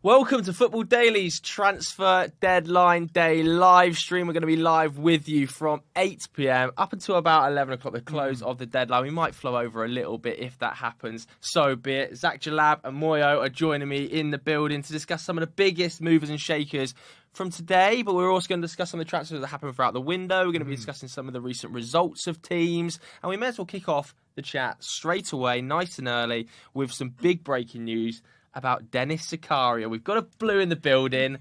Welcome to Football Daily's Transfer Deadline Day live stream. We're going to be live with you from 8 p.m. up until about 11 o'clock, the close of the deadline. We might flow over a little bit if that happens. So be it. Zach Jalab and Moyo are joining me in the building to discuss some of the biggest movers and shakers from today, but we're also going to discuss some of the transfers that happened throughout the window. We're going to be discussing some of the recent results of teams, and we may as well kick off the chat straight away, nice and early, with some big breaking news about Dennis Zakaria. We've got a blue in the building.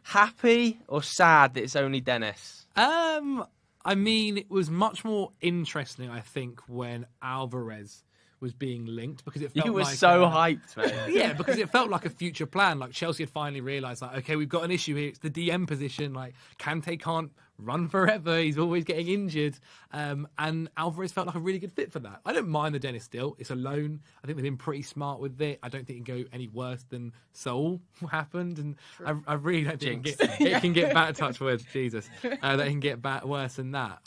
Happy or sad that it's only Dennis? I mean, it was much more interesting, I think, when Alvarez was being linked, because it felt you were like, so hyped, mate. Yeah, because it felt like a future plan. Like Chelsea had finally realised, like, okay, we've got an issue here. It's the DM position. Like Kante can't run forever. He's always getting injured. And Alvarez felt like a really good fit for that. I don't mind the Dennis deal. It's a loan. I think they've been pretty smart with it. I don't think it can go any worse than Seoul happened. And I really don't think it can get back, touch words, Jesus, that it can get back worse than that.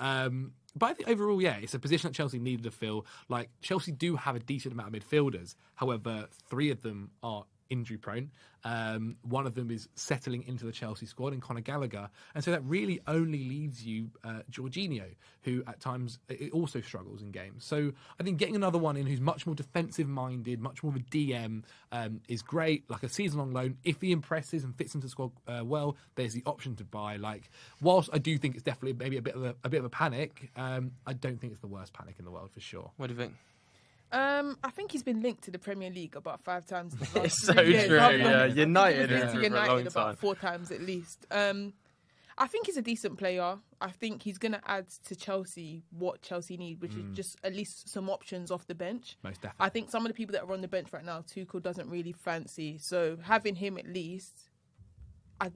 But I think overall, yeah, it's a position that Chelsea needed to fill. Like, Chelsea do have a decent amount of midfielders. However, 3 of them are injury prone. One of them is settling into the Chelsea squad in Conor Gallagher. And so that really only leaves you Jorginho, who at times it also struggles in games. So I think getting another one in who's much more defensive-minded, much more of a DM is great. Like a season-long loan, if he impresses and fits into the squad well, there's the option to buy. Like, whilst I do think it's definitely maybe a bit of a panic, I don't think it's the worst panic in the world for sure. What do you think? I think he's been linked to the Premier League about 5 times. It's so true. Yeah, United about 4 times at least. I think he's a decent player. I think he's going to add to Chelsea what Chelsea need, which is just at least some options off the bench. Most definitely. I think some of the people that are on the bench right now, Tuchel doesn't really fancy. So having him at least,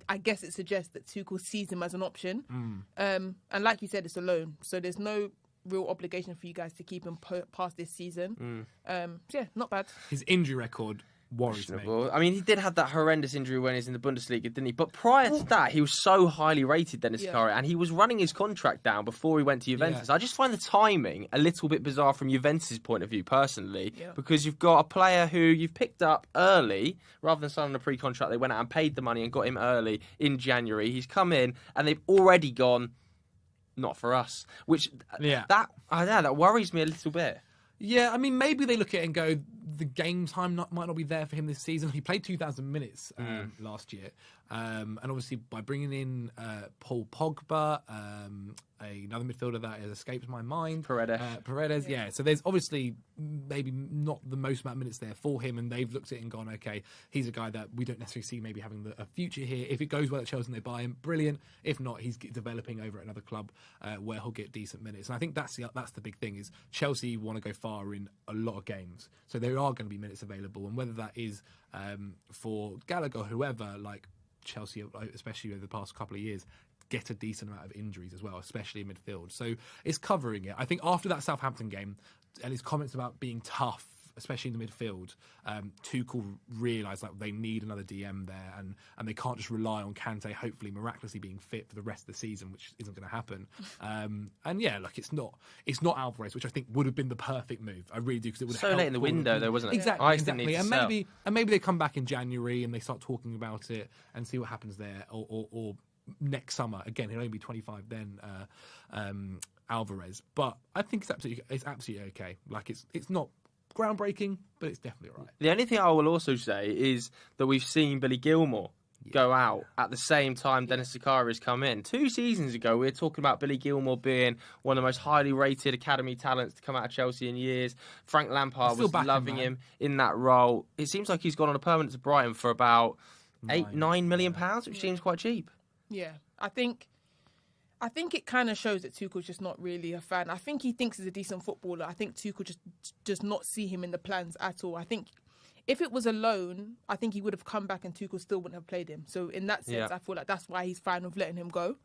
I guess it suggests that Tuchel sees him as an option. And like you said, it's a loan. So there's no real obligation for you guys to keep him past this season. Yeah, not bad. His injury record worries me. I mean, he did have that horrendous injury when he was in the Bundesliga, didn't he? But prior to that, he was so highly rated, Dennis Zakaria, and he was running his contract down before he went to Juventus. I just find the timing a little bit bizarre from Juventus' point of view, personally, because you've got a player who you've picked up early, rather than signing a pre-contract. They went out and paid the money and got him early in January. He's come in, and they've already gone, not for us, which that worries me a little bit. Yeah, I mean, maybe they look at it and go, the game time might not be there for him this season. He played 2,000 minutes last year. And obviously, by bringing in Paul Pogba, another midfielder that has escaped my mind. Paredes, yeah. So there's obviously maybe not the most amount of minutes there for him, and they've looked at it and gone, okay, he's a guy that we don't necessarily see maybe having a future here. If it goes well at Chelsea and they buy him, brilliant. If not, he's developing over at another club where he'll get decent minutes. And I think that's the big thing is Chelsea want to go far in a lot of games. So there are going to be minutes available, and whether that is for Gallagher or whoever, like Chelsea, especially over the past couple of years, get a decent amount of injuries as well, especially in midfield. So it's covering it. I think after that Southampton game and his comments about being tough, especially in the midfield, Tuchel realised like they need another DM there, and they can't just rely on Kante hopefully miraculously being fit for the rest of the season, which isn't going to happen. And yeah, like it's not Alvarez, which I think would have been the perfect move. I really do, because it would have so late in the window though, wasn't it? Exactly. And maybe they come back in January and they start talking about it and see what happens there, or next summer again. He'll only be 25 then. Alvarez, but I think it's absolutely okay. Like it's not groundbreaking, but it's definitely all right. The only thing I will also say is that we've seen Billy Gilmour go out at the same time Dennis Zakaria has come in. 2 seasons ago, we were talking about Billy Gilmour being one of the most highly rated academy talents to come out of Chelsea in years. Frank Lampard was loving him in that role. It seems like he's gone on a permanent to Brighton for about £9 million, which seems quite cheap. Yeah, I think it kind of shows that Tuchel's just not really a fan. I think he thinks he's a decent footballer. I think Tuchel just does not see him in the plans at all. I think if it was a loan, I think he would have come back and Tuchel still wouldn't have played him. So in that sense, I feel like that's why he's fine with letting him go.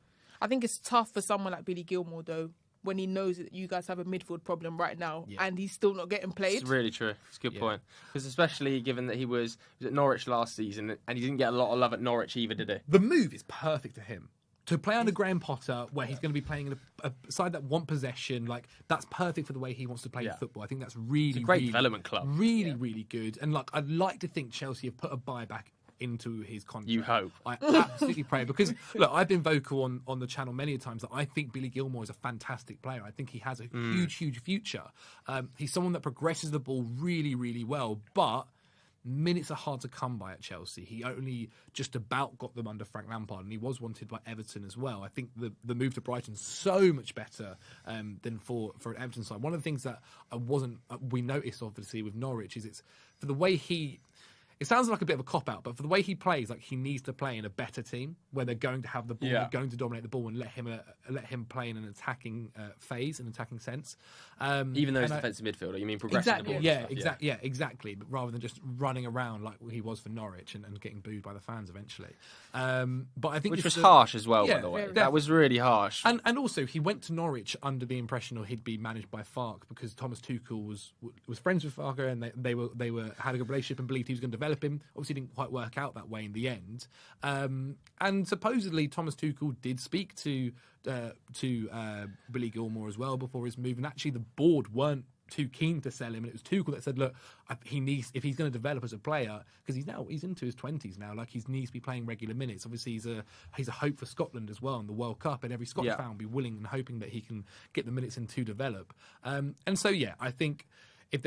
I think it's tough for someone like Billy Gilmour, though, when he knows that you guys have a midfield problem right now and he's still not getting played. It's really true. It's a good point. Because especially given that he was at Norwich last season and he didn't get a lot of love at Norwich either, did he? The move is perfect for him. To play under Graham Potter, where he's going to be playing in a side that want possession, like that's perfect for the way he wants to play football. I think that's really it's a great development club. Really good. And like I'd like to think Chelsea have put a buy back into his contract. You hope. I absolutely pray, because look, I've been vocal on the channel many times that I think Billy Gilmour is a fantastic player. I think he has a huge future. He's someone that progresses the ball really, really well, but minutes are hard to come by at Chelsea. He only just about got them under Frank Lampard, and he was wanted by Everton as well. I think the move to Brighton's so much better than for an Everton side. One of the things that we noticed obviously with Norwich is it's for the way it sounds like a bit of a cop-out, but for the way he plays, like he needs to play in a better team where they're going to have the ball, they're going to dominate the ball, and let him play in an attacking phase, an attacking sense. Even though he's defensive midfielder, you mean progressing the ball? Exactly. But rather than just running around like he was for Norwich and getting booed by the fans eventually. But I think which was harsh as well, by the way. That was really harsh. And also he went to Norwich under the impression that he'd be managed by Farke, because Thomas Tuchel was friends with Farke, and they had a good relationship and believed he was going to develop him. Obviously didn't quite work out that way in the end. And supposedly Thomas Tuchel did speak to Billy Gilmour as well before his move, and actually the board weren't too keen to sell him, and it was Tuchel that said, look, if he's going to develop as a player, because he's into his 20s now, like he needs to be playing regular minutes. Obviously he's a hope for Scotland as well in the World Cup, and every Scottish fan will be willing and hoping that he can get the minutes in to develop. And so I think if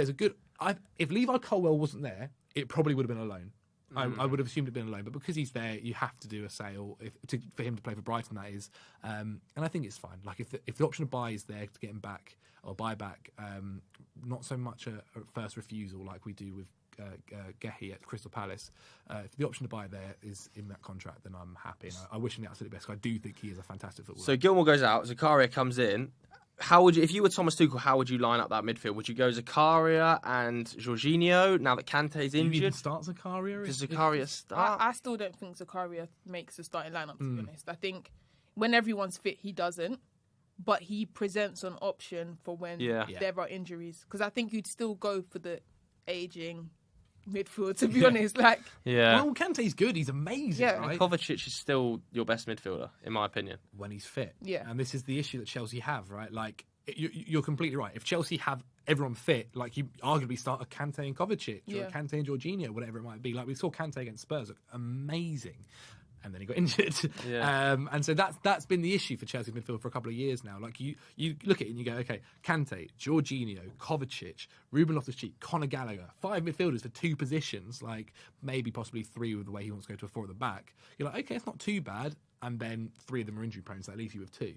Levi Colwill wasn't there, it probably would have been a loan. I would have assumed it'd been a loan, but because he's there, you have to do a sale for him to play for Brighton. That is, and I think it's fine. Like if the option of buy is there to get him back or buy back, not so much a first refusal like we do with Gehi at Crystal Palace. If the option to buy there is in that contract, then I'm happy. And I wish him the absolute best. I do think he is a fantastic footballer. So Gilmour goes out, Zakaria comes in. How would you, if you were Thomas Tuchel, how would you line up that midfield? Would you go Zakaria and Jorginho now that Kante's injured? Do you even start Zakaria? Does Zakaria start? I still don't think Zakaria makes the starting lineup, to be honest. I think when everyone's fit, he doesn't. But he presents an option for when there are injuries. Because I think you'd still go for the aging midfield, to be honest. Well, Kante's good. He's amazing, right? Kovacic is still your best midfielder, in my opinion. When he's fit. Yeah. And this is the issue that Chelsea have, right? Like, you're completely right. If Chelsea have everyone fit, like, you arguably start a Kante and Kovacic, or a Kante and Jorginho, whatever it might be. Like, we saw Kante against Spurs look amazing. And then he got injured. And so that's been the issue for Chelsea midfield for a couple of years now. Like, you look at it and you go, okay, Kante, Jorginho, Kovacic, Ruben Loftus-Cheek, Conor Gallagher, 5 midfielders for 2 positions, like maybe possibly 3 with the way he wants to go to a 4 at the back. You're like, okay, it's not too bad. And then 3 of them are injury prone, so that leaves you with 2.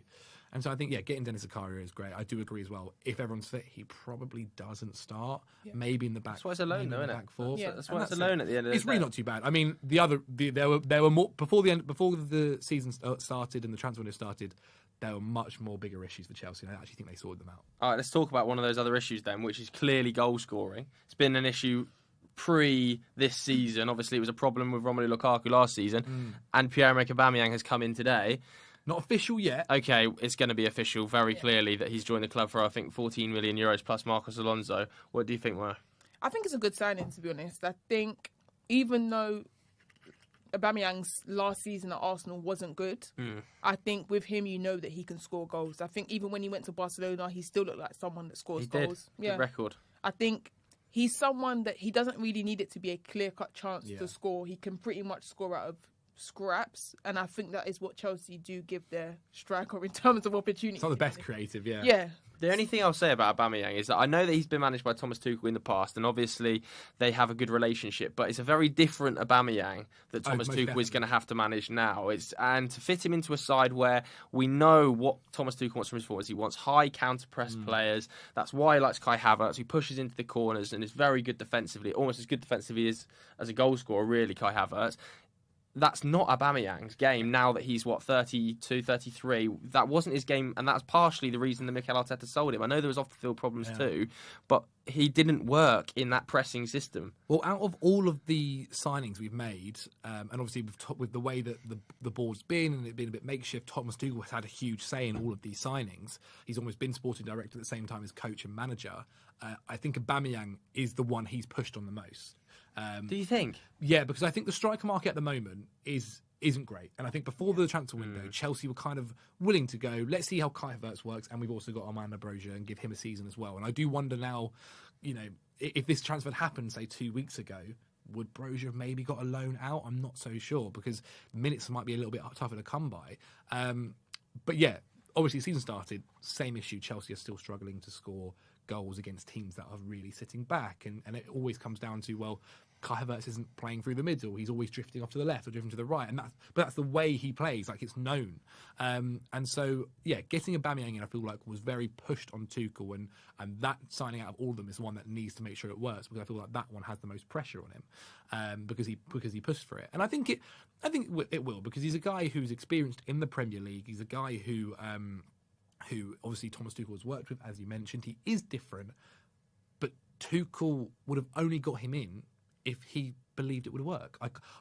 And so I think, getting Dennis Zakaria is great. I do agree as well. If everyone's fit, he probably doesn't start. Maybe in the back. That's why it's a loan, though, isn't it? Back 4. That's why it's a loan at the end of the day. It's really not too bad. I mean, there were more before the season started and the transfer window started. There were much more bigger issues for Chelsea, and I actually think they sorted them out. All right, let's talk about one of those other issues then, which is clearly goal scoring. It's been an issue pre this season. Obviously, it was a problem with Romelu Lukaku last season, and Pierre-Emerick Aubameyang has come in today. Not official yet. Okay, it's going to be official very clearly that he's joined the club for, I think, 14 million euros plus Marcos Alonso. What do you think, Mo? I think it's a good signing, to be honest. I think even though Aubameyang's last season at Arsenal wasn't good, I think with him, you know that he can score goals. I think even when he went to Barcelona, he still looked like someone that scores goals. Good record. I think he's someone that he doesn't really need it to be a clear-cut chance to score. He can pretty much score out of scraps, and I think that is what Chelsea do give their striker in terms of opportunity. It's not the best creative, Yeah. The only thing I'll say about Aubameyang is that I know that he's been managed by Thomas Tuchel in the past, and obviously they have a good relationship, but it's a very different Aubameyang that Thomas Tuchel is going to have to manage now. And to fit him into a side where we know what Thomas Tuchel wants from his forwards, he wants high counter-press players. That's why he likes Kai Havertz, who pushes into the corners and is very good defensively, almost as good defensively as a goal scorer, really, Kai Havertz. That's not Aubameyang's game now that he's, 32, 33. That wasn't his game, and that's partially the reason that Mikel Arteta sold him. I know there was off-the-field problems too, but he didn't work in that pressing system. Well, out of all of the signings we've made, and obviously with the way that the board's been and it being a bit makeshift, Thomas Tuchel has had a huge say in all of these signings. He's almost been sporting director at the same time as coach and manager. I think Aubameyang is the one he's pushed on the most. Do you think? Yeah, because I think the striker market at the moment isn't great. And I think before the transfer window, Chelsea were kind of willing to go, let's see how Kai Havertz works, and we've also got Armando Broja and give him a season as well. And I do wonder now, if this transfer had happened, say, 2 weeks ago, would Brozier have maybe got a loan out? I'm not so sure because minutes might be a little bit tougher to come by. But yeah, obviously the season started, same issue. Chelsea are still struggling to score goals against teams that are really sitting back. And it always comes down to, well, Kai Havertz isn't playing through the middle. He's always drifting off to the left or drifting to the right. But that's the way he plays. Like, it's known. And so, yeah, getting Aubameyang in, I feel like, was very pushed on Tuchel. And that signing out of all of them is the one that needs to make sure it works, because I feel like that one has the most pressure on him because he pushed for it. And I think it will, because he's a guy who's experienced in the Premier League. He's a guy who obviously Thomas Tuchel has worked with, as you mentioned. He is different, but Tuchel would have only got him in if he believed it would work.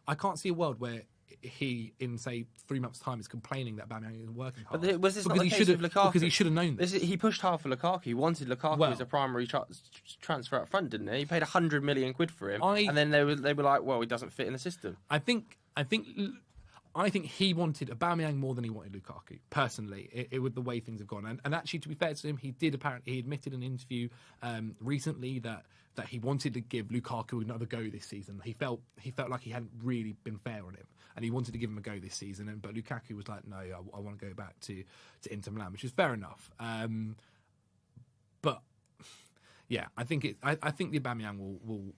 I can't see a world where he, in say 3 months' time, is complaining that Aubameyang isn't working hard. But was this not the case with Lukaku? Because he should have known this. He pushed hard for Lukaku. He wanted Lukaku as a primary transfer up front, didn't he? He paid 100 million quid for him, and then they were like, well, he doesn't fit in the system. I think he wanted Aubameyang more than he wanted Lukaku, personally, with the way things have gone. And actually, to be fair to him, he admitted in an interview recently that he wanted to give Lukaku another go this season. He felt like he hadn't really been fair on him, and he wanted to give him a go this season. But Lukaku was like, no, I want to go back to Inter Milan, which is fair enough. But yeah, I think the Aubameyang will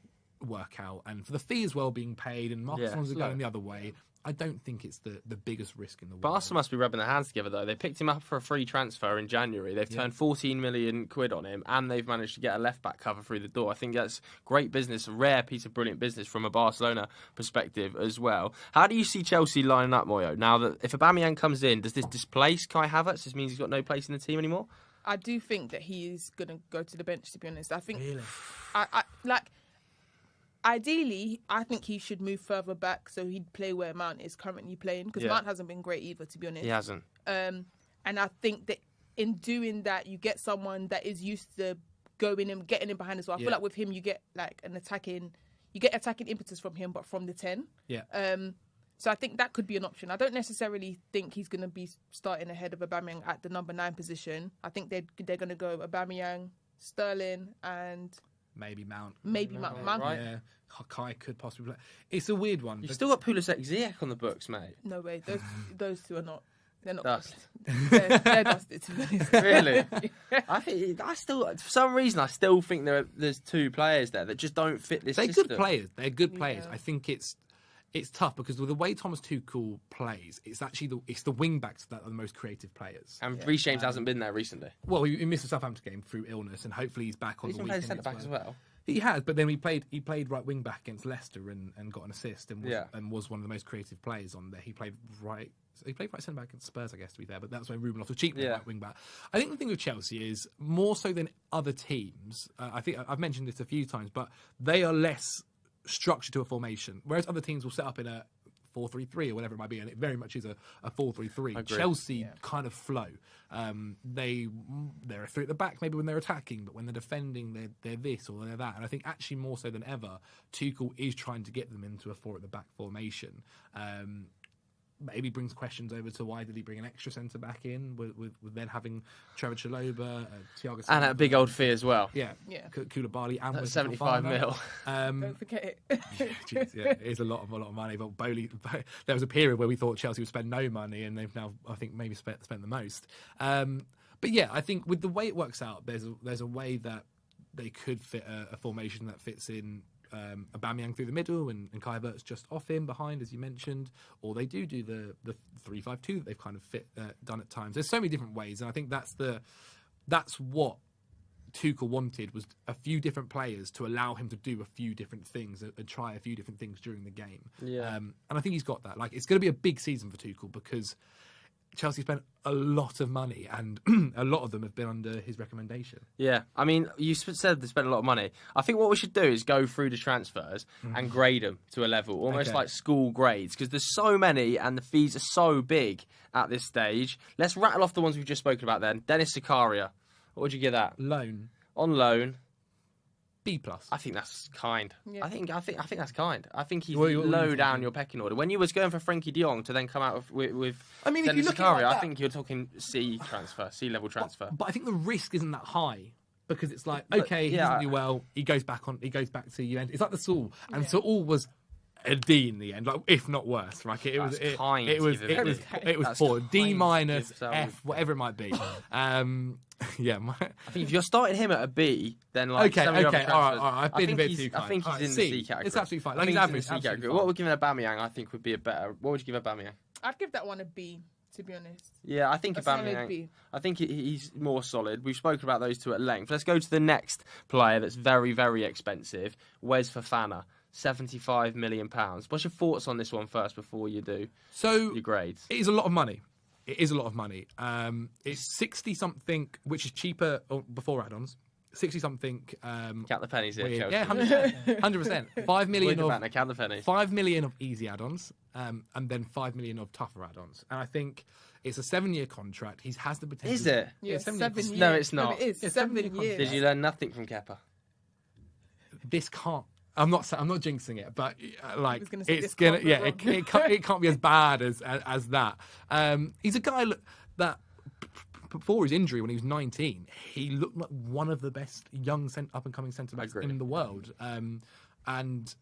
work out, and for the fee as well being paid, and Marcus Alonso going the other way, I don't think it's the biggest risk in the world. Barca must be rubbing their hands together, though. They picked him up for a free transfer in January. They've turned 14 million quid on him, and they've managed to get a left-back cover through the door. I think that's great business, a rare piece of brilliant business from a Barcelona perspective as well. How do you see Chelsea lining up, Moyo? Now, that if Aubameyang comes in, does this displace Kai Havertz? This means he's got no place in the team anymore? I do think that he is going to go to the bench, to be honest. I think... Really? Ideally, I think he should move further back so he'd play where Mount is currently playing, because Mount hasn't been great either, to be honest. He hasn't. And I think that in doing that, you get someone that is used to going and getting in behind as well. I feel like with him, you get like attacking impetus from him, but from the 10. Yeah. So I think that could be an option. I don't necessarily think he's going to be starting ahead of Aubameyang at the number 9 position. I think they're going to go Aubameyang, Sterling, and... Maybe Mount. Mount. Right. Yeah. Kai could possibly play. It's a weird one. You've still got Pulisic Ziyech on the books, mate. No way. Those two are not. They're not dust. They're dusted, to be honest. Really? I still, for some reason, I still think there's two players there that just don't fit this system. They're good players. I think it's tough because with the way Thomas Tuchel plays, it's actually the wing backs that are the most creative players. And Reece James hasn't been there recently. Well, he missed the Southampton game through illness, and hopefully he's back on the weekend. He's been centre back as well. He has, but then he played right wing back against Leicester and got an assist and was one of the most creative players on there. He played right centre back against Spurs, I guess, to be fair. But that's when Ruben Loftus-Cheek played right wing back. I think the thing with Chelsea is more so than other teams. I think I've mentioned this a few times, but they are less structured to a formation, whereas other teams will set up in a 4-3-3 or whatever it might be, and it very much is a 4-3-3. Chelsea kind of flow. They're a 3 at the back maybe when they're attacking, but when they're defending, they're this or they're that. And I think actually more so than ever, Tuchel is trying to get them into a 4 at the back formation. Maybe brings questions over to why did he bring an extra centre back in with then having Trevor Chalobah, Thiago Silva, and at a big old fee as well. Yeah. Koulibaly and that's 75 mil. Don't forget it. It is a lot of money. But there was a period where we thought Chelsea would spend no money, and they've now, I think, maybe spent the most. But yeah, I think with the way it works out, there's a way that they could fit a formation that fits in. Aubameyang through the middle and Kai Havertz just off him behind, as you mentioned, or they do the 3-5-2 that they've kind of done at times. There's so many different ways, and I think that's what Tuchel wanted, was a few different players to allow him to do a few different things and try a few different things during the game. And I think he's got that. Like, it's going to be a big season for Tuchel because Chelsea spent a lot of money, and a lot of them have been under his recommendation. Yeah, I mean, you said they spent a lot of money. I think what we should do is go through the transfers and grade them to a level, almost like school grades, because there's so many and the fees are so big at this stage. Let's rattle off the ones we've just spoken about then. Dennis Zakaria, what would you give that? Loan. On loan. B+. I think that's kind. Yeah. I think that's kind. I think he's what low down your pecking order. When you was going for Frenkie de Jong to then come out with I mean, Dennis if you look Zakaria, at it like I think you're talking C level transfer. But I think the risk isn't that high. because it's like, okay, he doesn't do well. He goes back to Juventus. It's like the Saul, and Saul was a D in the end, like if not worse. Like it was 4 D minus F, whatever it might be. Yeah, I think if you're starting him at a B, then like all right. I've been a bit too kind. I think he's in the C category. It's absolutely fine. Like he's average. C category. What we're giving Aubameyang, I think would be a better. What would you give Aubameyang? I'd give that one a B, to be honest. Yeah, I think Aubameyang. I think he's more solid. We've spoken about those two at length. Let's go to the next player that's very, very expensive. Wes Fofana, £75 million. What's your thoughts on this one first before you do your grades? It is a lot of money. It is a lot of money. It's 60 something, which is cheaper before add-ons. 60 something. Count the pennies here, Chelsea. Yeah, 100%. 5 million of count the pennies. 5 million of easy add-ons, and then 5 million of tougher add-ons. And I think it's a 7-year contract. He has the potential. Is it? Yeah, 7 years. No, it's not. No, it is. Yeah, 7 7 years. Did you learn nothing from Kepa? This can't. I'm not jinxing it, but like it can't be as bad as that. He's a guy that before his injury, when he was 19, he looked like one of the best young up-and-coming centre-backs in the world. And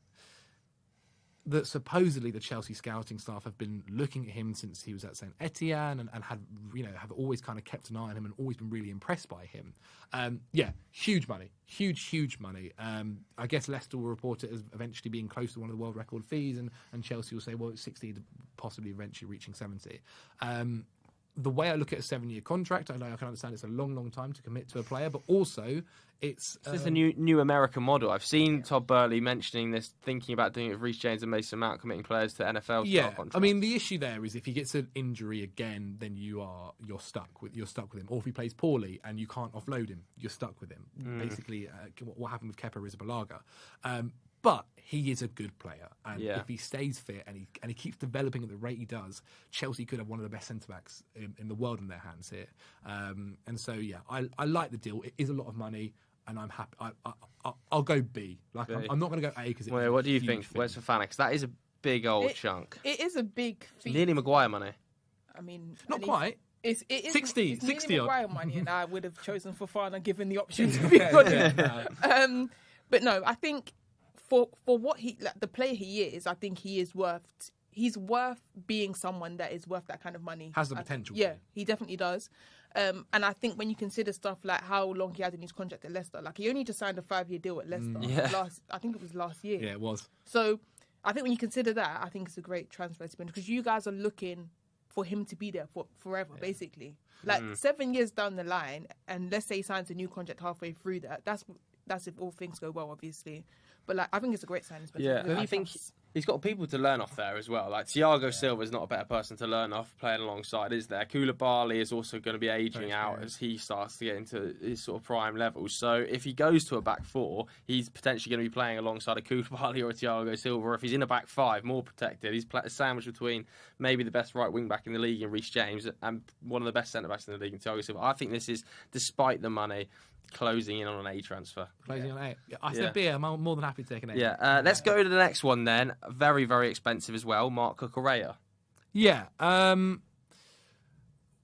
that supposedly the Chelsea scouting staff have been looking at him since he was at St Etienne and have always kind of kept an eye on him and always been really impressed by him. Huge money, huge money. I guess Leicester will report it as eventually being close to one of the world record fees, and Chelsea will say, well, it's 60, possibly eventually reaching 70. The way I look at a 7-year contract, I know I can understand it's a long time to commit to a player, but also it's a new American model. I've seen Todd Burley mentioning this, thinking about doing it with Reece James and Mason Mount, committing players to NFL style contracts. I mean, the issue there is if he gets an injury again, then you're stuck with him. Or if he plays poorly and you can't offload him, you're stuck with him. Basically, what happened with Kepa Arrizabalaga. But he is a good player, and if he stays fit and he keeps developing at the rate he does, Chelsea could have one of the best centre backs in the world in their hands here. And so I like the deal. It is a lot of money, and I'm happy. I'll go B. Like B. I'm not going to go A because. Well, what do you think? Where's Fofana? Because that is a big old chunk. It is a big fee. Nearly Maguire money. I mean, not quite. It is 60 Maguire money, and I would have chosen Fofana given the option to be honest. But no, I think. For what the player he is, I think he's worth being someone that is worth that kind of money. Has the potential. Yeah, he definitely does. And I think when you consider stuff like how long he had in his contract at Leicester, like he only just signed a 5-year deal at Leicester. I think it was last year. Yeah, it was. So I think when you consider that, I think it's a great transfer to be, because you guys are looking for him to be there for forever, basically. Like 7 years down the line, and let's say he signs a new contract halfway through that's if all things go well, obviously. But I think it's a great signing. Yeah, I think he's got people to learn off there as well. Like Thiago Silva's not a better person to learn off playing alongside, is there? Koulibaly is also going to be aging out as he starts to get into his sort of prime levels. So if he goes to a back four, he's potentially going to be playing alongside a Koulibaly or a Thiago Silva. Or if he's in a back five, more protected, he's sandwiched between maybe the best right wing back in the league in Reece James and one of the best centre backs in the league in Thiago Silva. I think this is, despite the money, closing in on an A transfer. Closing on A. I said B. I'm more than happy to take an A. Yeah. Let's go to the next one then. Very, very expensive as well. Marc Cucurella. Yeah.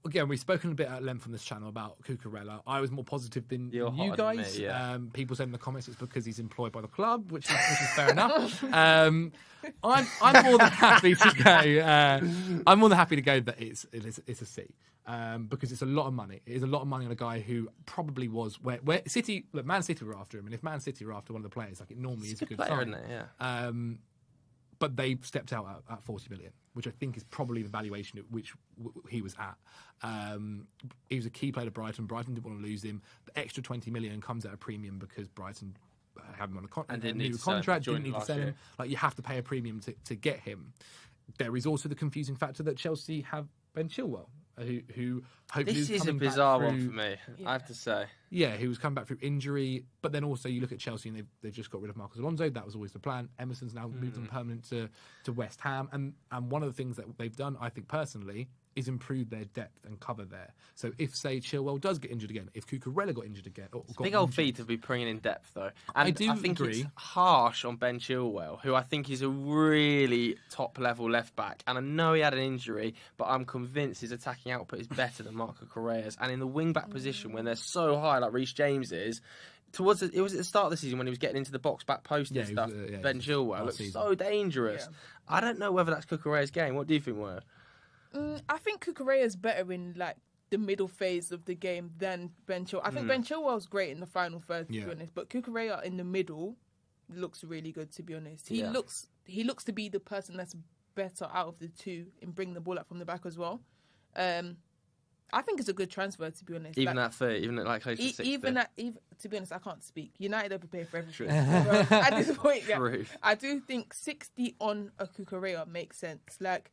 Again, we've spoken a bit at length on this channel about Cucurella. I was more positive than you guys. Me, yeah. People said in the comments it's because he's employed by the club, which is fair enough. I'm more than happy to go. I'm more than happy to go that it's a C. Because it's a lot of money. It is a lot of money on a guy who probably was where City. Look, Man City were after him, and if Man City were after one of the players, like it normally is a good player, sign. isn't it? Yeah. But they stepped out at 40 million, which I think is probably the valuation at which he was at. He was a key player to Brighton. Brighton didn't want to lose him. The extra 20 million comes at a premium because Brighton had him on a new contract, didn't need to sell him. Like you have to pay a premium to get him. There is also the confusing factor that Chelsea have Ben Chilwell, who hopefully this is a bizarre one for me. I have to say. Yeah, he was coming back through injury, but then also you look at Chelsea and they've just got rid of Marcos Alonso. That was always the plan. Emerson's now moved on permanent to West Ham, and one of the things that they've done, I think personally, is improve their depth and cover there. So if, say, Chilwell does get injured again, if Cucurella got injured again... Big old feat to be bringing in depth, though. And I think agree. It's harsh on Ben Chilwell, who I think is a really top-level left-back. And I know he had an injury, but I'm convinced his attacking output is better than Marco Correa's. And in the wing-back position, when they're so high, like Reece James is... it was at the start of the season when he was getting into the box back post and stuff. Ben Chilwell looked so dangerous. Yeah. I don't know whether that's Cucurella's game. What do you think, Moya? I think Cucurella is better in like the middle phase of the game than Ben Chilwell. I think Ben Chilwell's great in the final third, to be honest, but Cucurella in the middle looks really good, to be honest. He looks to be the person that's better out of the two in bringing the ball up from the back as well. I think it's a good transfer, to be honest. Even at 30, even at like close to 60. To be honest, I can't speak. United overpay for everything. At this point, I do think 60 on a Cucurella makes sense. Like,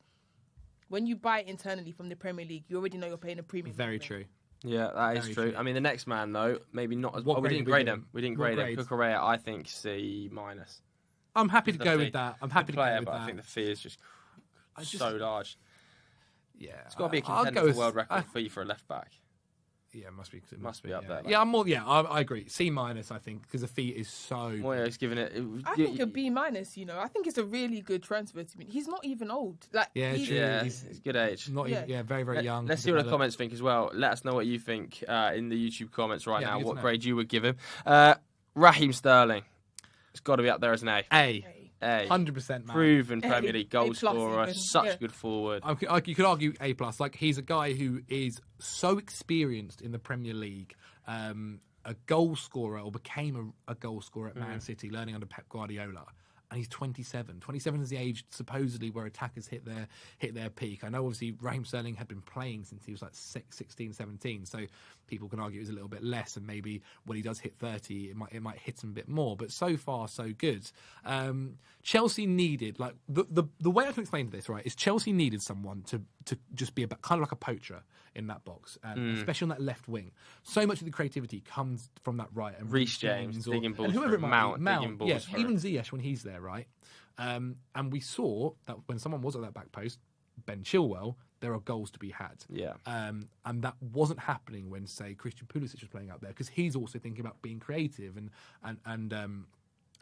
when you buy it internally from the Premier League, you already know you're paying a premium. Very true. Yeah, that is true. I mean, the next man, though, maybe not as... we didn't grade him. We didn't grade him. Cucurella, I think, C-. I'm happy to go with that. I'm happy to go with that. I think the fee is just so large. Yeah, it's got to be a contender for world record fee for a left back. Yeah, it must be. It must be up there. Yeah, I'm more. Yeah, I agree. C-, I think, because the fee is so. Moya is giving it. I think a B-. You know, I think it's a really good transfer to me. He's not even old. Like, he's good age. Not even, very, very young. Let's see what the comments think as well. Let us know what you think in the YouTube comments right now. What grade you would give him? Raheem Sterling. It's got to be up there as an A. A. 100%, man. Proven Premier League goal scorer, such good forward. You could argue A+. Like, he's a guy who is so experienced in the Premier League, a goal scorer, or became a goal scorer at Man City, learning under Pep Guardiola. And he's 27. 27 is the age supposedly where attackers hit their peak. I know obviously Raheem Sterling had been playing since he was like 16, 17. So people can argue it was a little bit less, and maybe when he does hit 30, it might hit him a bit more. But so far, so good. Chelsea needed, like, the way I can explain this, right, is Chelsea needed someone to just be kind of like a poacher in that box, especially on that left wing. So much of the creativity comes from that right. And Reece James digging balls, whoever it might be, Mount, yeah, even Ziyech when he's there, right? And we saw that when someone was at that back post, Ben Chilwell, there are goals to be had. Yeah. And that wasn't happening when, say, Christian Pulisic was playing out there, because he's also thinking about being creative and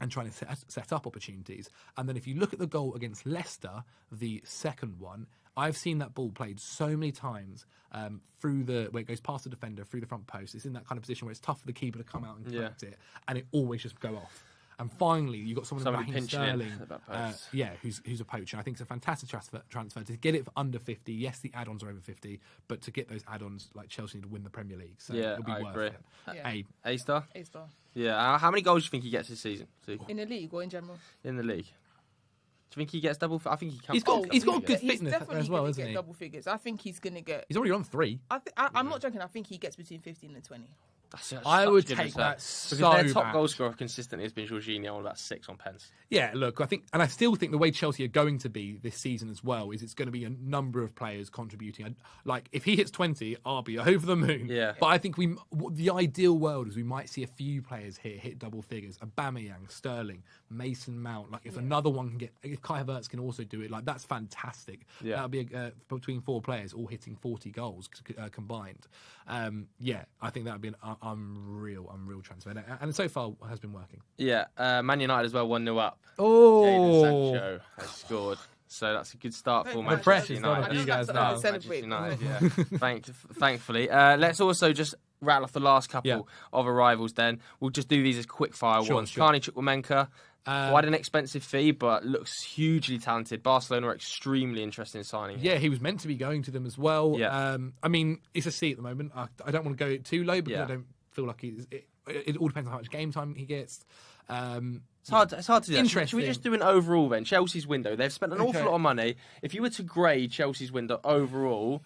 trying to set up opportunities. And then if you look at the goal against Leicester, the second one, I've seen that ball played so many times where it goes past the defender, through the front post. It's in that kind of position where it's tough for the keeper to come out and collect it, and it always just go off. And finally, you've got someone like Raheem Sterling, who's a poacher. I think it's a fantastic transfer to get it for under 50. Yes, the add-ons are over 50, but to get those add-ons, like Chelsea need to win the Premier League. So it'll be worth it. Yeah. A star? A star. Yeah. How many goals do you think he gets this season? In the league or in general? In the league. Do you think he gets double? I think he can. He's got good fitness as well, isn't he? Double figures. I think he's going to get. He's already on 3. I'm not joking. I think he gets between 15 and 20. I would take that so because their top back. goal scorer consistently has been Jorginho on about 6 on pens. Yeah, look, I still think the way Chelsea are going to be this season as well is it's going to be a number of players contributing. Like, if he hits 20, I'll be over the moon. Yeah. But I think the ideal world is we might see a few players hit double figures. Aubameyang, Sterling, Mason Mount. Like, if another one can if Kai Havertz can also do it, like, that's fantastic. Yeah. That'll be between 4 players all hitting 40 goals combined. I think that would be an unreal transfer. And so far has been working. Yeah. Man United as well, 1-0 up. Oh, Jadon Sancho has scored. So that's a good start for Manchester United. You guys now. Celebrate. United, yeah. Thankfully. Let's also just rattle off the last couple of arrivals then. We'll just do these as quick fire ones. Sure. Carney Chukwuemeka, quite an expensive fee, but looks hugely talented. Barcelona are extremely interested in signing him. Yeah, he was meant to be going to them as well. Yeah. I mean, it's a C at the moment. I don't want to go too low because I don't feel like it all depends on how much game time he gets. It's hard to do that. Should we just do an overall then? Chelsea's window. They've spent an awful lot of money. If you were to grade Chelsea's window overall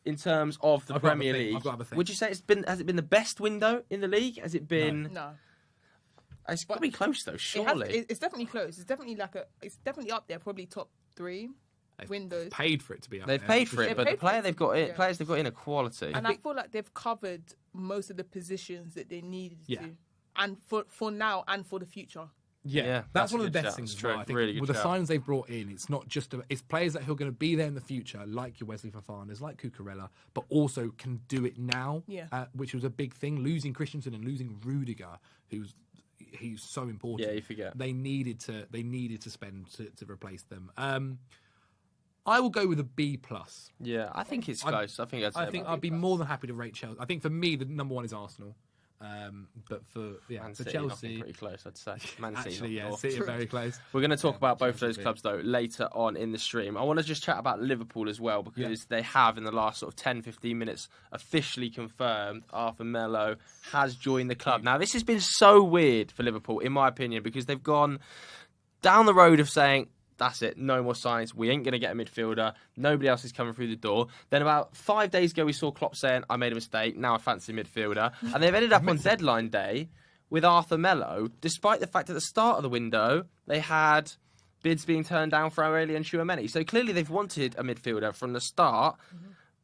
in terms of the Premier League, would you say has it been the best window in the league? Has it been? No. It's got to be close though, surely. It's definitely close. It's definitely up there, probably top 3 windows. Paid for it to be up They've there. paid for it, but the players they've got in are quality. And I feel like they've covered most of the positions that they needed to. And for now and for the future. Yeah, that's one of the best things. True. I think Really good with the shout. signs they've brought in, it's not just it's players that who are going to be there in the future, like your Wesley Fofanas, like Cucurella, but also can do it now. Yeah. Which was a big thing. Losing Christensen and losing Rudiger, he's so important. Yeah, you forget. They needed to spend to replace them. I will go with a B+. Yeah, I think it's close. I think I'd be more than happy to rate Chelsea. I think for me, the number one is Arsenal. But for Man for City Chelsea, knocking pretty close, I'd say. Man City, actually, knocking off. City are very close. We're going to talk about both of Chelsea those bit. clubs, though, later on in the stream. I want to just chat about Liverpool as well, because they have, in the last sort of 10, 15 minutes, officially confirmed Arthur Melo has joined the club. Now, this has been so weird for Liverpool, in my opinion, because they've gone down the road of saying, that's it, no more signings. We ain't going to get a midfielder. Nobody else is coming through the door. Then about 5 days ago, we saw Klopp saying, I made a mistake. Now I fancy midfielder. And they've ended up on deadline day with Arthur Melo, despite the fact at the start of the window, they had bids being turned down for Aurelien Tchouameni. So clearly they've wanted a midfielder from the start,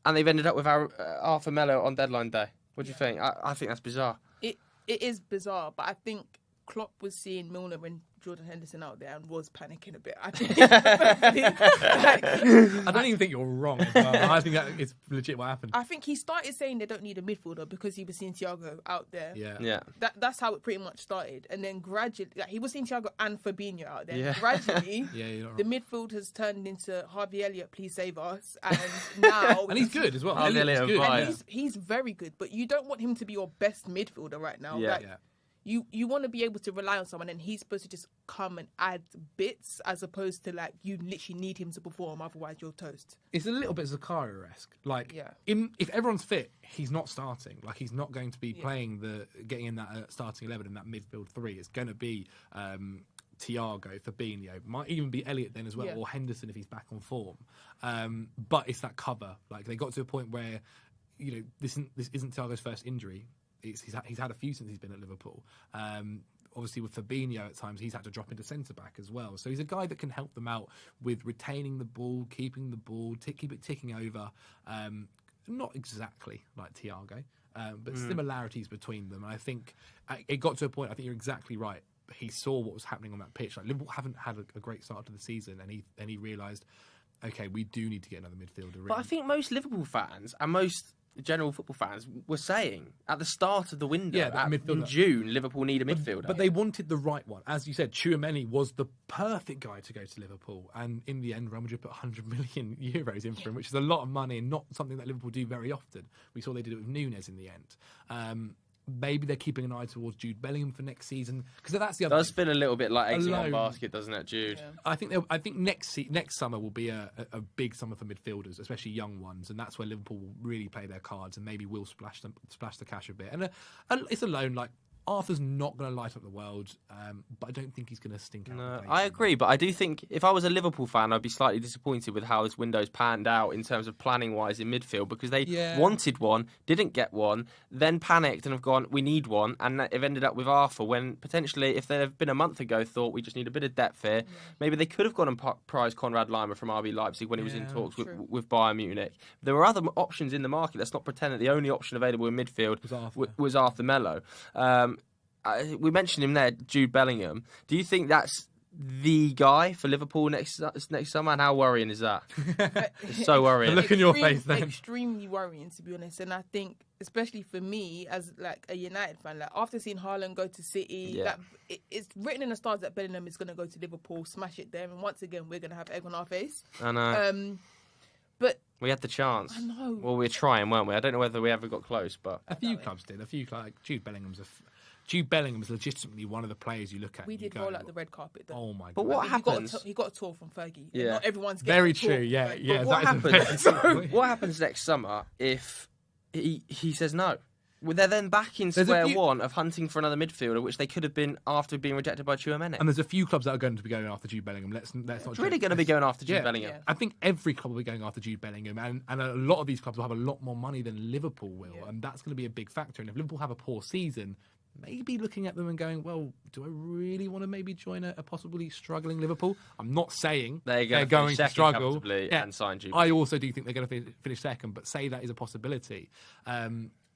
and they've ended up with Arthur Melo on deadline day. What do you think? I think that's bizarre. It is bizarre, but I think Klopp was seeing Milner and Jordan Henderson out there and was panicking a bit. I think. I don't even think you're wrong. I think that it's legit what happened. I think he started saying they don't need a midfielder because he was seeing Thiago out there. Yeah. That's how it pretty much started, and then gradually, he was seeing Thiago and Fabinho out there. Yeah. Gradually, you're not the wrong. midfield has turned into Harvey Elliott, please save us, and now And he's good as well. Harvey Elliott's Elliott good. vibes. and he's very good, but you don't want him to be your best midfielder right now. Yeah. Like, you want to be able to rely on someone, and he's supposed to just come and add bits, as opposed to like you literally need him to perform, otherwise you're toast. It's a little bit Zakaria-esque. Like, Yeah. if everyone's fit, he's not starting. Like, he's not going to be getting in that starting 11 in that midfield three. It's going to be Thiago, Fabinho, might even be Elliott then as well, or Henderson if he's back on form. But it's that cover. Like, they got to a point where, this isn't Thiago's first injury. He's had a few since he's been at Liverpool. Obviously, with Fabinho at times, he's had to drop into centre-back as well. So he's a guy that can help them out with retaining the ball, keeping the ball, keep it ticking over. Not exactly like Thiago, but similarities between them. And I think it got to a point, I think you're exactly right. He saw what was happening on that pitch. Like, Liverpool haven't had a great start to the season, and he realised, okay, we do need to get another midfielder in. But I think most Liverpool fans and most general football fans were saying at the start of the window, in June, Liverpool need a midfielder. But they wanted the right one. As you said, Tchouameni was the perfect guy to go to Liverpool. And in the end, Real Madrid put 100 million euros in for him, which is a lot of money and not something that Liverpool do very often. We saw they did it with Núñez in the end. Maybe they're keeping an eye towards Jude Bellingham for next season, because that's the other. Does feel a little bit like eggs in one basket, doesn't it, Jude? Yeah. I think next summer will be a big summer for midfielders, especially young ones, and that's where Liverpool will really play their cards and maybe will splash the cash a bit. And it's a loan. Like, Arthur's not going to light up the world, but I don't think he's going to stink out. No, I agree, but I do think if I was a Liverpool fan, I'd be slightly disappointed with how this window's panned out in terms of planning-wise in midfield, because they wanted one, didn't get one, then panicked and have gone, we need one, and they've ended up with Arthur, when potentially, if they'd have been a month ago, thought we just need a bit of depth here, maybe they could have gone and prized Konrad Laimer from RB Leipzig when he was in talks with Bayern Munich. There were other options in the market. Let's not pretend that the only option available in midfield was Arthur Melo. We mentioned him there, Jude Bellingham. Do you think that's the guy for Liverpool next summer? And how worrying is that? It's so worrying. Look in your face then. Extremely worrying, to be honest. And I think, especially for me, as like a United fan, like after seeing Haaland go to City, it's written in the stars that Bellingham is going to go to Liverpool, smash it there, and once again we're going to have egg on our face. I know. But we had the chance. I know. Well, we were trying, weren't we? I don't know whether we ever got close, but a few clubs did. Like Jude Bellingham's legitimately one of the players you look at. We did roll out the red carpet, though. Oh my god! But what happens? He got a tour from Fergie. Yeah, not everyone's getting very a tour. true. Yeah, Like, yeah. What happens? What happens next summer if he says no? Well, they're then back in square one of hunting for another midfielder, which they could have been after being rejected by Tchouameni. And there's a few clubs that are going to be going after Jude Bellingham. Let's not. It's really going to be going after Jude Bellingham. Yeah. I think every club will be going after Jude Bellingham, and a lot of these clubs will have a lot more money than Liverpool will, and that's going to be a big factor. And if Liverpool have a poor season, maybe looking at them and going, well, do I really want to maybe join a possibly struggling Liverpool? I'm not saying they're going to struggle and sign Jude. I also do think they're going to finish second, but say that is a possibility.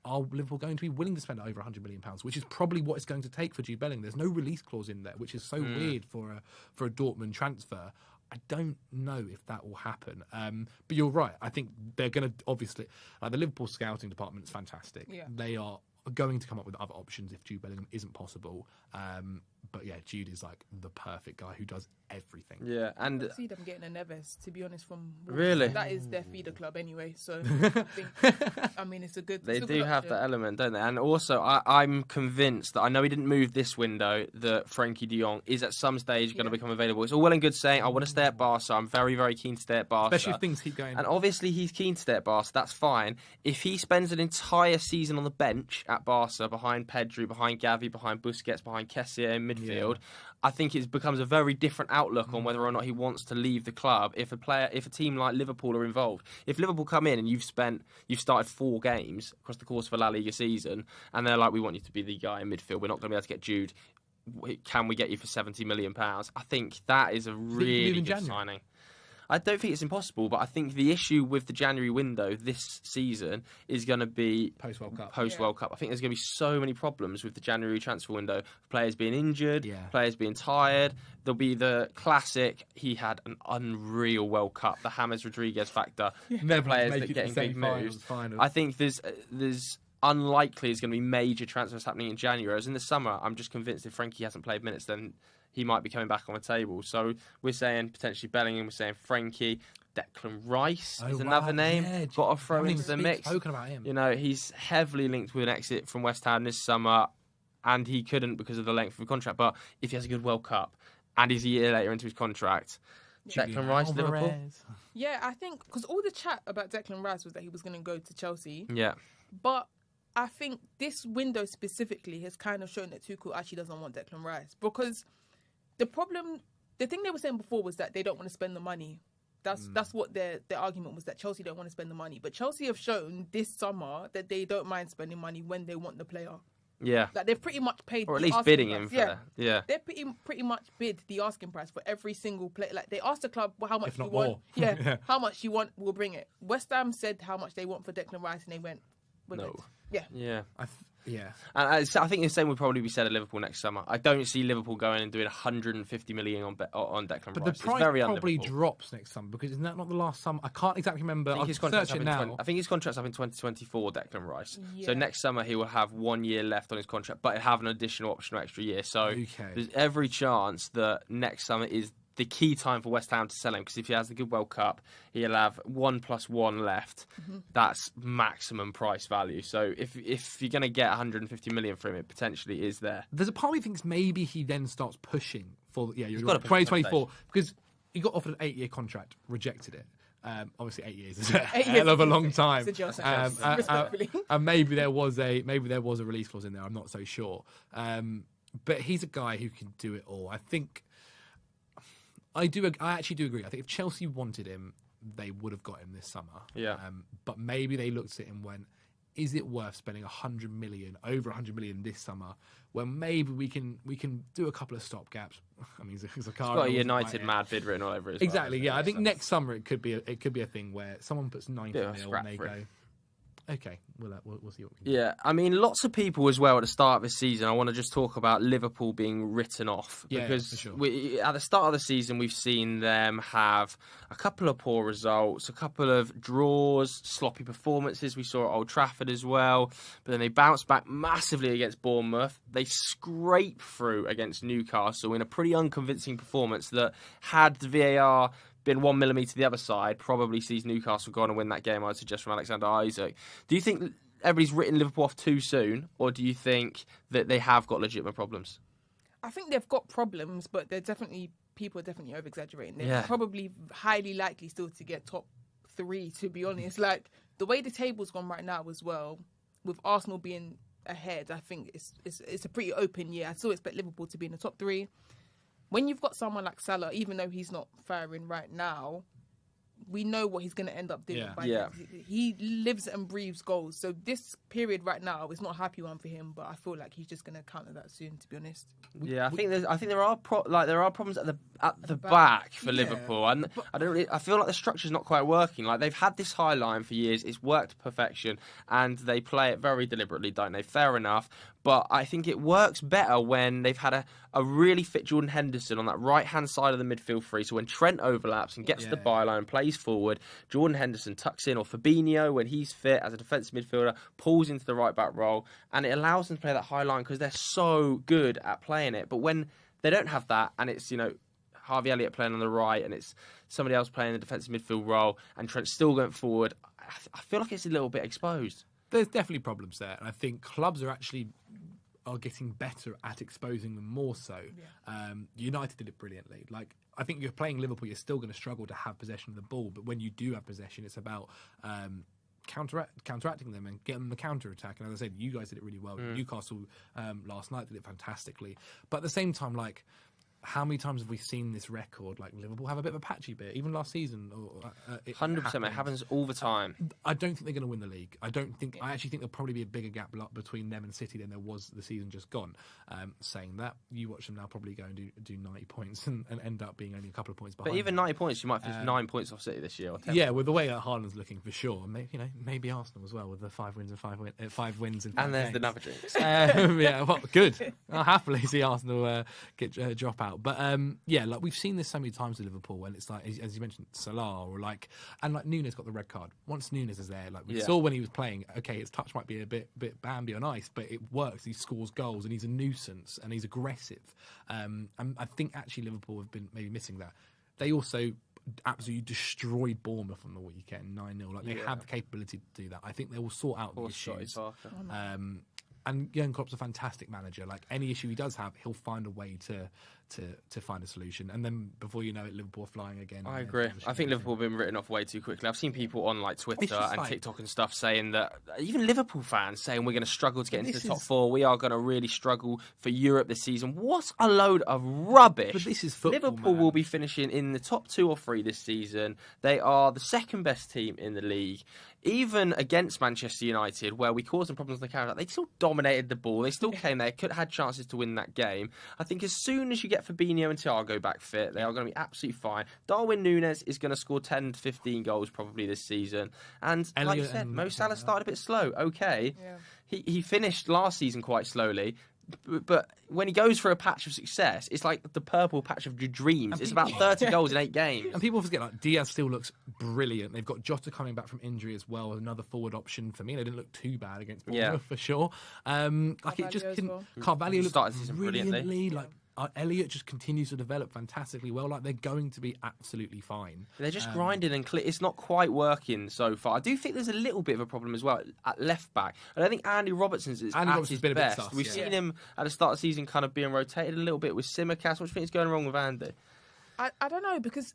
are Liverpool going to be willing to spend over £100 million, which is probably what it's going to take for Jude Bellingham? There's no release clause in there, which is so weird for a Dortmund transfer. I don't know if that will happen. But you're right. I think they're going to, obviously, the Liverpool scouting department is fantastic. Yeah. They are going to come up with other options if Jude Bellingham isn't possible. But yeah, Jude is like the perfect guy who does everything. Yeah, and I see them getting a Neves, to be honest, from Wolves. Really? That is their feeder club anyway, so I mean, it's a good they it's a do good have option. that element, don't they? And also, I'm convinced that I know he didn't move this window, that Frankie de Jong is at some stage going to become available. It's all well and good saying, I want to stay at Barca. I'm very, very keen to stay at Barca. Especially if things keep going. And obviously, he's keen to stay at Barca. That's fine. If he spends an entire season on the bench at Barca, behind Pedri, behind Gavi, behind Busquets, behind Kessie in midfield, I think it becomes a very different outlook on whether or not he wants to leave the club. If a team like Liverpool are involved, if Liverpool come in and you've started 4 games across the course of a La Liga season, and they're like, we want you to be the guy in midfield, we're not going to be able to get Jude. Can we get you for £70 million? I think that is a really good signing. I don't think it's impossible, but I think the issue with the January window this season is going to be Post-World Cup. Post-World Cup. I think there's going to be so many problems with the January transfer window. Players being injured, players being tired. There'll be the classic, he had an unreal World Cup, the James Rodriguez factor. Never players that getting big moves. I think there's unlikely there's going to be major transfers happening in January. Whereas in the summer, I'm just convinced if Frankie hasn't played minutes, then he might be coming back on the table. So we're saying potentially Bellingham, we're saying Frankie. Declan Rice is another name. Got to throw into the mix. About him. You know, he's heavily linked with an exit from West Ham this summer, and he couldn't because of the length of the contract. But if he has a good World Cup and he's a year later into his contract, Declan Rice, Liverpool. Yeah, I think because all the chat about Declan Rice was that he was going to go to Chelsea. Yeah. But I think this window specifically has kind of shown that Tuchel actually doesn't want Declan Rice, because the thing they were saying before was that they don't want to spend the money. That's what their argument was, that Chelsea don't want to spend the money. But Chelsea have shown this summer that they don't mind spending money when they want the player. Yeah. Like they've pretty much paid, or at least bidding him for that. Yeah. They pretty much bid the asking price for every single player. Like they asked the club how much you want. Yeah. How much you want, we'll bring it. West Ham said how much they want for Declan Rice, and they went, we're no. good. Yeah. Yeah. Yeah. And I think the same would probably be said at Liverpool next summer. I don't see Liverpool going and doing 150 million on Declan Rice. But the price probably drops next summer, because isn't that not the last summer? I can't exactly remember. I think his contract's up in 2024, Declan Rice. Yeah. So next summer he will have 1 year left on his contract, but he'll have an additional optional extra year. So there's every chance that next summer is the key time for West Ham to sell him, because if he has a good World Cup, he'll have 1+1 left. That's maximum price value. So if you're going to get 150 million for him, it potentially is there. There's a part of me thinks maybe he then starts pushing for you're right, 2024, because he got offered an 8-year contract, rejected it. Obviously, 8 years is a hell of a long time. And maybe there was a release clause in there. I'm not so sure. But he's a guy who can do it all. I actually do agree. I think if Chelsea wanted him, they would have got him this summer. Yeah. But maybe they looked at it and went, is it worth spending over 100 million this summer, when maybe we can do a couple of stopgaps? I mean, he's got a United mad bid written all over it. Exactly. Yeah. I think next summer it could be a thing where someone puts 90 mil and they go, okay, we'll see what we can do. Yeah, I mean, lots of people as well at the start of the season. I want to just talk about Liverpool being written off, because at the start of the season we've seen them have a couple of poor results, a couple of draws, sloppy performances. We saw at Old Trafford as well, but then they bounced back massively against Bournemouth. They scrape through against Newcastle in a pretty unconvincing performance that, had the VAR been 1 millimetre the other side, probably sees Newcastle go on and win that game, I'd suggest, from Alexander Isak. Do you think everybody's written Liverpool off too soon, or do you think that they have got legitimate problems? I think they've got problems, but people are definitely over-exaggerating. They're probably highly likely still to get top 3, to be honest. Like, the way the table's gone right now as well, with Arsenal being ahead, I think it's a pretty open year. I still expect Liverpool to be in the top 3. When you've got someone like Salah, even though he's not firing right now, we know what he's going to end up doing. Yeah. By Yeah. he lives and breathes goals. So this period right now is not a happy one for him, but I feel like he's just going to counter that soon, to be honest. Yeah, I think there are problems at the back for Liverpool, and I feel like the structure's not quite working. Like they've had this high line for years, it's worked to perfection, and they play it very deliberately, don't they? Fair enough, but I think it works better when they've had a really fit Jordan Henderson on that right hand side of the midfield three. So when Trent overlaps and gets to the byline and plays forward, Jordan Henderson tucks in, or Fabinho when he's fit as a defensive midfielder pulls into the right back role, and it allows them to play that high line because they're so good at playing it. But when they don't have that, and it's Harvey Elliott playing on the right, and it's somebody else playing the defensive midfield role, and Trent's still going forward, I feel like it's a little bit exposed. There's definitely problems there, and I think clubs are getting better at exposing them more so. Yeah. United did it brilliantly. Like, I think you're playing Liverpool, you're still going to struggle to have possession of the ball, but when you do have possession, it's about counteracting them and getting them the counter-attack. And as I said, you guys did it really well. Newcastle last night did it fantastically. But at the same time, like, how many times have we seen this record? Like, Liverpool have a bit of a patchy bit, even last season. 100%, it happens all the time. I don't think they're going to win the league. I actually think there'll probably be a bigger gap between them and City than there was the season just gone. Saying that, you watch them now probably go and do 90 points and end up being only a couple of points behind. But even 90 points, you might finish 9 points off City this year. Or 10 yeah, with the way Haaland's looking, for sure. Maybe Arsenal as well, with the 5 wins and 5 wins in 5 and there's games. the Nava drinks. Yeah, well, good. I'll happily see Arsenal drop out. But yeah, like we've seen this so many times with Liverpool when it's like, as you mentioned, Salah or and Nunes got the red card. Once Nunes is there, like we saw when he was playing, okay, his touch might be a bit Bambi on ice, but it works. He scores goals and he's a nuisance and he's aggressive. And I think actually Liverpool have been maybe missing that. They also absolutely destroyed Bournemouth on the weekend, 9-0. Like they have the capability to do that. I think they will sort out the issues. And Jurgen Klopp's a fantastic manager. Like any issue he does have, he'll find a way to find a solution. And then before you know it, Liverpool are flying again. I agree. I think Liverpool have been written off way too quickly. I've seen people on like Twitter and TikTok and stuff saying that, even Liverpool fans saying we're going to struggle to get into the top 4. We are going to really struggle for Europe this season. What a load of rubbish. But this is football, Liverpool will be finishing in the top 2 or 3 this season. They are the second best team in the league. Even against Manchester United, where we caused them problems on the counter, they still dominated the ball. They still came there, had chances to win that game. I think as soon as you get Fabinho and Thiago back fit, they are going to be absolutely fine. Darwin Núñez is going to score 10 to 15 goals probably this season. And like you said, Mo Salah started a bit slow. Okay. Yeah. He finished last season quite slowly. But when he goes for a patch of success, it's like the purple patch of your dreams. It's about 30 goals in 8 games. And people forget, like, Diaz still looks brilliant. They've got Jota coming back from injury as well, another forward option for me. They didn't look too bad against Bournemouth for sure. Like it just Carvalho looks brilliantly. Like Elliott just continues to develop fantastically well. Like they're going to be absolutely fine. They're just grinding and it's not quite working so far. I do think there's a little bit of a problem as well at left back. I don't think Andy Robertson's at his been best. A bit sus, We've seen him at the start of the season kind of being rotated a little bit with Simicast. What do you think is going wrong with Andy? I don't know, because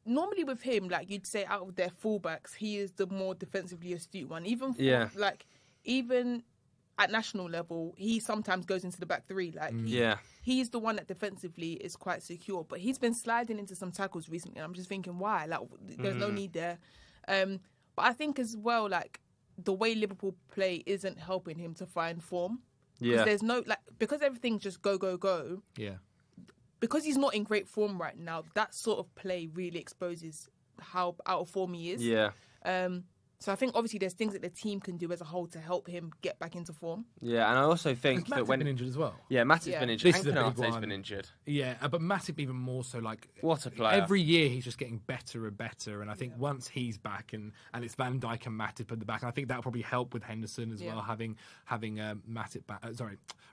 normally with him, like you'd say, out of their fullbacks, he is the more defensively astute one. Even at national level, he sometimes goes into the back 3. Like he's the one that defensively is quite secure, but he's been sliding into some tackles recently, and I'm just thinking, why? Like, there's no need there. But I think as well, like the way Liverpool play isn't helping him to find form. Yeah, there's no because everything's just go. Yeah, because he's not in great form right now. That sort of play really exposes how out of form he is. Yeah. So I think obviously there's things that the team can do as a whole to help him get back into form. Yeah, and I also think that when been injured as well. Yeah, Matip's been injured. This is a big one. Been injured. Yeah, but Matip even more so. Like what a player! Every year he's just getting better and better. And I think once he's back and it's Van Dijk and Matip at the back, and I think that'll probably help with Henderson as well, having Matip back.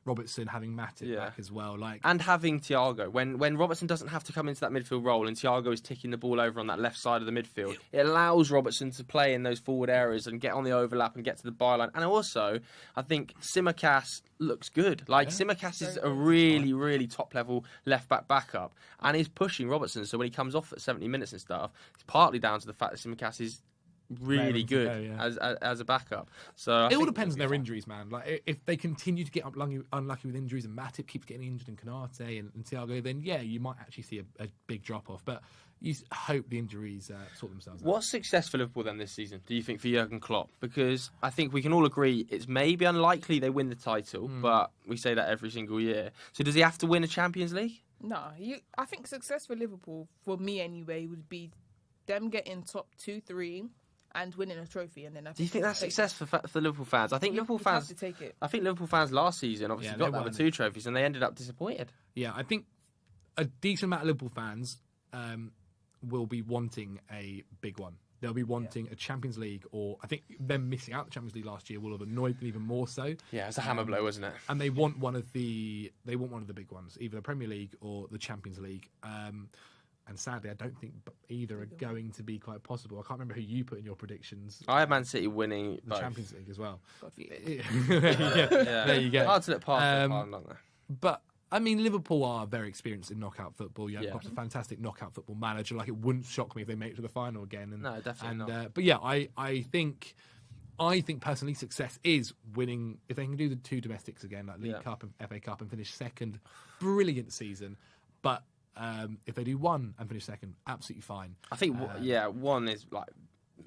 Robertson having Matip back as well. And having Thiago when Robertson doesn't have to come into that midfield role and Thiago is ticking the ball over on that left side of the midfield, it allows Robertson to play in those forward areas and get on the overlap and get to the byline. And also, I think Simicast looks good. Simicast is a really, really top-level left-back backup and he's pushing Robertson. So when he comes off at 70 minutes and stuff, it's partly down to the fact that Simicast is really to good go, as a backup. So it all depends on their injuries, man. Like if they continue to get unlucky with injuries, and Matip keeps getting injured, and Canate and Thiago, then you might actually see a big drop off. But you hope the injuries sort themselves out. What's success for Liverpool then this season, do you think, for Jurgen Klopp? Because I think we can all agree it's maybe unlikely they win the title, but we say that every single year. So does he have to win a Champions League? No, I think success for Liverpool, for me anyway, would be them getting top 2, 3 and winning a trophy. And then do you think that's success for Liverpool fans? I think Liverpool fans have to take it. I think Liverpool fans last season obviously got the other 2 trophies and they ended up disappointed. Yeah, I think a decent amount of Liverpool fans will be wanting a big one. They'll be wanting a Champions League, or I think them missing out the Champions League last year will have annoyed them even more so. Yeah, it was a hammer blow, wasn't it? And they want one of the big ones, either the Premier League or the Champions League. And sadly, I don't think either are going to be quite possible. I can't remember who you put in your predictions. I had Man City winning the Champions League as well. There you go. Hard to let past aren't they? But I mean, Liverpool are very experienced in knockout football. Klopp's a fantastic knockout football manager. Like, it wouldn't shock me if they make it to the final again. And, no, definitely not. But yeah, I think personally success is winning. If they can do the 2 domestics again, like League Cup and FA Cup, and finish second, brilliant season. But if they do 1 and finish second, absolutely fine. I think 1 is like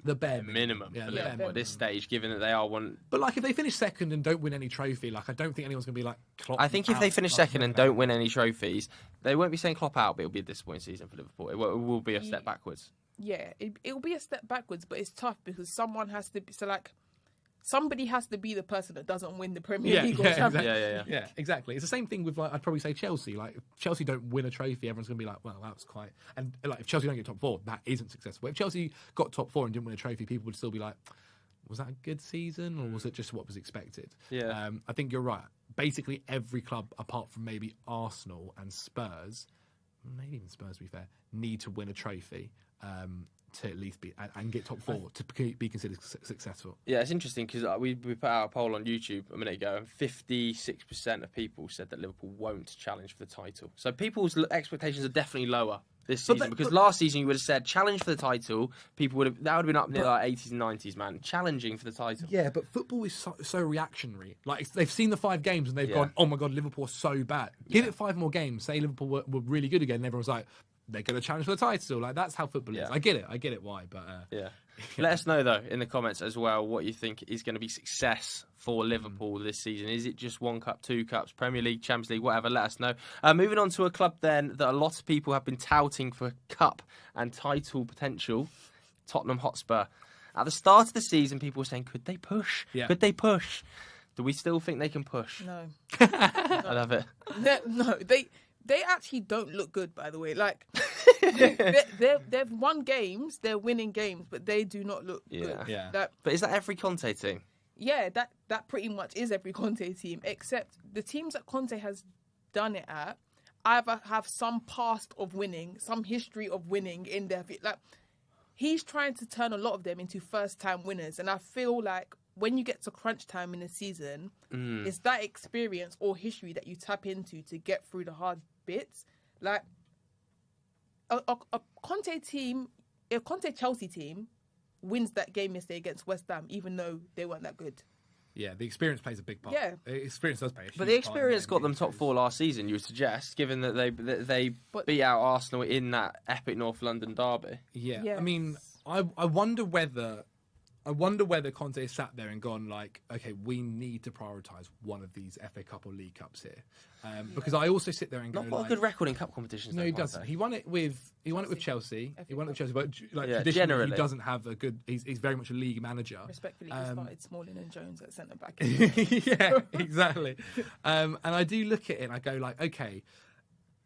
the bare minimum for Liverpool at this stage, given that they are one. But like, if they finish second and don't win any trophy, like, I don't think anyone's going to be like Klopp. I think if they finish second and don't win any trophies, they won't be saying Klopp out, but it'll be a disappointing season for Liverpool. It will be a step backwards. Yeah, it'll be a step backwards, but it's tough because someone has to be, somebody has to be the person that doesn't win the Premier League or Champions. Yeah, exactly. It's the same thing with, like, I'd probably say Chelsea. Like, if Chelsea don't win a trophy, everyone's going to be like, well, that was quite... And, like, if Chelsea don't get top 4, that isn't successful. If Chelsea got top 4 and didn't win a trophy, people would still be like, was that a good season, or was it just what was expected? Yeah. I think you're right. Basically, every club, apart from maybe Arsenal and Spurs, maybe even Spurs, to be fair, need to win a trophy to at least be and get top 4 to be considered successful. Yeah, it's interesting because we put out a poll on YouTube a minute ago, and 56% of people said that Liverpool won't challenge for the title. So people's expectations are definitely lower this season, because last season you would have said challenge for the title, that would have been up near like 80s and 90s, man, challenging for the title. Yeah, but football is so reactionary. Like, they've seen the 5 games and they've gone, oh my god, Liverpool are so bad. Give it 5 more games, say Liverpool were really good again, and everyone's like, they're going to challenge for the title. Like, that's how football is. I get it why, but Let us know though in the comments as well what you think is going to be success for Liverpool this season. Is it just 1 cup, 2 cups, Premier League, Champions League, whatever? Let us know. Moving on to a club then that a lot of people have been touting for cup and title potential, Tottenham Hotspur. At the start of the season, people were saying, could they push? Could they push? Do we still think they can push? No. I love it. No, they actually don't look good, by the way. Like, they've won games, they're winning games, but they do not look good. Yeah. But is that every Conte team? Yeah, that pretty much is every Conte team, except the teams that Conte has done it at either have some past of winning, some history of winning in their... Like, he's trying to turn a lot of them into first-time winners, and I feel like when you get to crunch time in the season, it's that experience or history that you tap into to get through the hard bits. Like, a Conte team, a Conte Chelsea team wins that game yesterday against West Ham, even though they weren't that good. Yeah, the experience plays a big part. Yeah. The experience does play a huge But the part experience got them top 4 last season, you would suggest, given that they beat out Arsenal in that epic North London derby. Yeah. Yes. I mean, I wonder whether Conte sat there and gone like, okay, we need to prioritise one of these FA Cup or League Cups here, because I also sit there and go, Not got like, a good record in cup competitions. no, though, he Conte. doesn't. He won it with Chelsea. He won it with Chelsea, but like, Yeah, traditionally generally. he doesn't have a good. He's very much a league manager. Respectfully, he started Smalling and Jones at centre back. Yeah, exactly. And I do look at it and I go like, okay,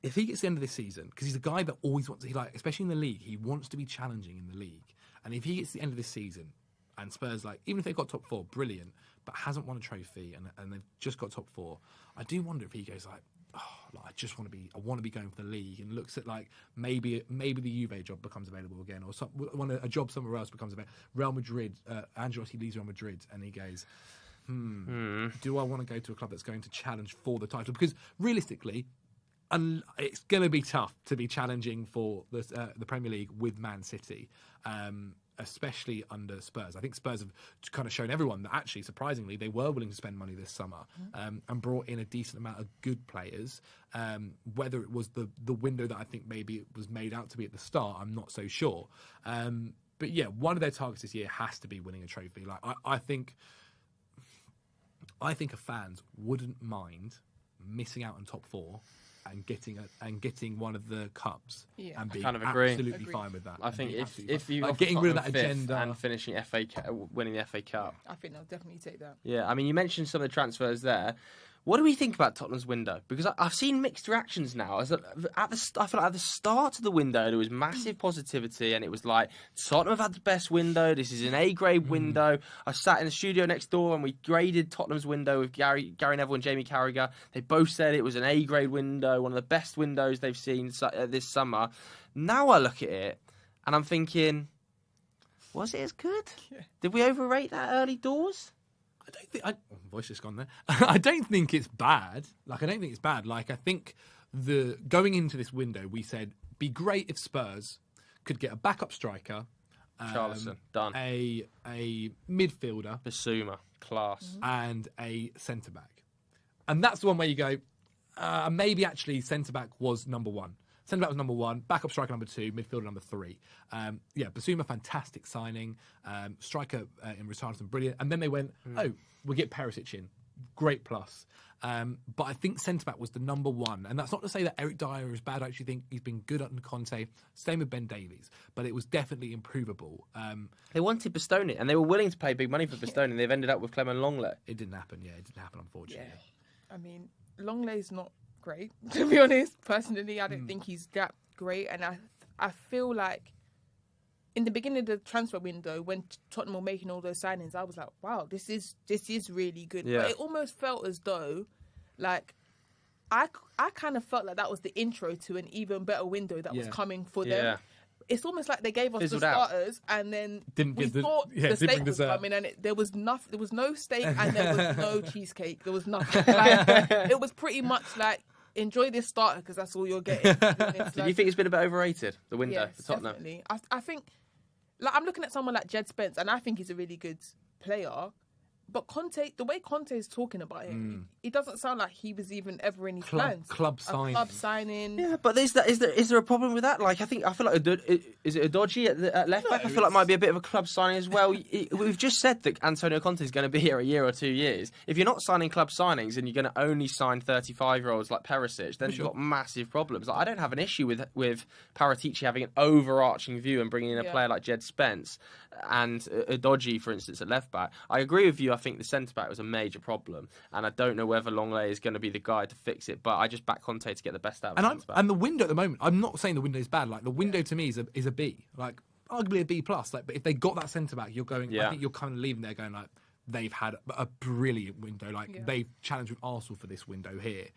if he gets to the end of this season, because he's a guy that always wants to, especially in the league, he wants to be challenging in the league. And if he gets to the end of this season, and Spurs, like, even if they've got top 4, brilliant, but hasn't won a trophy and they've just got top 4, I do wonder if he goes like, I want to be going for the league, and looks at like maybe the Juve job becomes available again, or a job somewhere else becomes available. Real Madrid, Ancelotti leaves Real Madrid, and he goes, do I want to go to a club that's going to challenge for the title? Because realistically, it's going to be tough to be challenging for the Premier League with Man City, especially under Spurs. I think Spurs have kind of shown everyone that actually, surprisingly, they were willing to spend money this summer and brought in a decent amount of good players. Whether it was the window that I think maybe it was made out to be at the start, I'm not so sure. But yeah, one of their targets this year has to be winning a trophy. Like I think fans wouldn't mind missing out on top four and getting one of the cups and being absolutely fine with that. I think if you getting rid of that agenda and finishing winning the FA Cup, I think they'll definitely take that. Yeah, I mean, you mentioned some of the transfers there. What do we think about Tottenham's window? Because I've seen mixed reactions now. I feel like at the start of the window there was massive positivity, and it was like Tottenham have had the best window. This is an A-grade window. I sat in the studio next door and we graded Tottenham's window with Gary Neville and Jamie Carragher. They both said it was an A-grade window, one of the best windows they've seen this summer. Now I look at it and I'm thinking, was it as good? Yeah. Did we overrate that early doors? I don't think voice just gone there. I don't think it's bad. Like I think going into this window, we said be great if Spurs could get a backup striker, Charlison, done, a midfielder, Basuma, class, and a centre back. And that's the one where you go, maybe actually centre back was number one. Centre back was number one, backup striker number two, midfielder number three. Basuma, fantastic signing. Striker in Richarlison, brilliant. And then they went, we'll get Perisic in. Great plus. But I think centre back was the number one. And that's not to say that Eric Dyer is bad. I actually think he's been good under Conte. Same with Ben Davies. But it was definitely improvable. They wanted Bastoni, and they were willing to pay big money for Bastoni, and they've ended up with Clement Longley. It didn't happen, unfortunately. Yeah. I mean, Longley's not great, to be honest. Personally, I don't think he's that great, and I feel like in the beginning of the transfer window when Tottenham were making all those signings, I was like, wow, this is really good. But it almost felt as though like I kind of felt like that was the intro to an even better window that was coming for them. It's almost like they gave us the starters and then we thought the steak was coming, and there was no steak and there was no cheesecake. There was nothing. Like, it was pretty much like, enjoy this starter because that's all you're getting. Do you think it's been a bit overrated, the window for Tottenham? Definitely. I think, like, I'm looking at someone like Jed Spence, and I think he's a really good player. But Conte, the way Conte is talking about him, it doesn't sound like he was even ever in his plans. Club signing. Yeah, but is there a problem with that? Like, I feel like is it Udogie at left back? I feel like it might be a bit of a club signing as well. We've just said that Antonio Conte is going to be here a year or 2 years. If you're not signing club signings and you're going to only sign 35-year-olds like Perisic, then you've got massive problems. Like, I don't have an issue with Paratici having an overarching view and bringing in a player like Jed Spence and Udogie, for instance, at left back. I agree with you. I think the centre back was a major problem, and I don't know whether Longley is going to be the guy to fix it. But I just back Conte to get the best out of centre back. And the window at the moment, I'm not saying the window is bad. Like, the window to me is a B, like arguably a B plus. Like, but if they got that centre back, you're going. I think you're kind of leaving there going like, they've had a brilliant window. Like, they've challenged with Arsenal for this window here.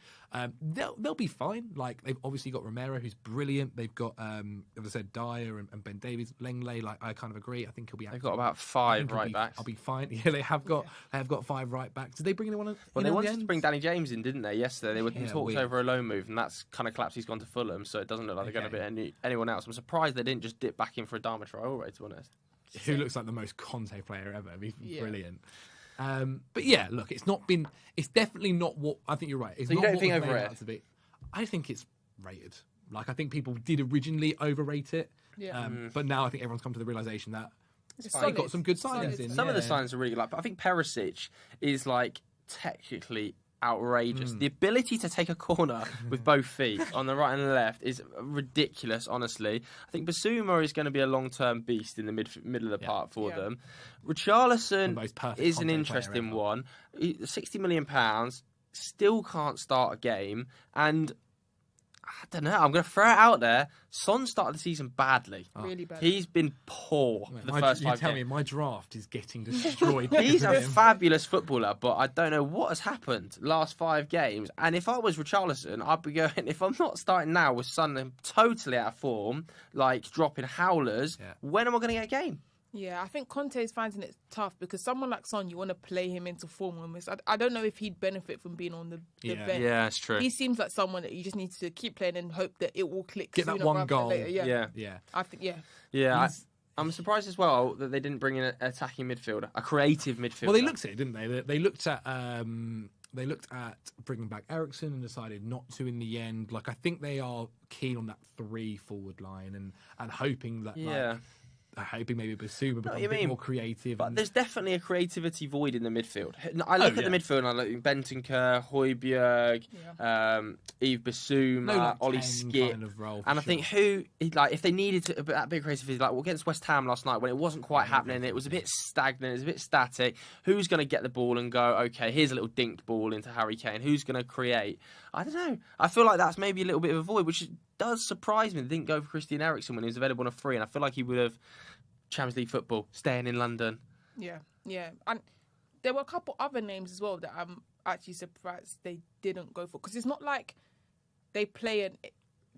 They'll be fine. Like, they've obviously got Romero, who's brilliant. They've got, as I said, Dyer and Ben Davies, Langley. Like, I kind of agree. I think he'll be. They've got about 5 right backs. I'll be fine. Yeah, they have got 5 right backs. Did they bring anyone? Well, they wanted to bring Danny James in, didn't they? Yesterday they were talks over a loan move, and that's kind of collapsed. He's gone to Fulham, so it doesn't look like they're going to be anyone else. I'm surprised they didn't just dip back in for Adama Traore, to be honest. Who looks like the most Conte player ever. He's brilliant. But yeah, look, it's definitely not what, I think you're right. It's so you not don't think overrated? To be. I think it's rated. Like, I think people did originally overrate it. Yeah. But now I think everyone's come to the realisation that they've got some good signings in. Some of the signings are really good. Like, but I think Perisic is like technically outrageous. The ability to take a corner with both feet on the right and the left is ridiculous, honestly. I think Basuma is going to be a long-term beast in the middle of the park for them. Richarlison is an interesting one. £60 million, still can't start a game, and I don't know. I'm going to throw it out there. Son started the season badly. Really bad. He's been poor for the first 5 games. You tell me, my draft is getting destroyed. He's a fabulous footballer, but I don't know what has happened last 5 games. And if I was Richarlison, I'd be going, if I'm not starting now with Son totally out of form, like dropping howlers, when am I going to get a game? Yeah, I think Conte is finding it tough because someone like Son, you want to play him into form almost. I don't know if he'd benefit from being on the bench. Yeah, it's true. He seems like someone that you just need to keep playing and hope that it will click. Get that sooner one rather than goal. later. Yeah. I think, I'm surprised as well that they didn't bring in an attacking midfielder, a creative midfielder. Well, they looked at it, didn't they? They looked at bringing back Ericsson and decided not to in the end. Like, I think they are keen on that 3 forward line and hoping that hoping maybe Basuma becomes a bit more creative. But there's definitely a creativity void in the midfield. I look at the midfield and I look at Bentancur, Højbjerg, Yves Basuma, Ollie Skip, kind of role, and I think if they needed that bit of creativity, like against West Ham last night when it wasn't quite happening, it was a bit stagnant, it was a bit static. Who's going to get the ball and go, okay, here's a little dinked ball into Harry Kane? Who's going to create? I don't know. I feel like that's maybe a little bit of a void, which does surprise me. They didn't go for Christian Eriksen when he was available on a free, and I feel like he would have Champions League football, staying in London. Yeah. And there were a couple other names as well that I'm actually surprised they didn't go for. Because it's not like they play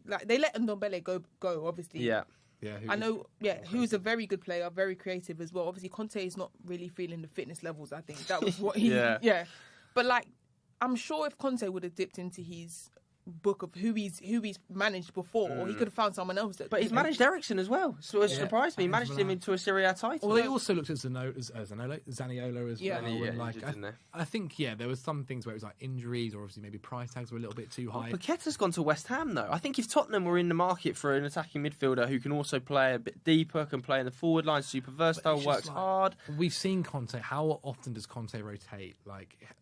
they let Ndombele go, obviously. Yeah. I know, who's a very good player, very creative as well. Obviously, Conte is not really feeling the fitness levels, I think. That was what he... yeah. But, I'm sure if Conte would have dipped into his book of who he's managed before, he could have found someone else. But he's managed Eriksen as well, so it surprised me. He managed him into a Serie A title. Well, they also looked at Zaniolo as well. I think there was some things where it was like injuries, or obviously maybe price tags were a little bit too high. Paqueta's gone to West Ham though. I think if Tottenham were in the market for an attacking midfielder who can also play a bit deeper, can play in the forward line, super versatile, works hard. We've seen Conte. How often does Conte rotate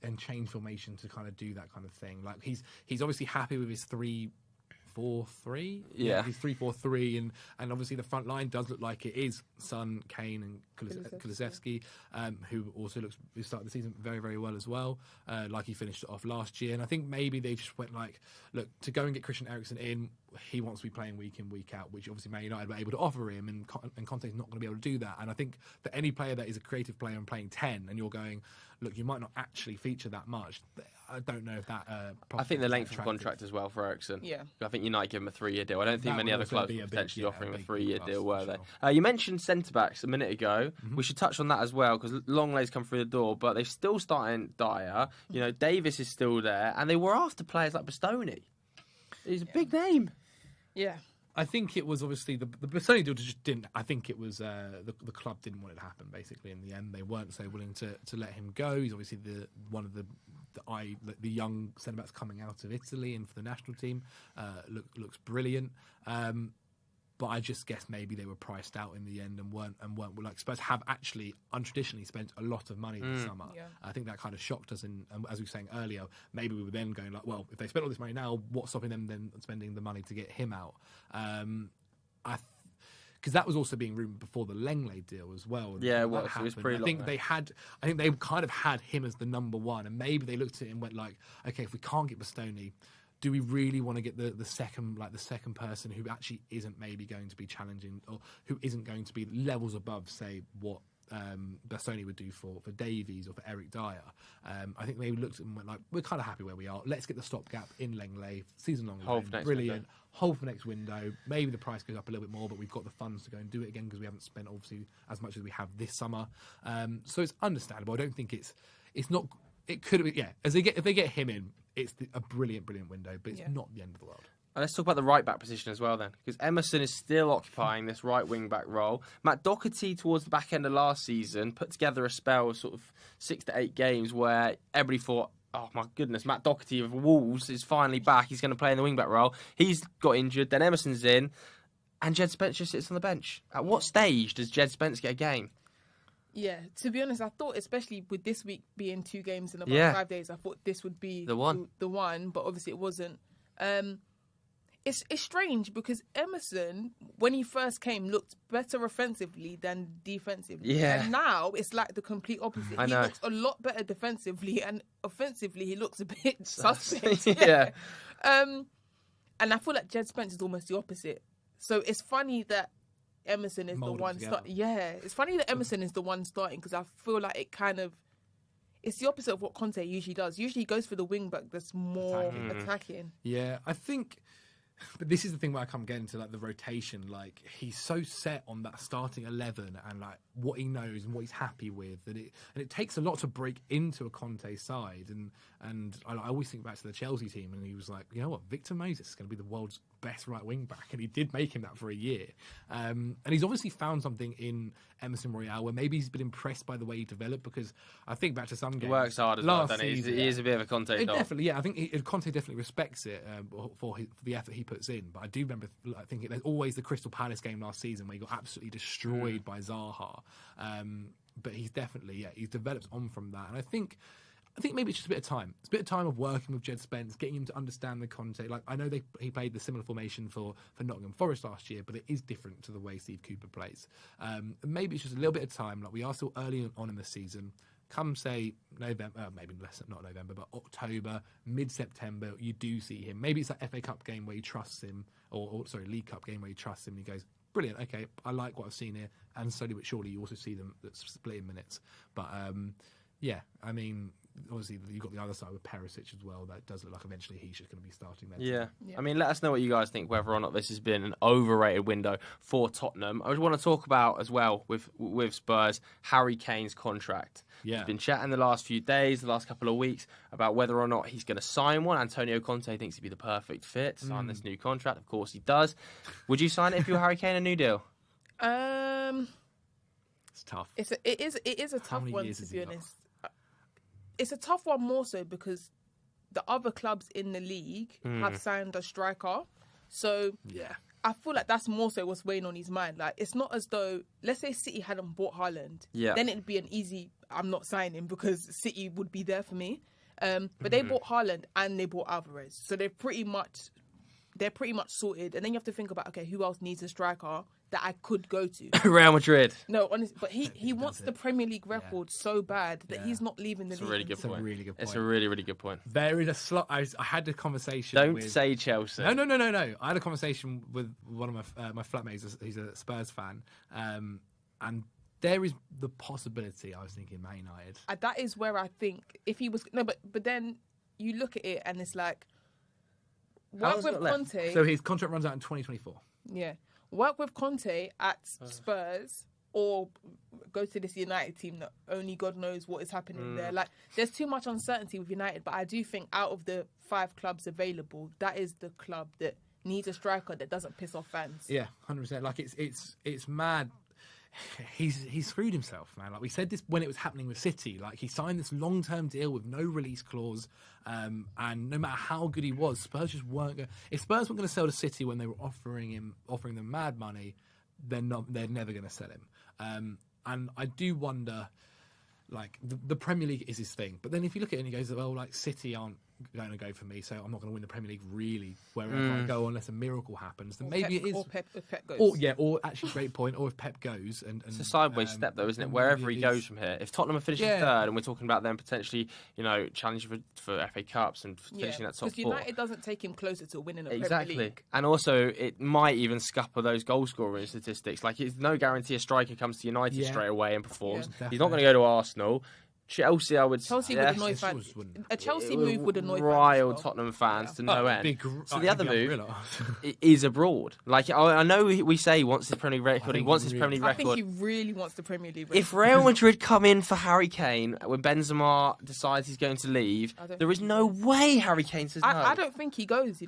and change formation to kind of do that kind of thing? Like he's obviously happy with his 3-4-3. Yeah, he's 3-4-3, and obviously the front line does look like it is Son, Kane, and Kulusevski, who also started the season very, very well as well. Like he finished it off last year, and I think maybe they just went look, to go and get Christian Eriksen in, he wants to be playing week in, week out, which obviously Man United were able to offer him, and Conte's not going to be able to do that. And I think that any player that is a creative player and playing 10, and you're going, look, you might not actually feature that much. I don't know if that... I think the length of contract as well for Eriksen. Yeah. I think United give him a 3-year deal. I don't think many other clubs were potentially offering him a 3-year deal, were they? You mentioned centre-backs a minute ago. Mm-hmm. We should touch on that as well, because Longley's come through the door, but they're still starting Dyer. Davis is still there, and they were after players like Bastoni. He's a big name. Yeah. I think it was obviously the Bastoni deal just didn't. I think it was the club didn't want it to happen. Basically, in the end, they weren't so willing to let him go. He's obviously one of the young centre backs coming out of Italy and for the national team. Looks brilliant. But I just guess maybe they were priced out in the end and weren't like Spurs have actually untraditionally spent a lot of money this summer. Yeah. I think that kind of shocked us, and as we were saying earlier, maybe we were then going like, well, if they spent all this money now, what's stopping them then spending the money to get him out? Because that was also being rumoured before the Lenglet deal as well. Yeah, it was. It was pretty long. I think they kind of had him as the number one, and maybe they looked at it and went like, okay, if we can't get Bastoni, do we really want to get the second person who actually isn't maybe going to be challenging, or who isn't going to be levels above, say, what Bastoni would do for Davies or for Eric Dyer? I think they looked at him and went like, we're kind of happy where we are. Let's get the stopgap in Lenglet, season long, brilliant. Hold for next window. Maybe the price goes up a little bit more, but we've got the funds to go and do it again because we haven't spent obviously as much as we have this summer. So it's understandable. I don't think it's not. It could be, if they get him in, it's a brilliant window, but it's not the end of the world. And let's talk about the right back position as well then, because Emerson is still occupying this right wing back role. Matt Doherty, towards the back end of last season, put together a spell of sort of 6 to 8 games where everybody thought, oh my goodness, Matt Doherty of Wolves is finally back. He's going to play in the wing back role. He's got injured, then Emerson's in, and Jed Spence just sits on the bench. At what stage does Jed Spence get a game? Yeah, to be honest, I thought, especially with this week being 2 games in about 5 days, I thought this would be the one, but obviously it wasn't. It's strange because Emerson, when he first came, looked better offensively than defensively. Yeah. And now it's like the complete opposite. He looks a lot better defensively, and offensively he looks a bit suspect. Yeah. And I feel like Jed Spence is almost the opposite. So it's funny that Emerson is the one starting. Yeah, it's funny that Emerson is the one starting because I feel like it's the opposite of what Conte usually does. Usually he goes for the wing back that's more attacking. Yeah, I think But this is the thing where I come again to like the rotation. Like he's so set on that starting 11 and like what he knows and what he's happy with, that it takes a lot to break into a Conte side. And I always think back to the Chelsea team, and he was like, you know what, Victor Moses is going to be the world's best right wing back, and he did make him that for a year. And he's obviously found something in Emerson Royale where maybe he's been impressed by the way he developed, because I think back to some games. He works hard as well, last doesn't he? season, He is a bit of a Conte dog. Definitely, yeah. I think Conte definitely respects it for the effort he puts in. But I do remember, I think there's always the Crystal Palace game last season where he got absolutely destroyed by Zaha. But he's definitely, he's developed on from that. And I think maybe it's just a bit of time. It's a bit of time of working with Jed Spence, getting him to understand the Conte. Like I know he played the similar formation for Nottingham Forest last year, but it is different to the way Steve Cooper plays. Maybe it's just a little bit of time. Like we are still early on in the season. Come say November, maybe less, not November, but October, mid-September, you do see him. Maybe it's that FA Cup game where you trust him, or League Cup game where you trust him, and he goes, brilliant, okay, I like what I've seen here. And slowly but surely you also see them split in minutes. But yeah, I mean, obviously you've got the other side with Perisic as well. That does look like eventually he's just going to be starting there. Yeah. I mean, let us know what you guys think, whether or not this has been an overrated window for Tottenham. I just want to talk about as well with Spurs, Harry Kane's contract. Yeah. He's been chatting the last few days, the last couple of weeks, about whether or not he's going to sign one. Antonio Conte thinks he'd be the perfect fit to sign this new contract. Of course he does. Would you sign it if you were Harry Kane, a new deal? It's tough. It is a tough one, to be honest. It's a tough one more so because the other clubs in the league have signed a striker. So yeah, I feel like that's more so what's weighing on his mind. Like, it's not as though, let's say City hadn't bought Haaland, then it'd be an easy, I'm not signing because City would be there for me. But they bought Haaland and they bought Alvarez. So they're pretty much sorted. And then you have to think about, okay, who else needs a striker that I could go to? Real Madrid. No, honestly, but he wants the Premier League record so bad that he's not leaving the league. It's a really good point. Really good point. It's a really, really good point. There is a slot. I had a conversation. Don't say Chelsea. No. I had a conversation with one of my flatmates. He's a Spurs fan, and there is the possibility. I was thinking Man United. That is where I think if he was but then you look at it and it's like work with Conte. So his contract runs out in 2024. Yeah, work with Conte at Spurs or go to this United team that only God knows what is happening there. Like, there's too much uncertainty with United, but I do think out of the 5 clubs available, that is the club that needs a striker that doesn't piss off fans. Yeah, 100%. Like it's mad. He's screwed himself, man. Like we said this when it was happening with City. Like he signed this long-term deal with no release clause, and no matter how good he was, Spurs just weren't going. If Spurs weren't going to sell to City when they were offering them mad money, they're never going to sell him. And I do wonder, like the Premier League is his thing, but then if you look at it and he goes, well, like City aren't going to go for me, so I'm not going to win the Premier League really wherever I go unless a miracle happens. Then maybe it is. Or if Pep goes. Or actually, great point. Or if Pep goes, and it's a sideways step though, isn't it? Wherever he goes from here. If Tottenham are finishing third, and we're talking about them potentially, challenging for FA Cups and finishing that top 4. Because United doesn't take him closer to winning a Premier League. And also, it might even scupper those goal scoring statistics. Like, it's no guarantee a striker comes to United straight away and performs. Yeah. He's not going to go to Arsenal. Chelsea, I would. Chelsea would annoy fans. A Chelsea move would annoy fans. Rile Tottenham fans to no end. So the other move is abroad. Like, I know we say he wants his Premier League record. He wants his Premier League record. I think he really wants the Premier League record. If Real Madrid come in for Harry Kane when Benzema decides he's going to leave, there is no way Harry Kane says no. I don't think he goes.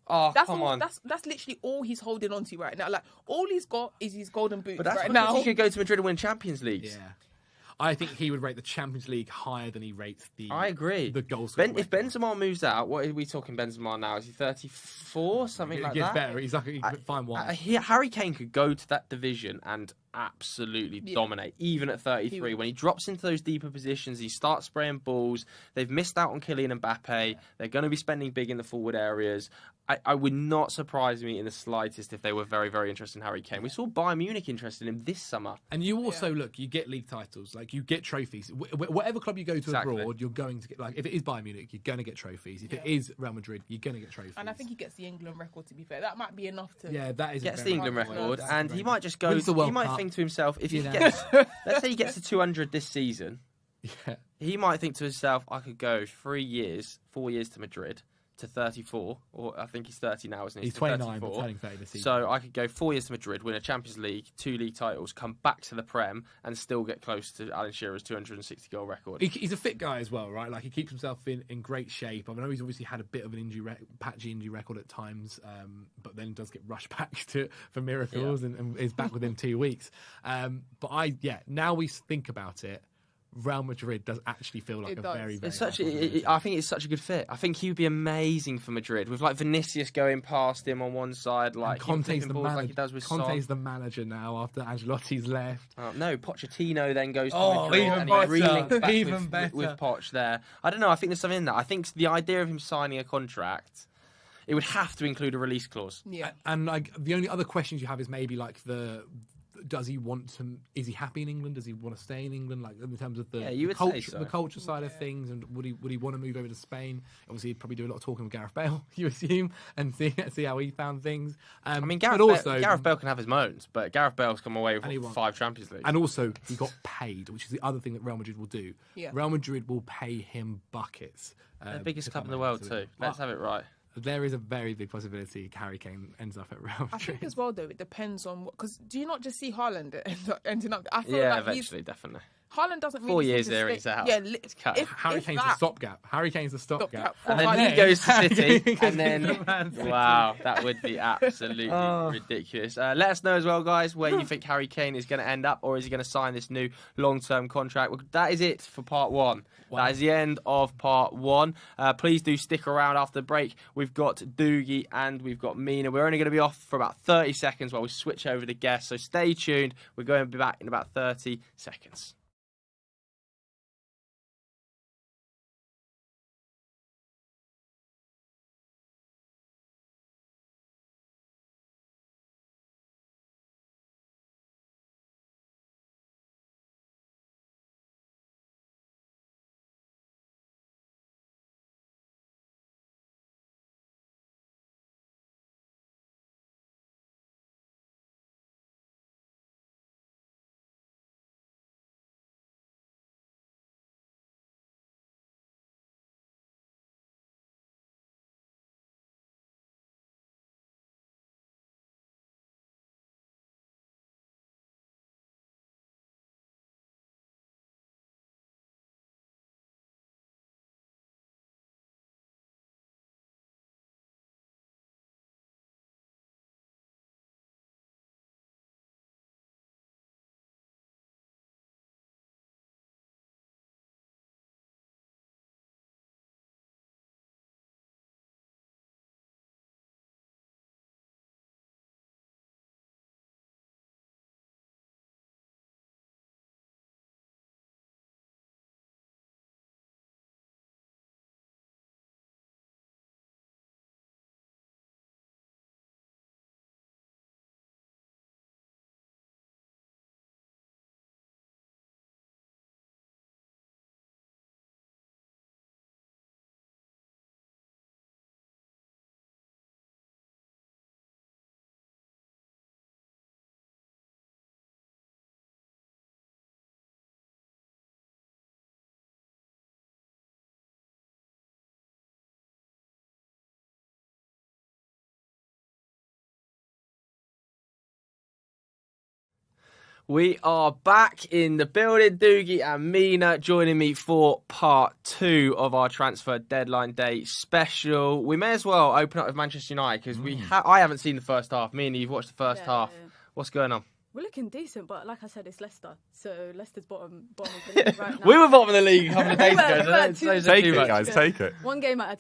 Come on. That's literally all he's holding on to right now. Like, all he's got is his golden boots but that's right now. He could go to Madrid and win Champions Leagues. Yeah. I think he would rate the Champions League higher than he rates the. I agree. The goal scoring. If Benzema moves out, what are we talking Benzema now? Is he 34? Something like that? He gets better. He's like, he could find one. Harry Kane could go to that division and absolutely dominate, even at 33. When he drops into those deeper positions, he starts spraying balls. They've missed out on Kylian Mbappe. They're going to be spending big in the forward areas. I would not surprise me in the slightest if they were very, very interested in Harry Kane. We saw Bayern Munich interested in him this summer. And you also, look, you get league titles. Like, you get trophies. Whatever club you go to abroad, you're going to get, like, if it is Bayern Munich, you're going to get trophies. If it is Real Madrid, you're going to get trophies. And I think he gets the England record, to be fair. That might be enough to... Yeah, that is... Gets the England record, and he might just go... He might think to himself, if he gets... Let's say he gets to 200 this season. Yeah. He might think to himself, I could go 4 years to Madrid, to 34, or I think he's 30 now, isn't he? He's 29, but turning 30 this season. So I could go 4 years to Madrid, win a Champions League, 2 league titles, come back to the Prem, and still get close to Alan Shearer's 260 goal record. He's a fit guy as well, right? Like, he keeps himself in great shape. I know he's obviously had a bit of an patchy injury record at times, but then does get rushed back for miracles and is back within 2 weeks. But now we think about it, Real Madrid does actually feel like very I think it's such a good fit. I think he would be amazing for Madrid with like Vinicius going past him on one side, like Conte's like he does with Conte's the manager now after Ancelotti's left. No, Pochettino then goes to Madrid even and he's better. with Poch there. I don't know. I think there's something in that. I think the idea of him signing a contract, it would have to include a release clause. Yeah, and like the only other questions you have is maybe like does he want to? Is he happy in England? Does he want to stay in England? Like in terms of the culture side of things, and would he want to move over to Spain? Obviously, he'd probably do a lot of talking with Gareth Bale, you assume, and see how he found things. I mean, Gareth Bale can have his moans, but Gareth Bale's come away with 5 Champions Leagues, and also he got paid, which is the other thing that Real Madrid will do. Yeah. Real Madrid will pay him buckets. The biggest club in the world too. Let's have it right. There is a very big possibility Harry Kane ends up at Real Madrid. I think as well, though, it depends on because do you not just see Haaland ending up? I feel eventually, definitely. Haaland doesn't really 4 years there, he's out. Yeah, Harry Kane's the stopgap. Harry Kane's the stopgap. And then he goes to City, and then wow, that would be absolutely ridiculous. Let us know as well, guys, where you think Harry Kane is going to end up, or is he going to sign this new long-term contract? Well, that is it for part 1. That is the end of part 1. Please do stick around after the break. We've got Doogie and we've got Mina. We're only going to be off for about 30 seconds while we switch over to guests, so stay tuned. We're going to be back in about 30 seconds. We are back in the building. Doogie and Mina joining me for part 2 of our transfer deadline day special. We may as well open up with Manchester United because I haven't seen the first half. Mina, you've watched the first half. Yeah. What's going on? We're looking decent, but like I said, it's Leicester. So Leicester's bottom of the league right now. We were bottom of the league a couple of days ago. Take it, guys, take it. One game at a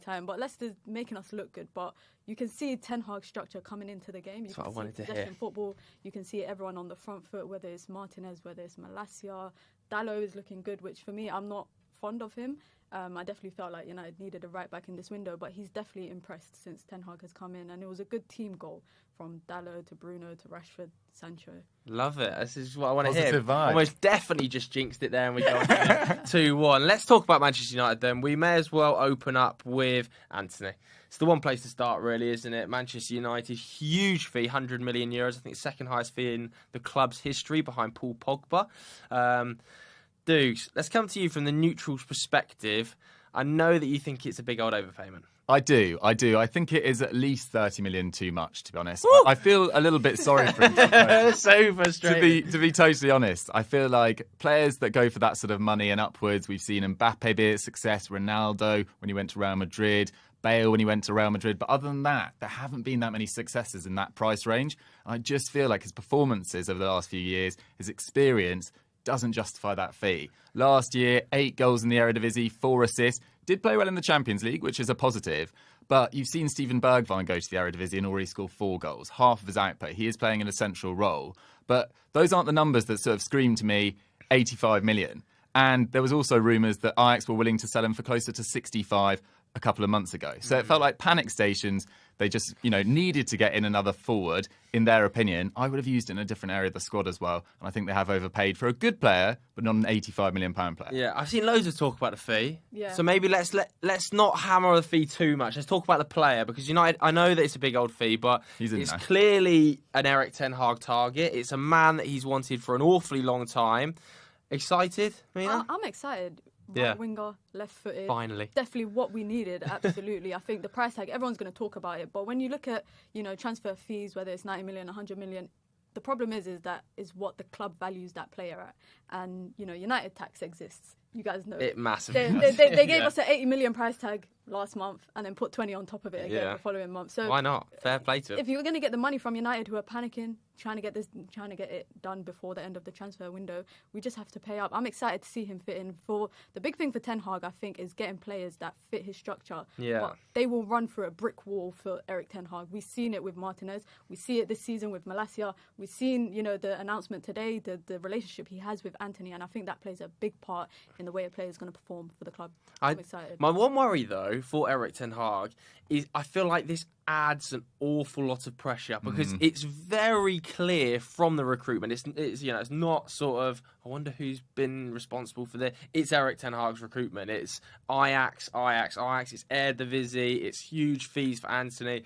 time. But Leicester's making us look good. But you can see Ten Hag's structure coming into the game. That's what I wanted to hear. Possession football. You can see everyone on the front foot, whether it's Martinez, whether it's Malacia. Dalot is looking good, which for me, I'm not fond of him. I definitely felt like United needed a right back in this window, but he's definitely impressed since Ten Hag has come in, and it was a good team goal from Dalot to Bruno to Rashford, Sancho. Love it. This is what I want to hear. Positive vibes. Almost definitely just jinxed it there, and we go 2-1. Let's talk about Manchester United then. We may as well open up with Anthony. It's the one place to start, really, isn't it? Manchester United, huge fee, €100 million. I think second highest fee in the club's history, behind Paul Pogba. Dukes, let's come to you from the neutral's perspective. I know that you think it's a big old overpayment. I do. I think it is at least 30 million too much, to be honest. I feel a little bit sorry for him. So frustrating. To be totally honest, I feel like players that go for that sort of money and upwards, we've seen Mbappe be a success, Ronaldo when he went to Real Madrid, Bale when he went to Real Madrid. But other than that, there haven't been that many successes in that price range. I just feel like his performances over the last few years, his experience, doesn't justify that fee. Last year, 8 goals in the Eredivisie, 4 assists. Did play well in the Champions League, which is a positive. But you've seen Steven Bergwijn go to the Eredivisie and already score 4 goals, half of his output. He is playing an essential role. But those aren't the numbers that sort of scream to me 85 million. And there was also rumours that Ajax were willing to sell him for closer to 65 a couple of months ago. So it felt like panic stations. They just, needed to get in another forward, in their opinion. I would have used it in a different area of the squad as well. And I think they have overpaid for a good player, but not an £85 million player. Yeah, I've seen loads of talk about the fee. Yeah. So maybe let's not hammer the fee too much. Let's talk about the player, because United, I know that it's a big old fee, but it's clearly an Erik ten Hag target. It's a man that he's wanted for an awfully long time. Excited, Mina? I'm excited. Yeah. Right winger, left-footed. Finally. Definitely what we needed, absolutely. I think the price tag, everyone's going to talk about it. But when you look at, transfer fees, whether it's 90 million, 100 million, the problem is that is what the club values that player at. And, United tax exists. You guys know it massively. They gave us an 80 million price tag last month and then put 20 on top of it again the following month. So why not? Fair play to it. If you were going to get the money from United, who are panicking, trying to get it done before the end of the transfer window, we just have to pay up. I'm excited to see him fit in. For the big thing for Ten Hag, I think, is getting players that fit his structure. Yeah. But they will run through a brick wall for Erik ten Hag. We've seen it with Martinez. We see it this season with Malacia. We've seen, the announcement today, the relationship he has with Anthony, and I think that plays a big part in the way a player is going to perform for the club. I'm excited. My one worry, though, for Erik ten Hag is I feel like this adds an awful lot of pressure, because it's very clear from the recruitment. It's not sort of, I wonder who's been responsible for this. It's Erik ten Hag's recruitment. It's Ajax. It's Eredivisie. It's huge fees for Anthony.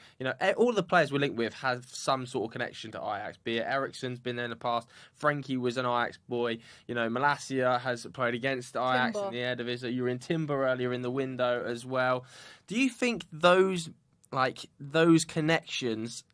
All the players we're linked with have some sort of connection to Ajax. Be it Eriksen's been there in the past. Frankie was an Ajax boy. Malacia has played against Ajax in the Eredivisie. You were in Timber earlier in the window as well. Do you think those connections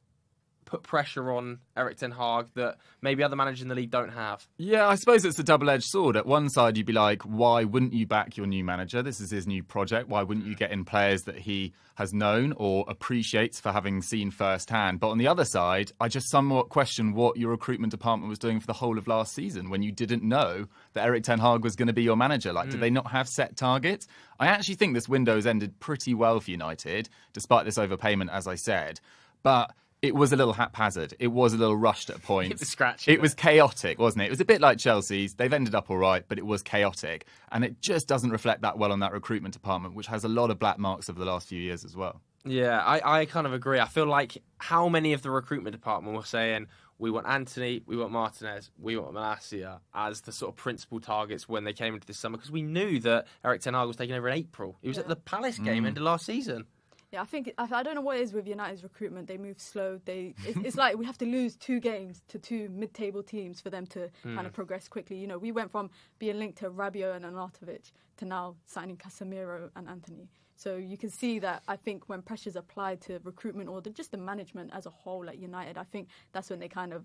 put pressure on Erik ten Hag that maybe other managers in the league don't have? Yeah, I suppose it's a double-edged sword. At one side, you'd be like, why wouldn't you back your new manager? This is his new project. Why wouldn't you get in players that he has known or appreciates for having seen firsthand? But on the other side, I just somewhat question what your recruitment department was doing for the whole of last season when you didn't know that Erik ten Hag was going to be your manager. Did they not have set targets? I actually think this window has ended pretty well for United, despite this overpayment, as I said. But it was a little haphazard. It was a little rushed at points. It was scratchy. It was chaotic, wasn't it? It was a bit like Chelsea's. They've ended up all right, but it was chaotic. And it just doesn't reflect that well on that recruitment department, which has a lot of black marks over the last few years as well. Yeah, I kind of agree. I feel like how many of the recruitment department were saying, we want Anthony, we want Martinez, we want Malacia as the sort of principal targets when they came into this summer, because we knew that Erik ten Hag was taking over in April. He was at the Palace game end of last season. Yeah, I think I don't know what it is with United's recruitment. They move slow. It's like we have to lose 2 games to 2 mid-table teams for them to kind of progress quickly. We went from being linked to Rabiot and Arnautovic to now signing Casemiro and Anthony. So you can see that I think when pressure's applied to recruitment or just the management as a whole at United, I think that's when they kind of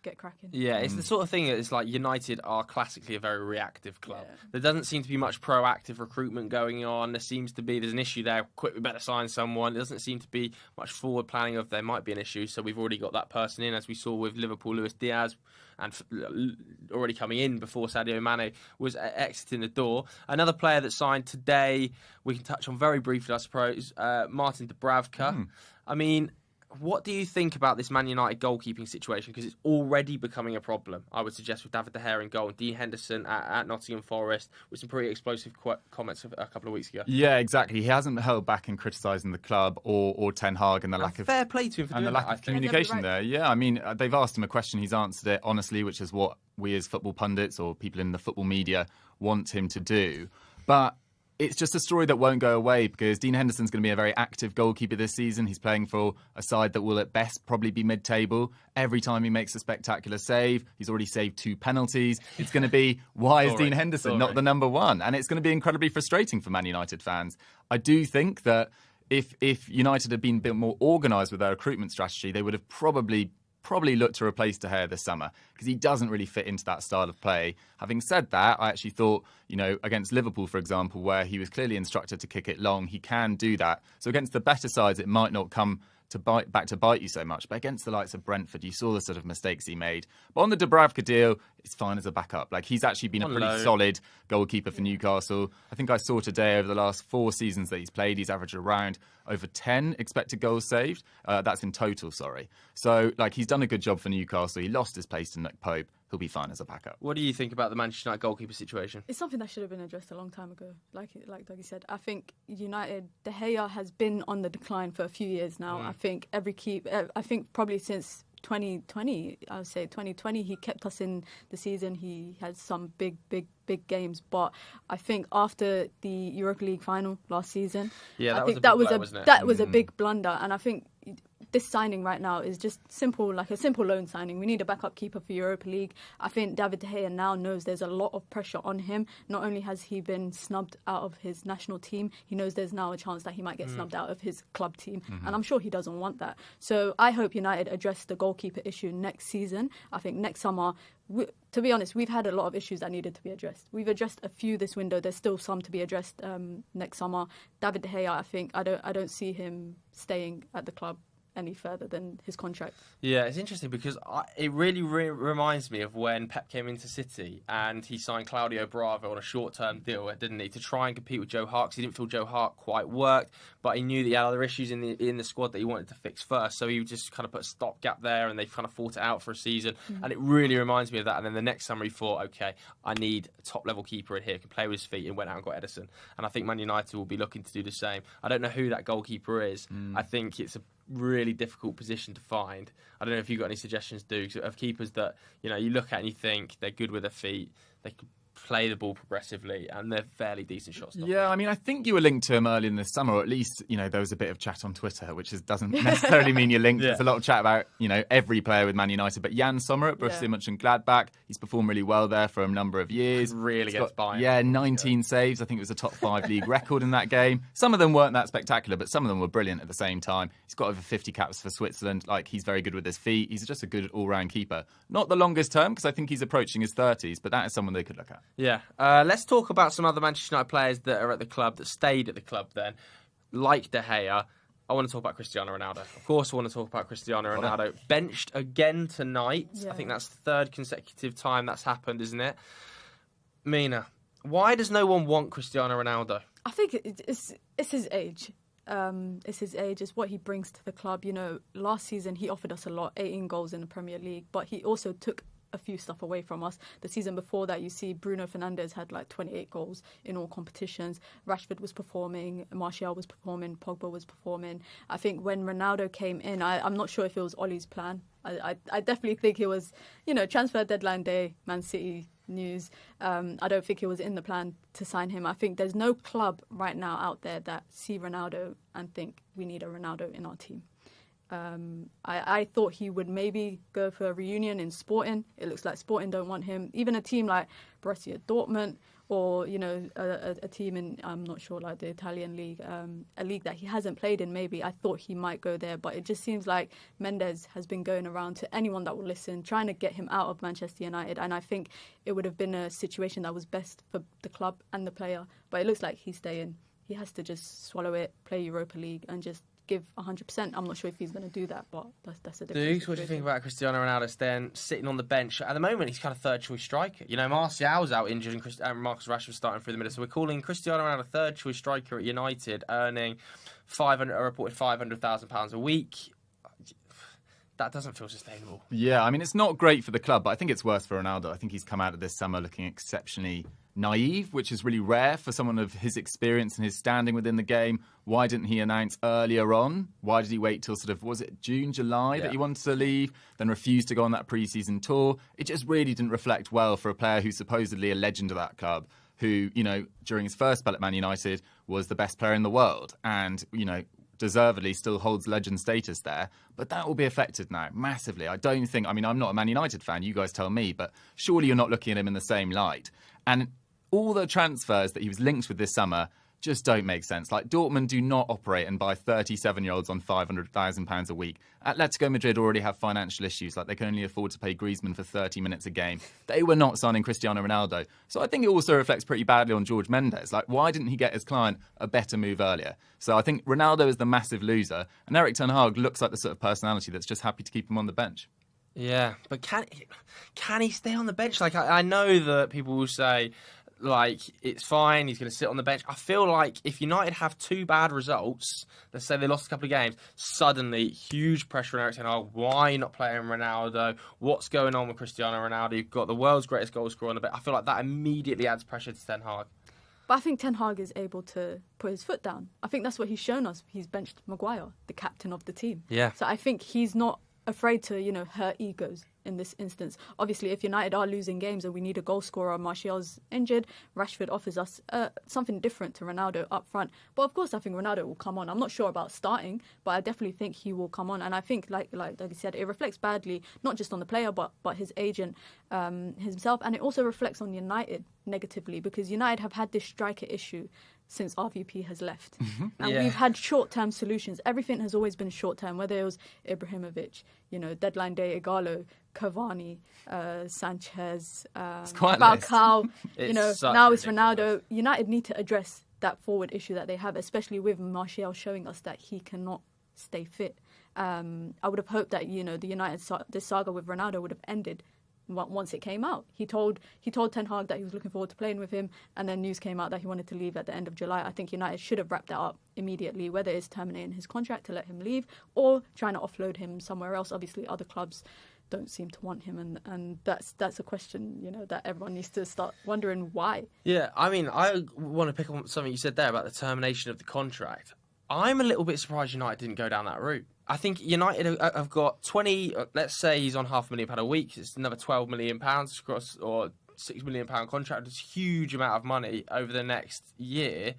get cracking. Yeah, it's the sort of thing that it's like United are classically a very reactive club. Yeah. There doesn't seem to be much proactive recruitment going on. There's an issue there. Quick, we better sign someone. There doesn't seem to be much forward planning of there might be an issue. So we've already got that person in, as we saw with Liverpool, Luis Diaz, and already coming in before Sadio Mane was exiting the door. Another player that signed today, we can touch on very briefly, I suppose, Martin Dubravka. I mean, what do you think about this Man United goalkeeping situation? Because it's already becoming a problem, I would suggest, with David De Gea in goal and Dean Henderson at Nottingham Forest, with some pretty explosive comments a couple of weeks ago. Yeah, exactly. He hasn't held back in criticising the club or Ten Hag and the lack of fair play to him for and doing the lack of communication there. Yeah, I mean, they've asked him a question. He's answered it honestly, which is what we as football pundits or people in the football media want him to do. But it's just a story that won't go away, because Dean Henderson's going to be a very active goalkeeper this season. He's playing for a side that will at best probably be mid-table. Every time he makes a spectacular save, he's already saved 2 penalties. It's going to be, why is Dean Henderson not the number one? And it's going to be incredibly frustrating for Man United fans. I do think that if United had been a bit more organised with their recruitment strategy, they would have probably looked to replace De Gea this summer, because he doesn't really fit into that style of play. Having said that, I actually thought, against Liverpool, for example, where he was clearly instructed to kick it long, he can do that. So against the better sides, it might not come back to bite you so much. But against the likes of Brentford, you saw the sort of mistakes he made. But on the Dubravka deal, it's fine as a backup. Like, he's actually been a pretty solid goalkeeper for Newcastle. I think I saw today over the last 4 seasons that he's played, he's averaged around over 10 expected goals saved. That's in total, sorry. So, he's done a good job for Newcastle. He lost his place to Nick Pope. He'll be fine as a backup. What do you think about the Manchester United goalkeeper situation? It's something that should have been addressed a long time ago. Like Dougie said, I think United, De Gea has been on the decline for a few years now. I think I think probably since 2020, I would say 2020, he kept us in the season. He had some big games, but I think after the Europa League final last season, I think that was a big blunder. And I think this signing right now is just simple, like a simple loan signing. We need a backup keeper for Europa League. I think David De Gea now knows there's a lot of pressure on him. Not only has he been snubbed out of his national team, he knows there's now a chance that he might get snubbed out of his club team. And I'm sure he doesn't want that. So I hope United address the goalkeeper issue next season. I think next summer, to be honest, we've had a lot of issues that needed to be addressed. We've addressed a few this window. There's still some to be addressed next summer. David De Gea, I think, I don't see him staying at the club any further than his contract. Yeah, it's interesting because it really reminds me of when Pep came into City and he signed Claudio Bravo on a short-term deal, didn't he, to try and compete with Joe Hart, because he didn't feel Joe Hart quite worked, but he knew that he had other issues in the squad that he wanted to fix first, so he just kind of put a stopgap there and they kind of fought it out for a season, and it really reminds me of that. And then the next summer he thought, okay, I need a top-level keeper in here, can play with his feet, and went out and got Ederson. And I think Man United will be looking to do the same. I don't know who that goalkeeper is. I think it's a really difficult position to find. I don't know if you've got any suggestions, Duke, of keepers that you look at and you think they're good with their feet, they could play the ball progressively, and they're fairly decent shot stoppers. Yeah, I mean, I think you were linked to him early in the summer, or at least, there was a bit of chat on Twitter, which doesn't necessarily mean you're linked. There's a lot of chat about, every player with Man United, but Jan Sommer at Borussia Mönchengladbach, he's performed really well there for a number of years. Really gets by. Yeah, 19 saves. I think it was a top 5 league record in that game. Some of them weren't that spectacular, but some of them were brilliant at the same time. He's got over 50 caps for Switzerland. He's very good with his feet. He's just a good all-round keeper. Not the longest term, because I think he's approaching his 30s, but that is someone they could look at. Yeah. Let's talk about some other Manchester United players that are at the club, that stayed at the club then. Like De Gea, I want to talk about Cristiano Ronaldo. Of course I want to talk about Cristiano Ronaldo. Benched again tonight. Yeah. I think that's the 3rd consecutive time that's happened, isn't it? Mina, why does no one want Cristiano Ronaldo? I think it's his age. It's his age, it's what he brings to the club. Last season he offered us a lot, 18 goals in the Premier League, but he also took a few stuff away from us. The season before that, you see Bruno Fernandes had 28 goals in all competitions. Rashford was performing, Martial was performing, Pogba was performing. I think when Ronaldo came in, I'm not sure if it was Ollie's plan. I definitely think it was, transfer deadline day, Man City news. I don't think it was in the plan to sign him. I think there's no club right now out there that see Ronaldo and think we need a Ronaldo in our team. I thought he would maybe go for a reunion in Sporting. It looks like Sporting don't want him. Even a team like Borussia Dortmund, or a team in, I'm not sure, like the Italian league, a league that he hasn't played in. Maybe I thought he might go there, but it just seems like Mendes has been going around to anyone that will listen, trying to get him out of Manchester United. And I think it would have been a situation that was best for the club and the player. But it looks like he's staying. He has to just swallow it, play Europa League, and just give 100%. I'm not sure if he's going to do that, but that's a different Duke, what do you think about Cristiano Ronaldo staying, sitting on the bench? At the moment, he's kind of 3rd choice striker. Martial's out injured and Marcus Rashford's starting through the middle. So we're calling Cristiano Ronaldo 3rd choice striker at United, earning a reported £500,000 a week. That doesn't feel sustainable. Yeah, I mean, it's not great for the club, but I think it's worse for Ronaldo. I think he's come out of this summer looking exceptionally naive, which is really rare for someone of his experience and his standing within the game. Why didn't he announce earlier on? Why did he wait till was it June, July that he wanted to leave, then refused to go on that pre-season tour? It just really didn't reflect well for a player who's supposedly a legend of that club, who, during his first spell at Man United was the best player in the world and, deservedly still holds legend status there. But that will be affected now massively. I'm not a Man United fan, you guys tell me, but surely you're not looking at him in the same light. And all the transfers that he was linked with this summer just don't make sense. Like, Dortmund do not operate and buy 37-year-olds on £500,000 a week. Atletico Madrid already have financial issues, like they can only afford to pay Griezmann for 30 minutes a game. They were not signing Cristiano Ronaldo. So I think it also reflects pretty badly on George Mendes. Like, why didn't he get his client a better move earlier? So I think Ronaldo is the massive loser, and Erik ten Hag looks like the sort of personality that's just happy to keep him on the bench. Yeah, but can he stay on the bench? Like, I know that people will say, like, it's fine, he's going to sit on the bench. I feel like if United have 2 bad results, let's say they lost a couple of games, suddenly huge pressure on Erik ten Hag. Why not playing Ronaldo? What's going on with Cristiano Ronaldo? You've got the world's greatest goal scorer on the bench. I feel like that immediately adds pressure to Ten Hag. But I think Ten Hag is able to put his foot down. I think that's what he's shown us. He's benched Maguire, the captain of the team. Yeah. So I think he's not afraid to, hurt egos in this instance. Obviously, if United are losing games and we need a goal scorer, Martial's injured, Rashford offers us something different to Ronaldo up front. But of course, I think Ronaldo will come on. I'm not sure about starting, but I definitely think he will come on. And I think, like you said, it reflects badly, not just on the player, but his agent himself. And it also reflects on United negatively, because United have had this striker issue since RVP has left. And we've had short-term solutions. Everything has always been short-term, whether it was Ibrahimovic, deadline day, Igalo, Cavani, Sanchez, Falcao, now it's Ronaldo. United need to address that forward issue that they have, especially with Martial showing us that he cannot stay fit. I would have hoped that, this saga with Ronaldo would have ended once it came out. He told Ten Hag that he was looking forward to playing with him, and then news came out that he wanted to leave at the end of July. I think United should have wrapped that up immediately, whether it's terminating his contract to let him leave or trying to offload him somewhere else. Obviously, other clubs don't seem to want him, and that's a question, that everyone needs to start wondering why. Yeah, I mean, I want to pick up on something you said there about the termination of the contract. I'm a little bit surprised United didn't go down that route. I think United have got 20, let's say he's on £500,000 a week, it's another £12 million across, or £6 million contract. It's a huge amount of money over the next year.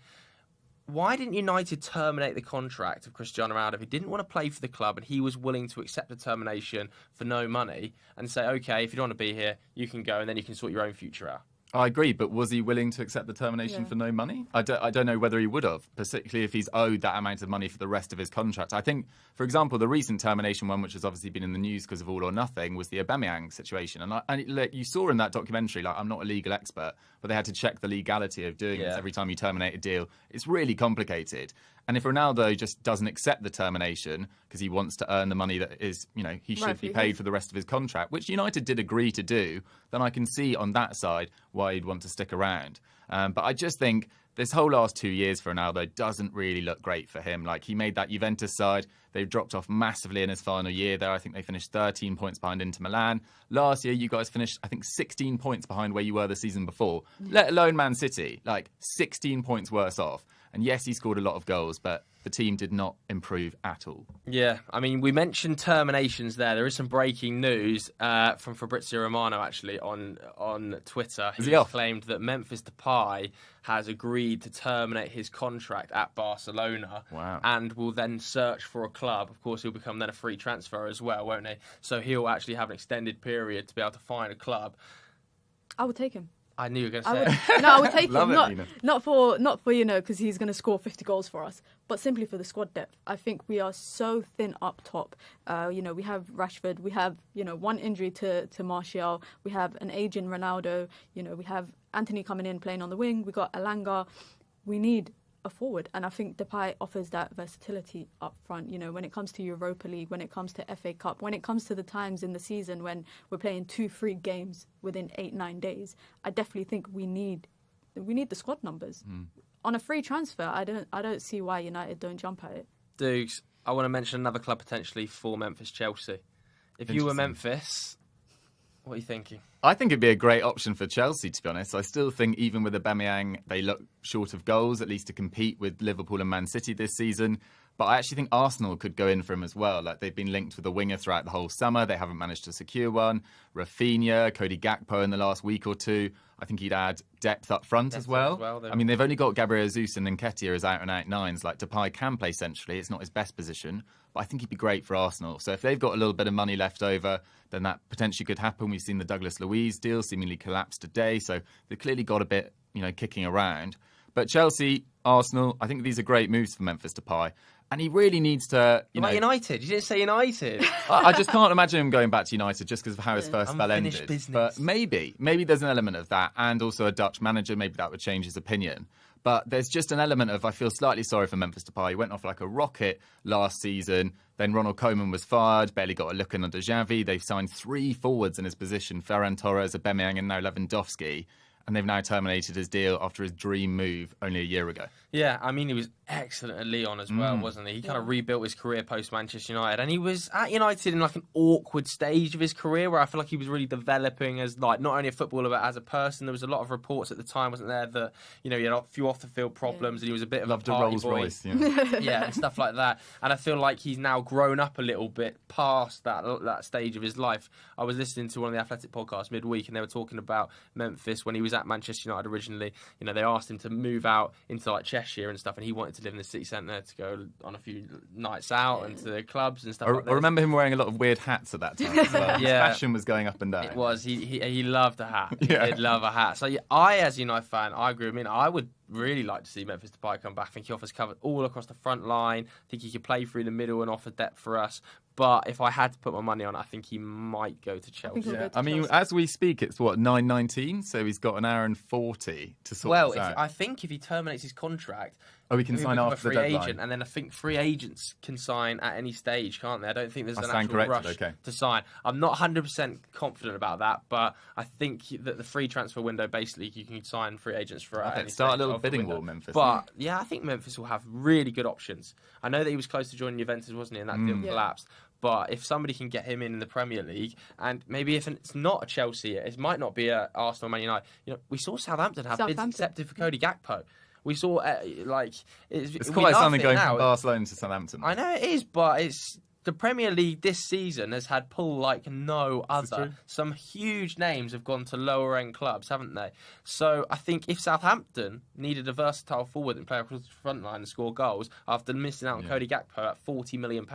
Why didn't United terminate the contract of Cristiano Ronaldo if he didn't want to play for the club and he was willing to accept the termination for no money and say, okay, if you don't want to be here, you can go and then you can sort your own future out? I agree, but was he willing to accept the termination for no money? I don't know whether he would have, particularly if he's owed that amount of money for the rest of his contract. I think, for example, the recent termination one, which has obviously been in the news because of All or Nothing, was the Aubameyang situation. And you saw in that documentary, I'm not a legal expert, but they had to check the legality of doing this every time you terminate a deal. It's really complicated. And if Ronaldo just doesn't accept the termination because he wants to earn the money that is, he should be paid for the rest of his contract, which United did agree to do, then I can see on that side why he'd want to stick around. But I just think this whole last 2 years for Ronaldo doesn't really look great for him. Like, he made that Juventus side. They've dropped off massively in his final year there. I think they finished 13 points behind Inter Milan. Last year, you guys finished, I think, 16 points behind where you were the season before, let alone Man City. 16 points worse off. And yes, he scored a lot of goals, but the team did not improve at all. Yeah, I mean, we mentioned terminations there. There is some breaking news from Fabrizio Romano, actually, on Twitter. He claimed that Memphis Depay has agreed to terminate his contract at Barcelona. Wow. And will then search for a club. Of course, he'll become then a free transfer as well, won't he? So he'll actually have an extended period to be able to find a club. I would take him. I knew you were going to say I would take him. Not for because he's going to score 50 goals for us, but simply for the squad depth. I think we are so thin up top. We have Rashford. We have, one injury to Martial. We have an aging Ronaldo. We have Anthony coming in playing on the wing. We got Elanga. We need a forward, and I think Depay offers that versatility up front. When it comes to Europa League, when it comes to FA Cup, when it comes to the times in the season when we're playing 2-3 games within 8-9 days, I definitely think we need the squad numbers. On a free transfer. I don't see why United don't jump at it. Dukes, I want to mention another club potentially for Memphis, Chelsea. If you were Memphis, what are you thinking? I think it'd be a great option for Chelsea, to be honest. I still think even with Aubameyang, they look short of goals, at least to compete with Liverpool and Man City this season. But I actually think Arsenal could go in for him as well. They've been linked with a winger throughout the whole summer. They haven't managed to secure one. Rafinha, Cody Gakpo in the last week or two. I think he'd add depth up front as well. I mean, they've only got Gabriel Jesus and Nketiah as out-and-out nines. Depay can play centrally. It's not his best position. But I think he'd be great for Arsenal. So if they've got a little bit of money left over, then that potentially could happen. We've seen the Douglas Luiz deal seemingly collapse today. So they've clearly got a bit, kicking around. But Chelsea Arsenal. I think these are great moves for Memphis Depay. And he really needs to, United. You didn't say United. I just can't imagine him going back to United just because of how his first spell Unfinished ended. business. But maybe there's an element of that, and also a Dutch manager. Maybe that would change his opinion. But there's just an element of, I feel slightly sorry for Memphis Depay. He went off like a rocket last season. Then Ronald Koeman was fired, barely got a look in under Xavi. They've signed 3 forwards in his position, Ferran Torres, Aubameyang and now Lewandowski. And they've now terminated his deal after his dream move only a year ago. Yeah, I mean, he was excellent at Lyon as well, wasn't he? He kind of rebuilt his career post-Manchester United. And he was at United in like an awkward stage of his career where I feel like he was really developing as like not only a footballer but as a person. There was a lot of reports at the time, wasn't there, that, he had a few off-the-field problems and he was a bit of Loved a a party Rolls boy. Royce. Yeah. Yeah, and stuff like that. And I feel like he's now grown up a little bit past that stage of his life. I was listening to one of the Athletic podcasts midweek and they were talking about Memphis when he was at Manchester United originally. They asked him to move out into like Cheshire and stuff, and he wanted to live in the city centre to go on a few nights out and to the clubs and stuff like that. I remember him wearing a lot of weird hats at that time as well. His fashion was going up and down. It was. He loved a hat. Yeah. He'd love a hat. So I, as a United fan, I agree with him. I would really like to see Memphis Depay come back. I think he offers cover all across the front line. I think he could play through the middle and offer depth for us. But if I had to put my money on it, I think he might go to Chelsea. I mean, as we speak, it's 9:19, so he's got an hour and 40 to sort this out. I think if he terminates his contract, he can sign become after a free the deadline. agent, and then I think free agents can sign at any stage, can't they? I don't think there's an actual rush okay. to sign. I'm not 100% confident about that, but I think that the free transfer window, basically, you can sign free agents for any start a stage little of the bidding window. war, Memphis. But yeah, I think Memphis will have really good options. I know that he was close to joining Juventus, wasn't he? And that deal collapsed. But if somebody can get him in the Premier League, and maybe if it's not a Chelsea, it might not be a Arsenal, Man United. We saw Southampton have bids accepted for Cody Gakpo. We saw it's quite something going from Barcelona to Southampton. I know it is, but it's the Premier League this season has had pull like no other. Some huge names have gone to lower end clubs, haven't they? So I think if Southampton needed a versatile forward and play across the front line and score goals after missing out on Cody Gakpo at £40 million,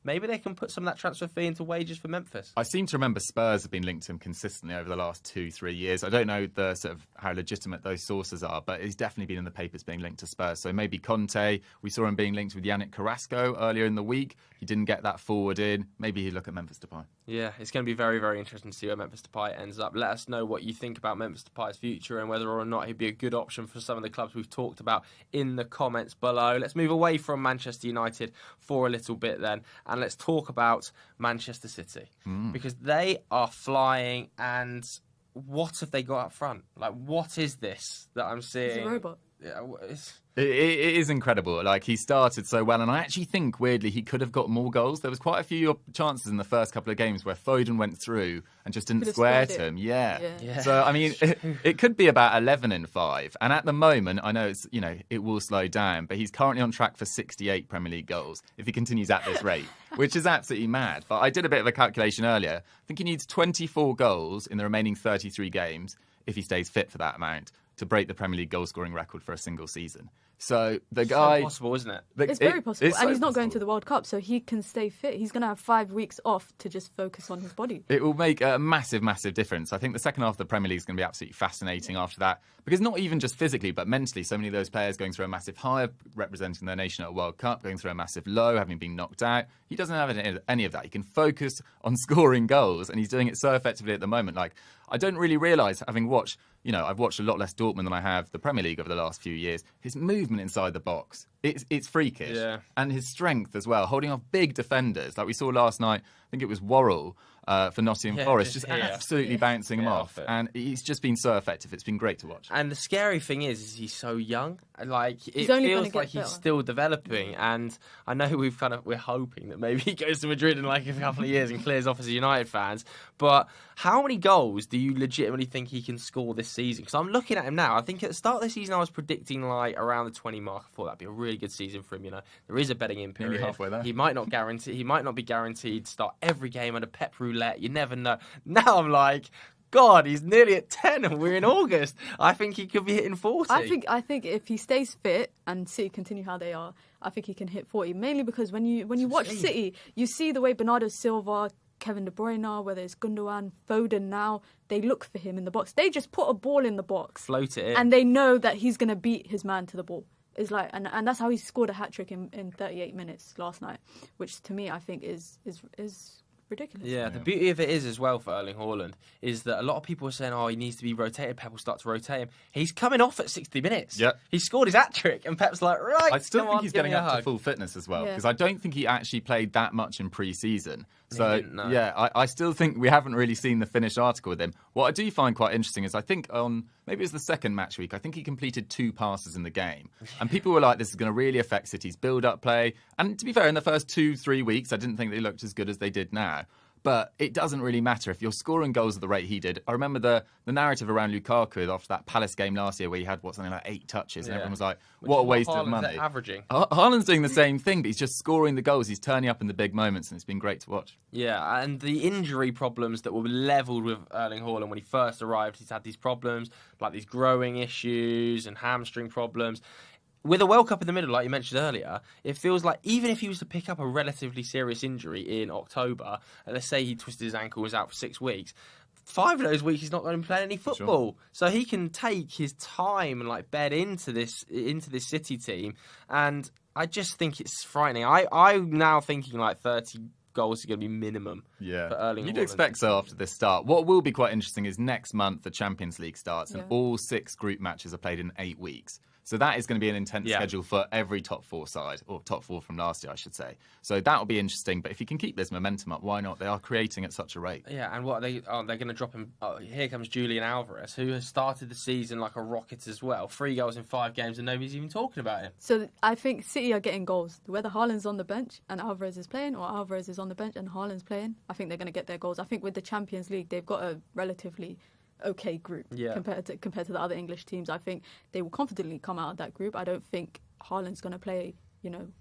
maybe they can put some of that transfer fee into wages for Memphis. I seem to remember Spurs have been linked to him consistently over the last 2-3 years. I don't know the sort of how legitimate those sources are, but he's definitely been in the papers being linked to Spurs. So maybe Conte. We saw him being linked with Yannick Carrasco earlier in the week. He didn't get that forward in. Maybe he'd look at Memphis Depay. Yeah, it's going to be very, very interesting to see where Memphis Depay ends up. Let us know what you think about Memphis Depay's future and whether or not he'd be a good option for some of the clubs we've talked about in the comments below. Let's move away from Manchester United for a little bit then, and let's talk about Manchester City, because they are flying. And what have they got up front? Like, what is this that I'm seeing? He's a robot. Yeah, It is incredible. Like, he started so well, and I actually think, weirdly, he could have got more goals. There was quite a few chances in the first couple of games where Foden went through and just didn't square to him. Yeah. So, I mean, it could be about 11-5. And at the moment, I know it's it will slow down, but he's currently on track for 68 Premier League goals if he continues at this rate, which is absolutely mad. But I did a bit of a calculation earlier. I think he needs 24 goals in the remaining 33 games if he stays fit for that amount to break the Premier League goal-scoring record for a single season. So the guy... It's possible, isn't it? It's very possible. It's and so he's not going possible. to the World Cup, so he can stay fit. He's going to have 5 weeks off to just focus on his body. It will make a massive, massive difference. I think the second half of the Premier League is going to be absolutely fascinating after that. Because not even just physically, but mentally, so many of those players going through a massive high, representing their nation at a World Cup, going through a massive low, having been knocked out. He doesn't have any of that. He can focus on scoring goals, and he's doing it so effectively at the moment. Like, I don't really realise, having watched... I've watched a lot less Dortmund than I have the Premier League over the last few years. His movement inside the box, it's freakish. Yeah. And his strength as well, holding off big defenders. Like we saw last night, I think it was Worrell for Nottingham Forest, just absolutely bouncing him off. And he's just been so effective. It's been great to watch. And the scary thing is he's so young. Like, it only feels gonna like get he's better. still developing. And I know we're hoping that maybe he goes to Madrid in like a couple of years and clears off as a United fans. But how many goals do you legitimately think he can score this season? Because I'm looking at him now. I think at the start of the season I was predicting like around the 20 mark. I thought that'd be a really good season for him. There is a betting in period. Nearly halfway there. He might not be guaranteed to start every game under Pep Roulette. You never know. Now I'm like, God, he's nearly at 10 and we're in August. I think he could be hitting 40. I think if he stays fit and City continue how they are, I think he can hit 40. Mainly because when you watch City, you see the way Bernardo Silva, Kevin De Bruyne, whether it's Gundogan, Foden now, they look for him in the box. They just put a ball in the box. Float it in. And they know that he's going to beat his man to the ball. is like, and that's how he scored a hat-trick in 38 minutes last night, which to me I think is ridiculous. Yeah, the beauty of it is as well for Erling Haaland is that a lot of people are saying, oh, he needs to be rotated. Pep will start to rotate him. He's coming off at 60 minutes. Yep. He scored his hat-trick and Pep's like, right, I still come think on, he's give getting me a up to hug. full fitness as well, Yeah. because I don't think he actually played that much in pre-season. So, didn't, no. yeah, I still think we haven't really seen the finished article with him. What I do find quite interesting is I think on, maybe it was the second match week, I think he completed 2 passes in the game. And people were like, this is going to really affect City's build-up play. And to be fair, in the first 2-3 weeks, I didn't think they looked as good as they did now. But it doesn't really matter if you're scoring goals at the rate he did. I remember the narrative around Lukaku after that Palace game last year where he had, something like 8 touches. And everyone was like, what a waste of money. Averaging. Haaland's doing the same thing, but he's just scoring the goals. He's turning up in the big moments, and it's been great to watch. Yeah, and the injury problems that were levelled with Erling Haaland when he first arrived, he's had these problems, like these growing issues and hamstring problems. With a World Cup in the middle, like you mentioned earlier, it feels like even if he was to pick up a relatively serious injury in October, and let's say he twisted his ankle, was out for 6 weeks, 5 of those weeks he's not going to be playing any football. Sure. So he can take his time and like bed into this City team, and I just think it's frightening. I'm now thinking like 30 goals is going to be minimum for Erling You'd Haaland. expect so after this start. What will be quite interesting is next month the Champions League starts, and all 6 group matches are played in 8 weeks. So that is going to be an intense schedule for every top 4 side, or top 4 from last year, I should say. So that will be interesting. But if you can keep this momentum up, why not? They are creating at such a rate. Yeah, and what they're going to drop him. Oh, here comes Julian Alvarez, who has started the season like a rocket as well. 3 goals in 5 games, and nobody's even talking about him. So I think City are getting goals. Whether Haaland's on the bench and Alvarez is playing, or Alvarez is on the bench and Haaland's playing, I think they're going to get their goals. I think with the Champions League, they've got a relatively okay group compared to the other English teams. I think they will confidently come out of that group. I don't think Haaland's going to play,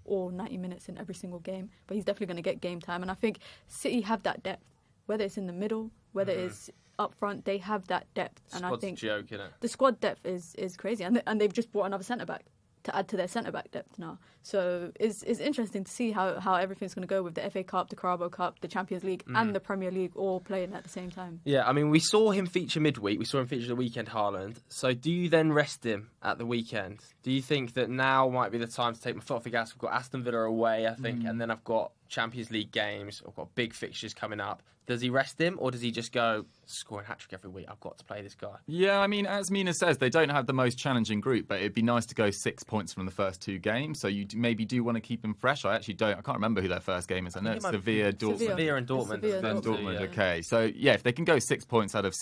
all 90 minutes in every single game, but he's definitely going to get game time. And I think City have that depth, whether it's in the middle, whether it's up front, they have that depth. And Squad's I think a joke, innit? the squad depth is crazy, and they've just brought another centre back to add to their centre back depth now. So it's interesting to see how everything's going to go with the FA Cup, the Carabao Cup, the Champions League, and the Premier League all playing at the same time. Yeah, I mean, we saw him feature midweek. We saw him feature the weekend, Haaland. So do you then rest him at the weekend? Do you think that now might be the time to take my foot off the gas? We've got Aston Villa away, I think, and then I've got Champions League games. I've got big fixtures coming up. Does he rest him, or does he just go, scoring hat-trick every week, I've got to play this guy? Yeah, I mean, as Mina says, they don't have the most challenging group, but it'd be nice to go 6 points from the first 2 games. So you maybe do want to keep him fresh. I actually don't. I can't remember who their first game is. I know it's Sevilla, Dortmund. Sevilla and Dortmund. Dortmund, okay. So, yeah, if they can go 6 points out of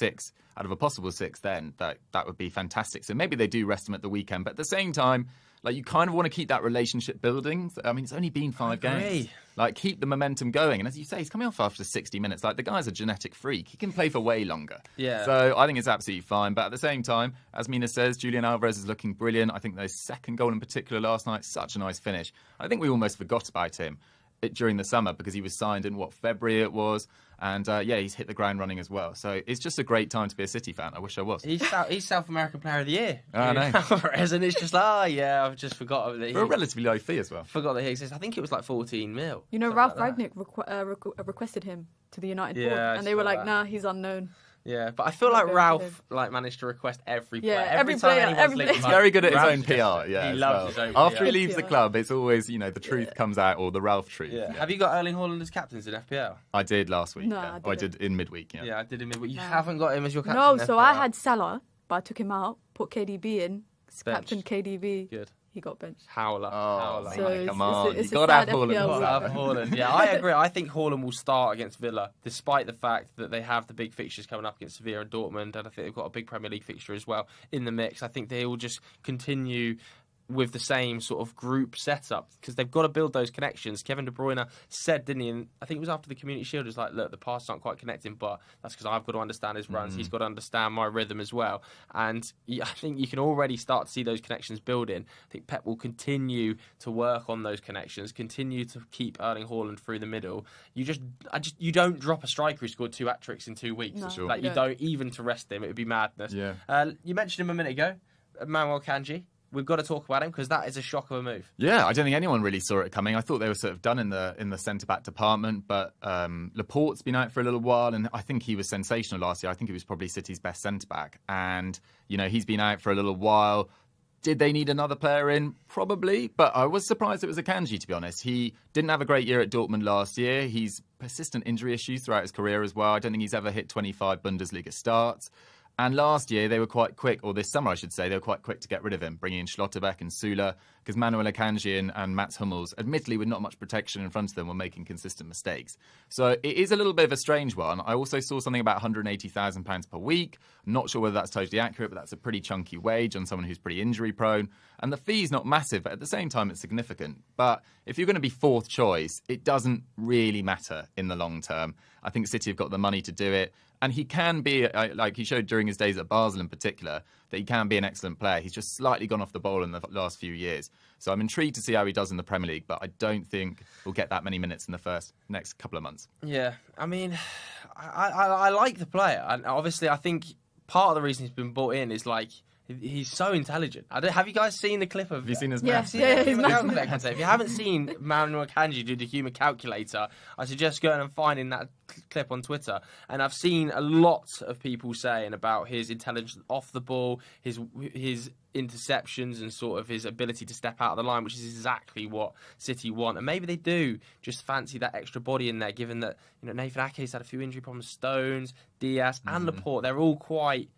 a possible 6, then that would be fantastic. So maybe they do rest him at the weekend. But at the same time, like, you kind of want to keep that relationship building. I mean, it's only been 5 games. Like, keep the momentum going. And as you say, he's coming off after 60 minutes. Like, the guy's a genetic freak. He can play for way longer. Yeah. So I think it's absolutely fine. But at the same time, as Mina says, Julian Alvarez is looking brilliant. I think their second goal in particular last night, such a nice finish. I think we almost forgot about him during the summer because he was signed in, February it was. And, he's hit the ground running as well. So it's just a great time to be a City fan. I wish I was. He's South American Player of the Year. I know. And it's just like, I've just forgot that For a relatively low fee as well. Forgot that he exists. I think it was like 14 mil. Ralph Ragnick requested him to the United board, and they were like, nah, he's unknown. Yeah, but I feel like Ralph managed to request every player. Yeah, every time player, anyone's linked He's him very good at his Ralph own PR. Yeah, he as loves well. his own After PR. he leaves the club, it's always, the truth comes out, or the Ralph truth. Yeah. Have you got Erling Haaland as captains in FPL? I did last week. No, yeah. I I did in midweek. Yeah. Yeah, I did him. But you haven't got him as your captain. No, in so FPL. I had Salah, but I took him out, put KDB in, Bench. captain KDB. Good. He got benched. Howler. Oh, Howler. So mate, it's- come on. it's You a got to have sad Haaland. FPL I have Haaland. Yeah, I agree. I think Haaland will start against Villa, despite the fact that they have the big fixtures coming up against Sevilla and Dortmund, and I think they've got a big Premier League fixture as well in the mix. I think they will just continue with the same sort of group setup because they've got to build those connections. Kevin De Bruyne said, didn't he? And I think it was after the Community Shield, it was like, look, the passes aren't quite connecting, but that's because I've got to understand his runs. He's got to understand my rhythm as well. And I think you can already start to see those connections building. I think Pep will continue to work on those connections, continue to keep Erling Haaland through the middle. You don't drop a striker who scored 2 hat-tricks in 2 weeks. No, sure. Like, you don't even to rest him. It would be madness. Yeah. You mentioned him a minute ago, Manuel Kanji. We've got to talk about him because that is a shock of a move. Yeah, I don't think anyone really saw it coming. I thought they were sort of done in the centre-back department, but Laporte's been out for a little while, and I think he was sensational last year. I think he was probably City's best centre-back. And, he's been out for a little while. Did they need another player in? Probably, but I was surprised it was Akanji, to be honest. He didn't have a great year at Dortmund last year. He's persistent injury issues throughout his career as well. I don't think he's ever hit 25 Bundesliga starts. And last year, they were quite quick, or this summer, I should say, they were quite quick to get rid of him, bringing in Schlotterbeck and Süle, because Manuel Kanji and Mats Hummels, admittedly with not much protection in front of them, were making consistent mistakes. So it is a little bit of a strange one. I also saw something about £180,000 per week. I'm not sure whether that's totally accurate, but that's a pretty chunky wage on someone who's pretty injury prone. And the fee's not massive, but at the same time, it's significant. But if you're going to be fourth choice, it doesn't really matter in the long term. I think City have got the money to do it. And he can be, like he showed during his days at Basel in particular, that he can be an excellent player. He's just slightly gone off the ball in the last few years. So I'm intrigued to see how he does in the Premier League, but I don't think he'll get that many minutes in the next couple of months. Yeah, I mean, I like the player. And obviously, I think part of the reason he's been brought in is like, he's so intelligent. Have you guys seen the clip of? Have you seen his maths? maths? Yeah, his maths. If you haven't seen Manuel Kanji do the human calculator, I suggest going and finding that clip on Twitter. And I've seen a lot of people saying about his intelligence off the ball, his interceptions, and sort of his ability to step out of the line, which is exactly what City want. And maybe they do just fancy that extra body in there, given that Nathan Ake's had a few injury problems, Stones, Diaz, and Laporte. They're all quite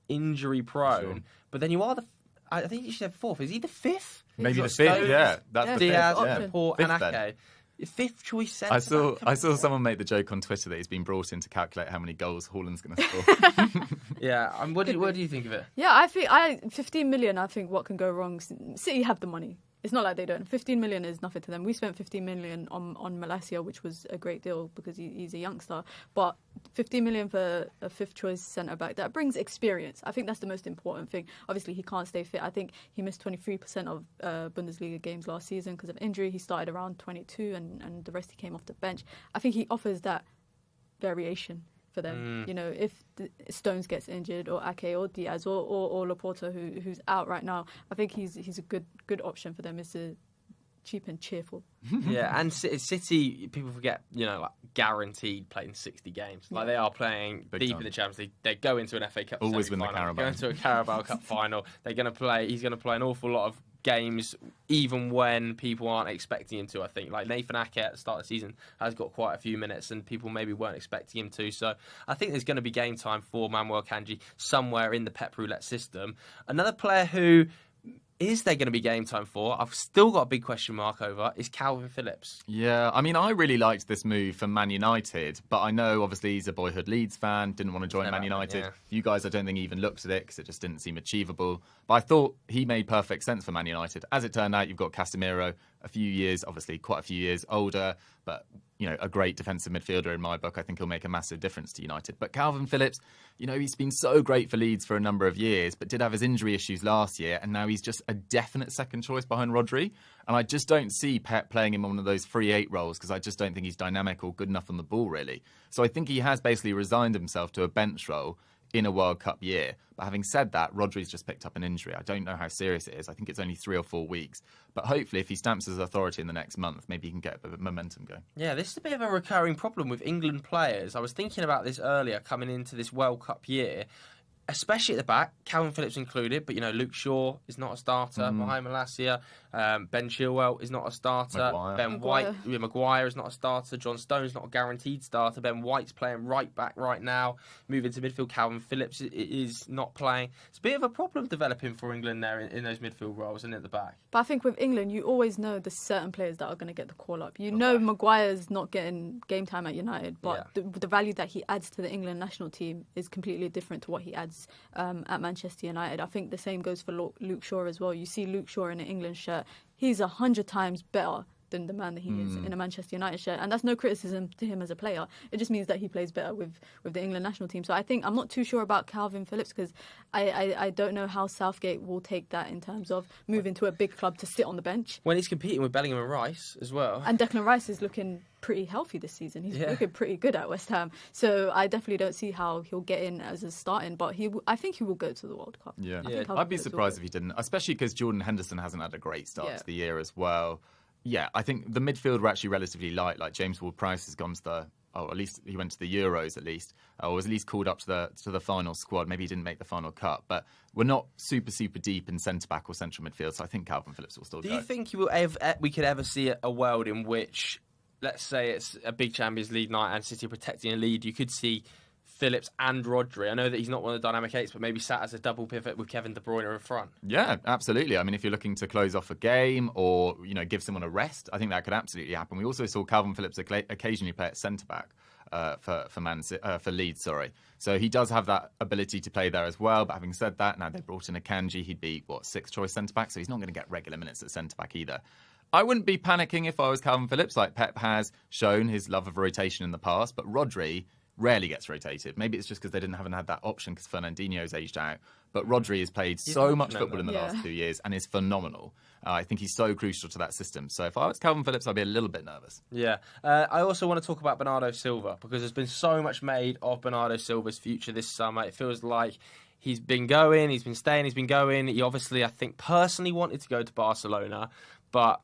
injury prone, Sure. But then you are I think you said fourth. Is he the fifth? Maybe the Stones, fifth, yeah. That's the Diaz, fifth, yeah. Laporte, Fifth and then. Ake. Fifth choice centre. I saw someone make the joke on Twitter that he's been brought in to calculate how many goals Haaland's going to score. Yeah, what do you think of it? Yeah, I think 15 million. I think what can go wrong. City have the money. It's not like they don't. 15 million is nothing to them. We spent 15 million on Malacia, which was a great deal because he's a youngster. But 15 million for a fifth choice centre back, that brings experience. I think that's the most important thing. Obviously, he can't stay fit. I think he missed 23% of Bundesliga games last season because of injury. He started around 22 and the rest he came off the bench. I think he offers that variation for them. If Stones gets injured, or Ake, or Diaz, or Laporte, who's out right now, I think he's a good option for them. It's a cheap and cheerful. Yeah, and City, people forget, like guaranteed playing 60 games. Like they are playing Big deep time. in the Champions League. They go into an FA Cup Always win the semi-final, Carabao. go into a Carabao Cup final. He's going to play an awful lot of games, even when people aren't expecting him to. I think like Nathan Ake at the start of the season has got quite a few minutes, and people maybe weren't expecting him to. So I think there's going to be game time for Manuel Kanji somewhere in the Pep Roulette system. Another player who is there going to be game time for, I've still got a big question mark over, is Calvin Phillips. Yeah, I mean, I really liked this move for Man United, but I know obviously he's a boyhood Leeds fan, didn't want to join Man United. Yeah. You guys, I don't think even looked at it because it just didn't seem achievable. But I thought he made perfect sense for Man United. As it turned out, you've got Casemiro, a few years, obviously quite a few years older, but a great defensive midfielder in my book. I think he'll make a massive difference to United. But Calvin Phillips, he's been so great for Leeds for a number of years, but did have his injury issues last year, and now he's just a definite second choice behind Rodri. And I just don't see Pep playing him on one of those free 8 roles because I just don't think he's dynamic or good enough on the ball, really. So I think he has basically resigned himself to a bench role in a World Cup year. But having said that, Rodri's just picked up an injury. I don't know how serious it is. I think it's only 3 or 4 weeks. But hopefully, if he stamps his authority in the next month, maybe he can get a bit of momentum going. Yeah, this is a bit of a recurring problem with England players. I was thinking about this earlier coming into this World Cup year, especially at the back, Calvin Phillips included, but Luke Shaw is not a starter behind Malacia. Ben Chilwell is not a starter. Maguire is not a starter. John Stone's not a guaranteed starter. Ben White's playing right back right now. Moving to midfield, Calvin Phillips is not playing. It's a bit of a problem developing for England there in those midfield roles and at the back. But I think with England, you always know there's certain players that are going to get the call up. Maguire's not getting game time at United, but the value that he adds to the England national team is completely different to what he adds at Manchester United. I think the same goes for Luke Shaw as well. You see Luke Shaw in an England shirt, he's 100 times better than the man that he is in a Manchester United shirt, and that's no criticism to him as a player. It just means that he plays better with the England national team. So I think I'm not too sure about Calvin Phillips because I don't know how Southgate will take that in terms of moving to a big club to sit on the bench when he's competing with Bellingham and Rice as well. And Declan Rice is looking pretty healthy this season. He's looking pretty good at West Ham. So I definitely don't see how he'll get in as a starting, but I think he will go to the World Cup. Yeah, I'd be surprised if he didn't, especially because Jordan Henderson hasn't had a great start to the year as well. Yeah, I think the midfield were actually relatively light. Like James Ward-Prowse has gone to the at least he went to the Euros at least, or was at least called up to the final squad. Maybe he didn't make the final cut, but we're not super deep in centre back or central midfield. So I think Calvin Phillips will still go. Do you think we could ever see a world in which, let's say it's a big Champions League night and City are protecting a lead, you could see Phillips and Rodri? I know that he's not one of the dynamic eights, but maybe sat as a double pivot with Kevin De Bruyne in front. Yeah, absolutely. I mean, if you're looking to close off a game or give someone a rest, I think that could absolutely happen. We also saw Calvin Phillips occasionally play at centre back for Leeds. So he does have that ability to play there as well. But having said that, now they brought in a Kanji, he'd be sixth choice centre back, so he's not going to get regular minutes at centre back either. I wouldn't be panicking if I was Calvin Phillips. Like Pep has shown his love of rotation in the past, but Rodri rarely gets rotated. Maybe it's just because they haven't had that option because Fernandinho's aged out. But Rodri has played so much football in the last 2 years and is phenomenal. I think he's so crucial to that system. So if I was Calvin Phillips, I'd be a little bit nervous. Yeah. I also want to talk about Bernardo Silva because there's been so much made of Bernardo Silva's future this summer. It feels like he's been going, he's been staying, he's been going. He obviously, I think, personally wanted to go to Barcelona, but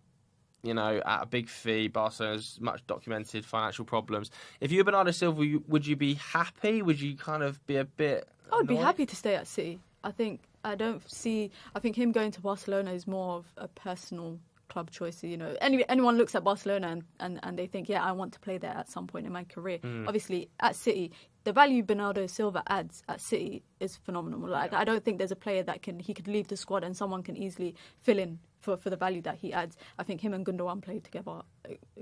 at a big fee, Barcelona's much documented financial problems. If you were Bernardo Silva, would you be happy? Would you kind of be a bit I would be annoyed? happy to stay at City. I think him going to Barcelona is more of a personal club choice. Anyone looks at Barcelona and they think, I want to play there at some point in my career. Obviously, at City, the value Bernardo Silva adds at City is phenomenal. Like, I don't think there's a player that he could leave the squad and someone can easily fill in for the value that he adds. I think him and Gundogan played together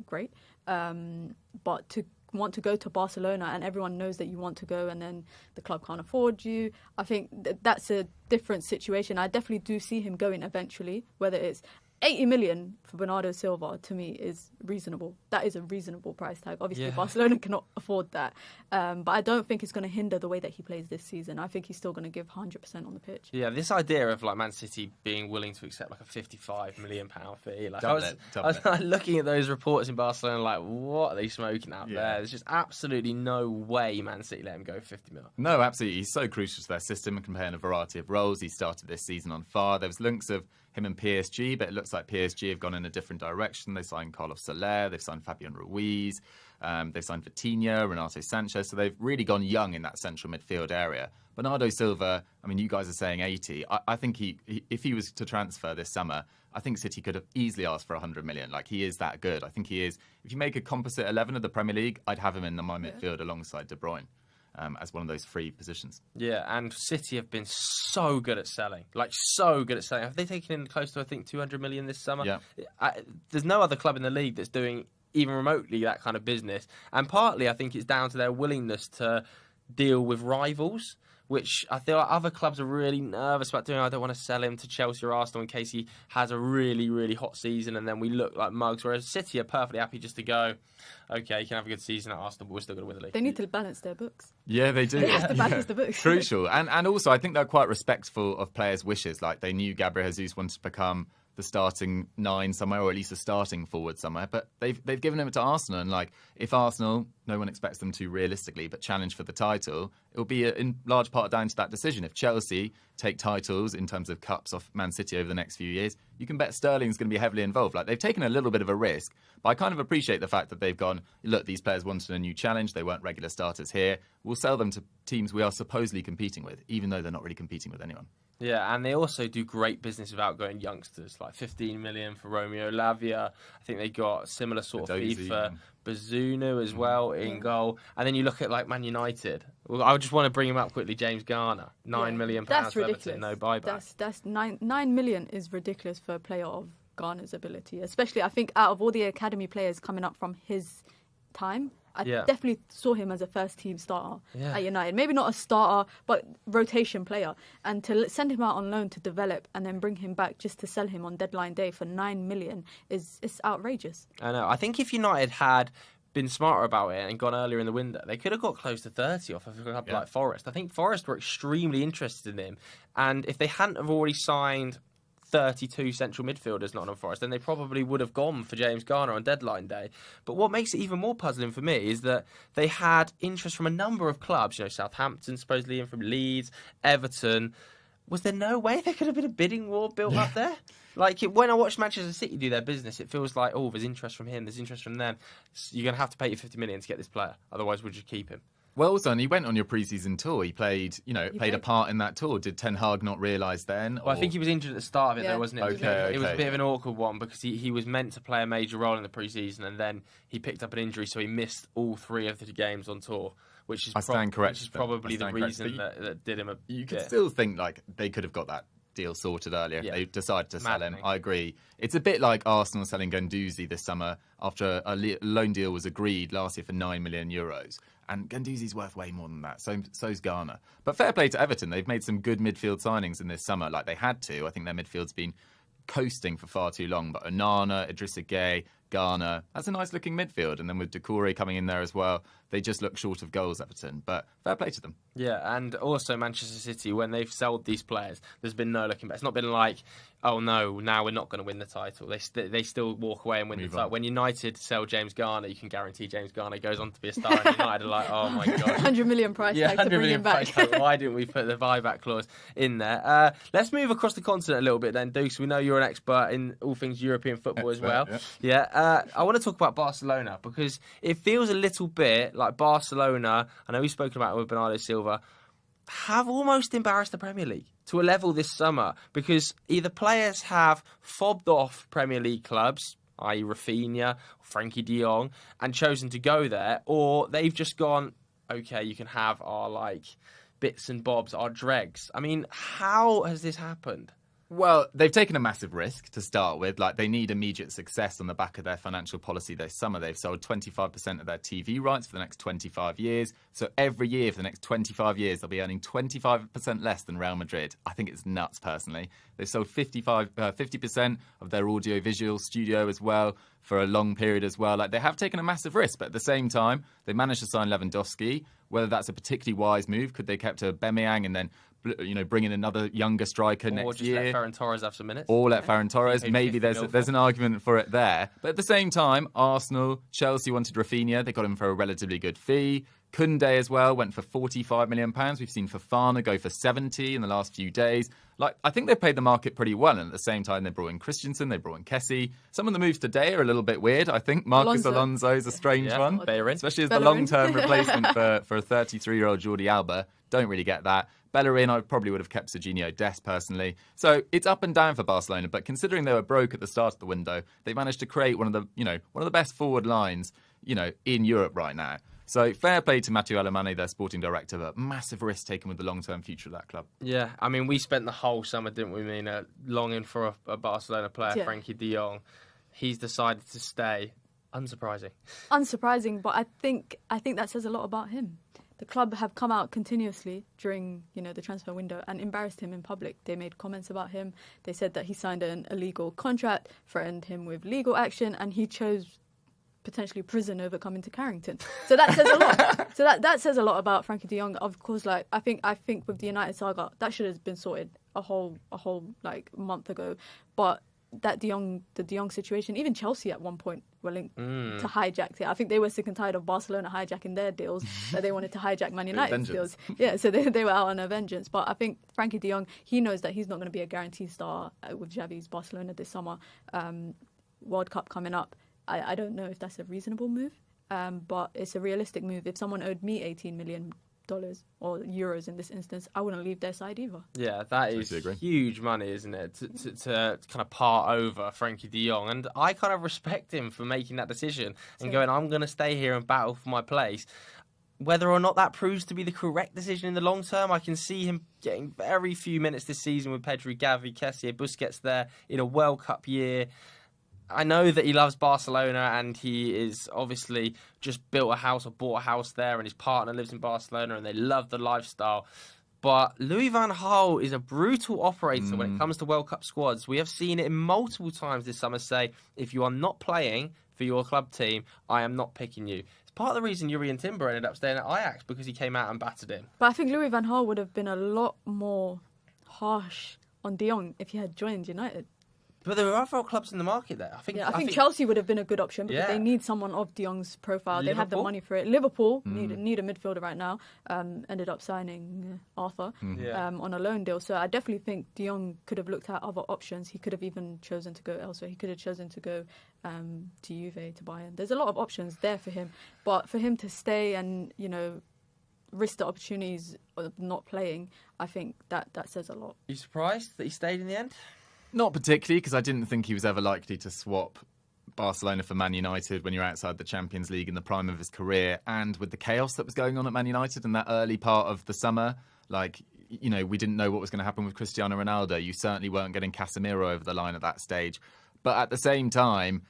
great. But to want to go to Barcelona and everyone knows that you want to go and then the club can't afford you, I think that's a different situation. I definitely do see him going eventually, whether it's 80 million for Bernardo Silva, to me, is reasonable. That is a reasonable price tag. Obviously, Barcelona cannot afford that. But I don't think it's going to hinder the way that he plays this season. I think he's still going to give 100% on the pitch. Yeah, this idea of Man City being willing to accept a £55 million fee. I was looking at those reports in Barcelona what are they smoking out there? There's just absolutely no way Man City let him go 50 mil. No, absolutely. He's so crucial to their system and can play in a variety of roles. He started this season on fire. There was links of him and PSG, but it looks like PSG have gone in a different direction. They signed Carlos Soler, they've signed Fabian Ruiz, they've signed Vitinha, Renato Sanchez, so they've really gone young in that central midfield area. Bernardo Silva, you guys are saying 80. I think if he was to transfer this summer, I think City could have easily asked for 100 million. He is that good. I think he is. If you make a composite 11 of the Premier League, I'd have him in my midfield alongside De Bruyne. As one of those free positions. Yeah, and City have been so good at selling. So good at selling. Have they taken in close to, 200 million this summer? Yeah. There's no other club in the league that's doing even remotely that kind of business. And partly, I think it's down to their willingness to deal with rivals, which I feel like other clubs are really nervous about doing. I don't want to sell him to Chelsea or Arsenal in case he has a really, really hot season and then we look like mugs. Whereas City are perfectly happy just to go, okay, you can have a good season at Arsenal, but we're still going to win the league. They need to balance their books. Yeah, they do. They have to balance the books. Crucial. And also, I think they're quite respectful of players' wishes. They knew Gabriel Jesus wanted to become the starting 9 somewhere, or at least a starting forward somewhere. But they've given him to Arsenal, and if Arsenal, no one expects them to realistically, but challenge for the title, it will be in large part down to that decision. If Chelsea take titles in terms of cups off Man City over the next few years, you can bet Sterling's going to be heavily involved. They've taken a little bit of a risk, but I kind of appreciate the fact that they've gone, look, these players wanted a new challenge. They weren't regular starters here. We'll sell them to teams we are supposedly competing with, even though they're not really competing with anyone. Yeah, and they also do great business with outgoing youngsters, 15 million for Romeo Lavia. I think they got a similar sort of fee for Bazunu as well in goal. And then you look at Man United. Well, I just want to bring him up quickly. James Garner, £9 million. That's for ridiculous. Everton, no buyback. That's 9 million is ridiculous for a player of Garner's ability, especially I think out of all the academy players coming up from his time. I definitely saw him as a first-team starter at United. Maybe not a starter, but rotation player. And to send him out on loan to develop and then bring him back just to sell him on deadline day for 9 million is outrageous. I know. I think if United had been smarter about it and gone earlier in the window, they could have got close to 30 off of a club like Forest. I think Forest were extremely interested in him. And if they hadn't have already signed 32 central midfielders not on Forest, then they probably would have gone for James Garner on deadline day. But what makes it even more puzzling for me is that they had interest from a number of clubs, Southampton supposedly in from Leeds, Everton, Was there no way there could have been a bidding war built up there? Like, when I watch Manchester City do their business, it feels like, oh, there's interest from him, there's interest from them. You're going to have to pay you 50 million to get this player. Otherwise, would you keep him? Well, also, and he went on your pre-season tour. He played a part in that tour. Did Ten Hag not realise then? Well, I think he was injured at the start of it, Yeah. though, wasn't it? Okay. It was a bit of an awkward one because he was meant to play a major role in the pre-season, and then he picked up an injury, so he missed all 3 of the games on tour, which is, probably the reason that did him a You could bit. still think like they could have got that deal sorted earlier. Yeah. They decided to sell him. Maddening. I agree. It's a bit like Arsenal selling Guendouzi this summer after a loan deal was agreed last year for €9 million. And Guendouzi's worth way more than that. So's Garner. But fair play to Everton. They've made some good midfield signings in this summer. Like they had to. I think their midfield's been coasting for far too long. But Onana, Idrissa Gueye, Garner, that's a nice looking midfield. And then with Doucouré coming in there as well, they just look short of goals, Everton. But fair play to them. Yeah, and also Manchester City, when they've sold these players, there's been no looking back. It's not been like, oh no, now we're not going to win the title. They still walk away and win the title. When United sell James Garner, you can guarantee James Garner goes on to be a star. And United are like, oh my god, 100 million price tag to bring him back. price tag. Why didn't we put the buyback clause in there? Let's move across the continent a little bit then, Dukes. We know you're an expert in all things European football as well. Yeah. I want to talk about Barcelona because it feels a little bit like Barcelona, I know we've spoken about it with Bernardo Silva, have almost embarrassed the Premier League to a level this summer because either players have fobbed off Premier League clubs, i.e. Rafinha, Frankie de Jong, and chosen to go there, or they've just gone, okay, you can have our like bits and bobs, our dregs. I mean, how has this happened? Well, they've taken a massive risk to start with. Like, they need immediate success on the back of their financial policy this summer. They've sold 25% of their TV rights for the next 25 years. So every year for the next 25 years, they'll be earning 25% less than Real Madrid. I think it's nuts, personally. They've sold 50% of their audio-visual studio as well for a long period as well. Like, they have taken a massive risk, but at the same time, they managed to sign Lewandowski. Whether that's a particularly wise move, could they kept Aubameyang and then bring in another younger striker next year? Or just let Ferran Torres have some minutes? Or let Ferran Torres. Maybe there's an argument for it there. But at the same time, Arsenal, Chelsea wanted Rafinha. They got him for a relatively good fee. Koundé as well went for £45 million. We've seen Fofana go for 70 in the last few days. Like, I think they've played the market pretty well. And at the same time, they brought in Christensen, they brought in Kessie. Some of the moves today are a little bit weird, I think. Marcus Alonso is a strange one. Especially as the long-term replacement for a 33-year-old Jordi Alba. Don't really get that. Bellerin, I probably would have kept Serginho Dest personally. So it's up and down for Barcelona, but considering they were broke at the start of the window, they managed to create one of the best forward lines, in Europe right now. So fair play to Mathieu Alemany, their sporting director, but massive risk taken with the long-term future of that club. Yeah, I mean, we spent the whole summer, didn't we, Mina, longing for a Barcelona player, Frankie de Jong. He's decided to stay. Unsurprising. Unsurprising, but I think that says a lot about him. The club have come out continuously during, the transfer window and embarrassed him in public. They made comments about him. They said that he signed an illegal contract, threatened him with legal action, and he chose potentially prison over coming to Carrington. So that says a lot. So that says a lot about Frankie de Jong. Of course, like I think with the United saga, that should have been sorted a whole like month ago. But the De Jong situation, even Chelsea at one point were linked to hijack it. I think they were sick and tired of Barcelona hijacking their deals, that they wanted to hijack Man United's deals. Yeah, so they were out on a vengeance. But I think Frankie de Jong, he knows that he's not going to be a guaranteed star with Xavi's Barcelona this summer. World Cup coming up. I don't know if that's a reasonable move, but it's a realistic move. If someone owed me $18 million or euros in this instance, I wouldn't leave their side either. Yeah, that is huge money, isn't it? To kind of part over Frankie de Jong. And I kind of respect him for making that decision and going, I'm going to stay here and battle for my place. Whether or not that proves to be the correct decision in the long term, I can see him getting very few minutes this season with Pedri, Gavi, Kessie, Busquets there in a World Cup year. I know that he loves Barcelona and he is obviously just built a house or bought a house there and his partner lives in Barcelona and they love the lifestyle. But Louis van Gaal is a brutal operator when it comes to World Cup squads. We have seen it multiple times this summer say, if you are not playing for your club team, I am not picking you. It's part of the reason Yuri and Timber ended up staying at Ajax, because he came out and battered him. But I think Louis van Gaal would have been a lot more harsh on de Jong if he had joined United. But there are other clubs in the market there. I think Chelsea would have been a good option because Yeah. they need someone of De Jong's profile. They have the Liverpool? money for it. Liverpool need a midfielder right now. Ended up signing Arthur Yeah. on a loan deal. So I definitely think De Jong could have looked at other options. He could have even chosen to go elsewhere. He could have chosen to go to Juve, to Bayern. There's a lot of options there for him. But for him to stay and, risk the opportunities of not playing, I think that says a lot. You surprised that he stayed in the end? Not particularly, because I didn't think he was ever likely to swap Barcelona for Man United when you're outside the Champions League in the prime of his career. And with the chaos that was going on at Man United in that early part of the summer, we didn't know what was going to happen with Cristiano Ronaldo. You certainly weren't getting Casemiro over the line at that stage. But at the same time,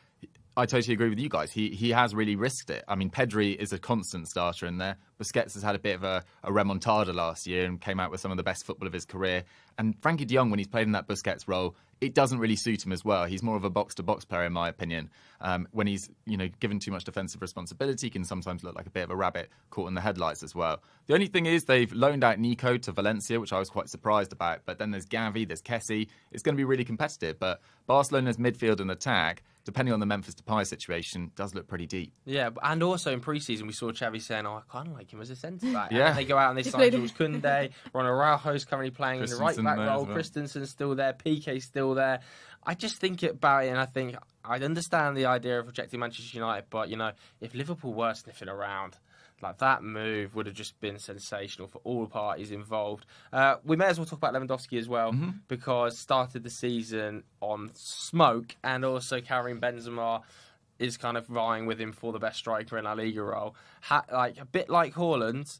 I totally agree with you guys. He has really risked it. I mean, Pedri is a constant starter in there. Busquets has had a bit of a remontada last year and came out with some of the best football of his career. And Frankie de Jong, when he's played in that Busquets role, it doesn't really suit him as well. He's more of a box-to-box player, in my opinion. When he's given too much defensive responsibility, he can sometimes look like a bit of a rabbit caught in the headlights as well. The only thing is they've loaned out Nico to Valencia, which I was quite surprised about. But then there's Gavi, there's Kessie. It's going to be really competitive. But Barcelona's midfield and attack, depending on the Memphis Depay situation, does look pretty deep. Yeah, and also in pre-season we saw Xavi saying, I kind of like him as a centre-back. Yeah. And they go out and they sign Jules Koundé, Ron Araujo's currently playing in the right-back there role, as well. Christensen's still there, Piqué's still there. I just think about it and I think, I understand the idea of rejecting Manchester United, but, if Liverpool were sniffing around, that move would have just been sensational for all parties involved. We may as well talk about Lewandowski as well, because started the season on smoke, and also Karim Benzema is kind of vying with him for the best striker in La Liga role. A bit like Haaland,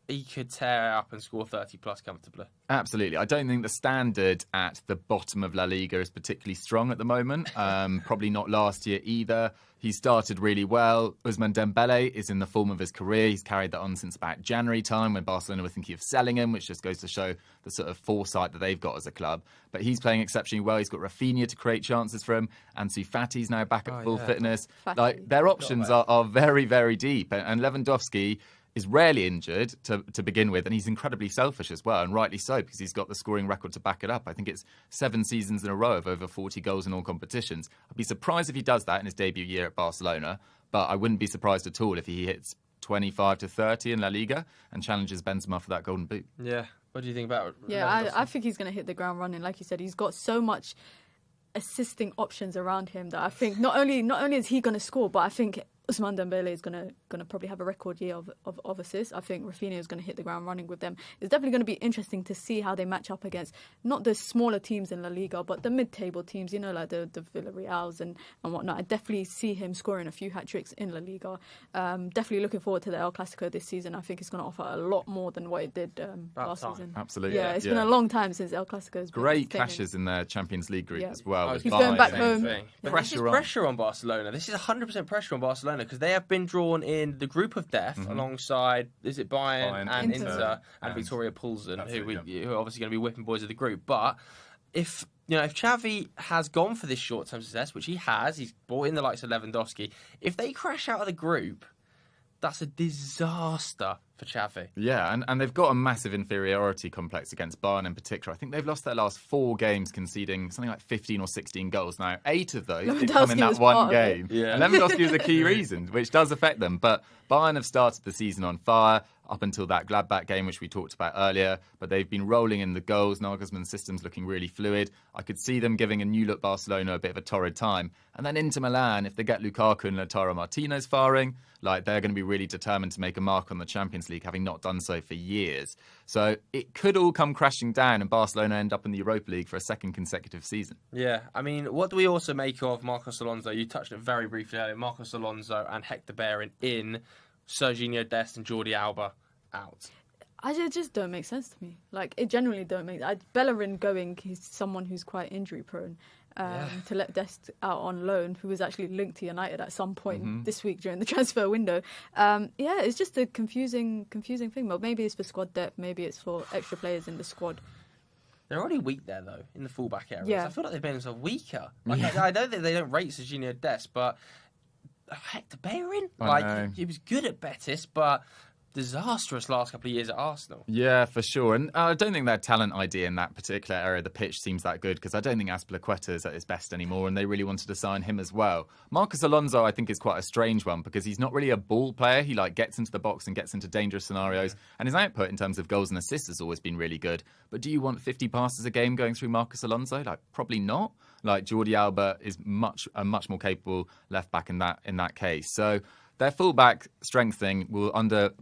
he could tear up and score 30 plus comfortably. Absolutely. I don't think the standard at the bottom of La Liga is particularly strong at the moment. Probably not last year either. He started really well. Ousmane Dembele is in the form of his career. He's carried that on since about January time when Barcelona were thinking of selling him, which just goes to show the sort of foresight that they've got as a club. But he's playing exceptionally well. He's got Rafinha to create chances for him. Ansu Fati's now back at full fitness. Their options are very, very deep. And Lewandowski is rarely injured to begin with, and he's incredibly selfish as well, and rightly so, because he's got the scoring record to back it up. I think it's 7 seasons in a row of over 40 goals in all competitions. I'd be surprised if he does that in his debut year at Barcelona, but I wouldn't be surprised at all if he hits 25 to 30 in La Liga and challenges Benzema for that golden boot. Yeah. What do you think about Yeah, I think he's going to hit the ground running. Like you said, he's got so much assisting options around him that I think not only is he going to score, but I think Ousmane Dembele is going to probably have a record year of assists. I think Rafinha is going to hit the ground running with them. It's definitely going to be interesting to see how they match up against not the smaller teams in La Liga, but the mid-table teams, like the Villarreals and whatnot. I definitely see him scoring a few hat-tricks in La Liga. Definitely looking forward to the El Clasico this season. I think it's going to offer a lot more than what it did last season. Absolutely. Yeah, it's been a long time since El Clasico has been great clashes in their Champions League group as well. He's going back home. But this is pressure on Barcelona. This is 100% pressure on Barcelona because they have been drawn in the group of death alongside, is it Bayern and Inter and Victoria Plzen, who are obviously going to be whipping boys of the group. But if Xavi has gone for this short-term success, which he has, he's brought in the likes of Lewandowski. If they crash out of the group, that's a disaster for Xavi. Yeah, and they've got a massive inferiority complex against Bayern in particular. I think they've lost their last 4 games conceding something like 15 or 16 goals. Now, 8 of those did come in that one game. Yeah. And Lewandowski was a key reason, which does affect them. But Bayern have started the season on fire up until that Gladbach game, which we talked about earlier. But they've been rolling in the goals. Nagelsmann's system's looking really fluid. I could see them giving a new-look Barcelona a bit of a torrid time. And then Inter Milan, if they get Lukaku and Lautaro Martinez firing, they're going to be really determined to make a mark on the Champions League, having not done so for years. So it could all come crashing down and Barcelona end up in the Europa League for a second consecutive season. Yeah, I mean, what do we also make of Marcos Alonso? You touched it very briefly earlier. Marcos Alonso and Hector Bellerin in, Serginho Dest and Jordi Alba out. It just don't make sense to me. It genuinely don't make sense. Bellerin going, he's someone who's quite injury prone. To let Dest out on loan, who was actually linked to United at some point this week during the transfer window. It's just a confusing thing. Well, maybe it's for squad depth, maybe it's for extra players in the squad. They're already weak there, though, in the fullback areas. Yeah. I feel like they've made themselves weaker. I know that they don't rate Serginho Dest, but Hector Bellerin, he was good at Betis, but disastrous last couple of years at Arsenal. Yeah, for sure. And I don't think their talent ID in that particular area of the pitch seems that good, because I don't think Azpilicueta is at his best anymore, and they really wanted to sign him as well. Marcus Alonso, I think, is quite a strange one, because he's not really a ball player. He gets into the box and gets into dangerous scenarios, and his output in terms of goals and assists has always been really good. But do you want 50 passes a game going through Marcus Alonso? Probably not. Jordi Alba is a much more capable left back in that case. So their fullback strengthening will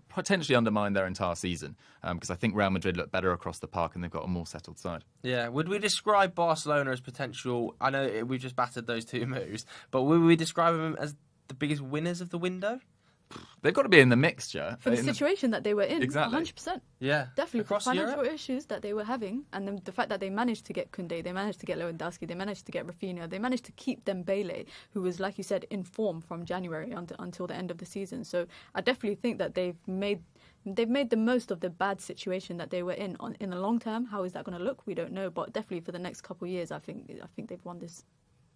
potentially undermine their entire season, because I think Real Madrid look better across the park and they've got a more settled side. Yeah, would we describe Barcelona as potential? I know we've just battered those two moves, but would we describe them as the biggest winners of the window? They've got to be in the mixture. For the situation that they were in, Exactly. 100%. Yeah. Definitely. Across For financial Europe? issues that they were having, and then the fact that they managed to get Koundé, they managed to get Lewandowski, they managed to get Rafinha, they managed to keep Dembele, who was, like you said, in form from January until the end of the season. So I definitely think that they've made the most of the bad situation that they were in. In the long term, how is that going to look? We don't know, but definitely for the next couple of years, I think they've won this.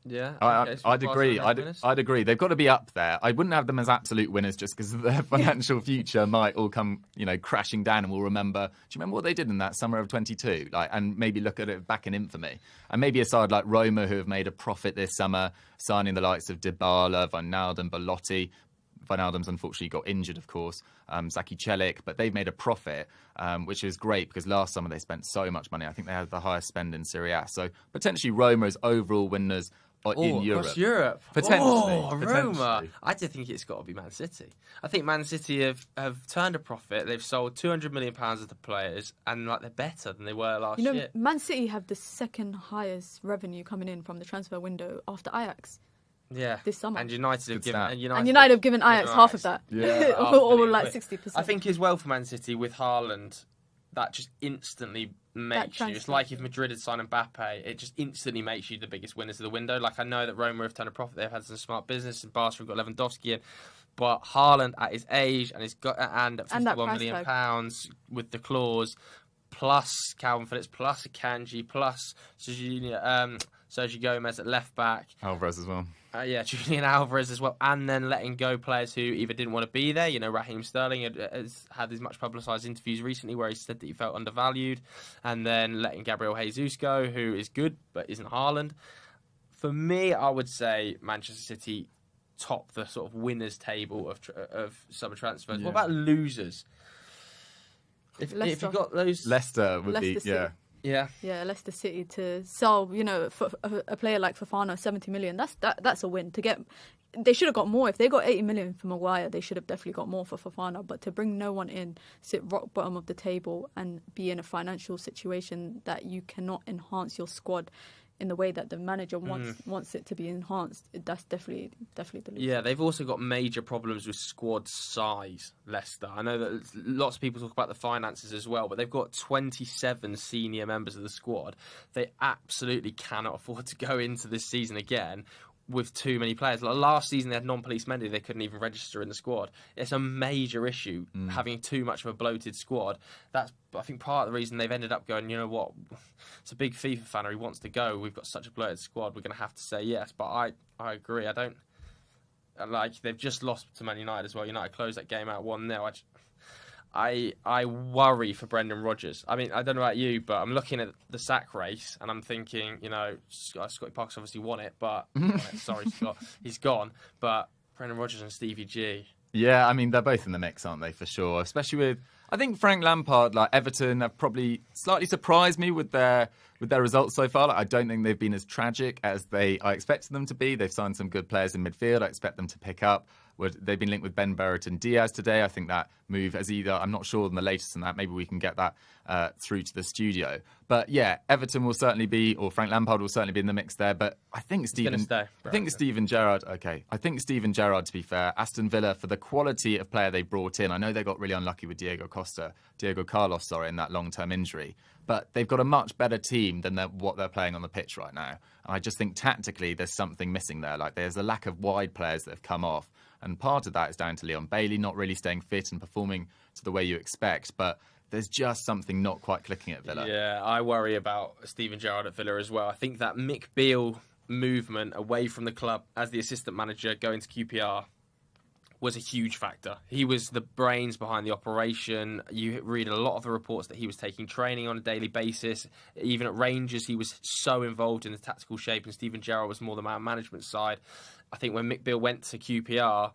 Yeah, I'd agree. I'd agree. They've got to be up there. I wouldn't have them as absolute winners just because their financial future might all come, crashing down, and we'll remember. Do you remember what they did in that summer of 22? And maybe look at it back in infamy. And maybe a side like Roma, who have made a profit this summer, signing the likes of Dybala, Wijnaldum, Belotti. Wijnaldum's unfortunately got injured, of course. Zaki Celik, but they've made a profit, which is great because last summer they spent so much money. I think they had the highest spend in Serie A. So potentially Roma as overall winners in Europe. Across Europe. Potentially. Roma. I do think it's got to be Man City. I think Man City have turned a profit. They've sold £200 million of the players, and they're better than they were last year. Man City have the second highest revenue coming in from the transfer window after Ajax. Yeah, this summer. And United have given United have given Ajax half of that, or 60%. I think as well for Man City with Haaland, that just instantly makes you. It's like if Madrid had signed Mbappe, it just instantly makes you the biggest winners of the window. I know that Roma have turned a profit; they've had some smart business, and Barca have got Lewandowski in. But Haaland at his age and at £51 million with the clause, plus Calvin Phillips, plus Kanji, plus Sergio Gomez at left back, Alvarez as well. Julian Alvarez as well, and then letting go players who either didn't want to be there. Raheem Sterling has had these much publicised interviews recently where he said that he felt undervalued, and then letting Gabriel Jesus go, who is good but isn't Haaland. For me, I would say Manchester City top the sort of winners table of summer transfers. Yeah. What about losers? If you got those, Leicester would be City. Yeah, Leicester City to sell, for a player like Fofana, 70 million. That's a win. They should have got more. If they got 80 million for Maguire, they should have definitely got more for Fofana. But to bring no one in, sit rock bottom of the table, and be in a financial situation that you cannot enhance your squad in the way that the manager wants it to be enhanced, that's definitely the loser. Yeah, they've also got major problems with squad size, Leicester. I know that lots of people talk about the finances as well, but they've got 27 senior members of the squad. They absolutely cannot afford to go into this season again with too many players. Last season, they had non-police men who they couldn't even register in the squad. It's a major issue, having too much of a bloated squad. That's, I think, part of the reason they've ended up going, you know what, it's a big FIFA fan, he wants to go. We've got such a bloated squad, we're going to have to say yes. But I agree. I don't... they've just lost to Man United as well. United closed that game out 1-0. I worry for Brendan Rodgers. I mean, I don't know about you, but I'm looking at the sack race and I'm thinking, Scotty Parker's obviously won it, but sorry, Scott, he's gone. But Brendan Rodgers and Stevie G. Yeah, I mean, they're both in the mix, aren't they, for sure? Especially with, I think Frank Lampard, Everton have probably slightly surprised me with their results so far. I don't think they've been as tragic as I expected them to be. They've signed some good players in midfield. I expect them to pick up. They've been linked with Ben Barrett and Diaz today. I think that move as either, I'm not sure on the latest on that. Maybe we can get that through to the studio. But yeah, Everton will certainly be, or Frank Lampard will certainly be in the mix there. But I think Steven Gerrard, I think Steven Gerrard, to be fair, Aston Villa, for the quality of player they brought in, I know they got really unlucky with Diego Carlos, in that long-term injury. But they've got a much better team than what they're playing on the pitch right now. And I just think tactically there's something missing there. There's a lack of wide players that have come off. And part of that is down to Leon Bailey not really staying fit and performing to the way you expect. But there's just something not quite clicking at Villa. Yeah, I worry about Steven Gerrard at Villa as well. I think that Mick Beale movement away from the club as the assistant manager going to QPR was a huge factor. He was the brains behind the operation. You read a lot of the reports that he was taking training on a daily basis. Even at Rangers, he was so involved in the tactical shape, and Steven Gerrard was more the man management side. I think when Mick Beale went to QPR,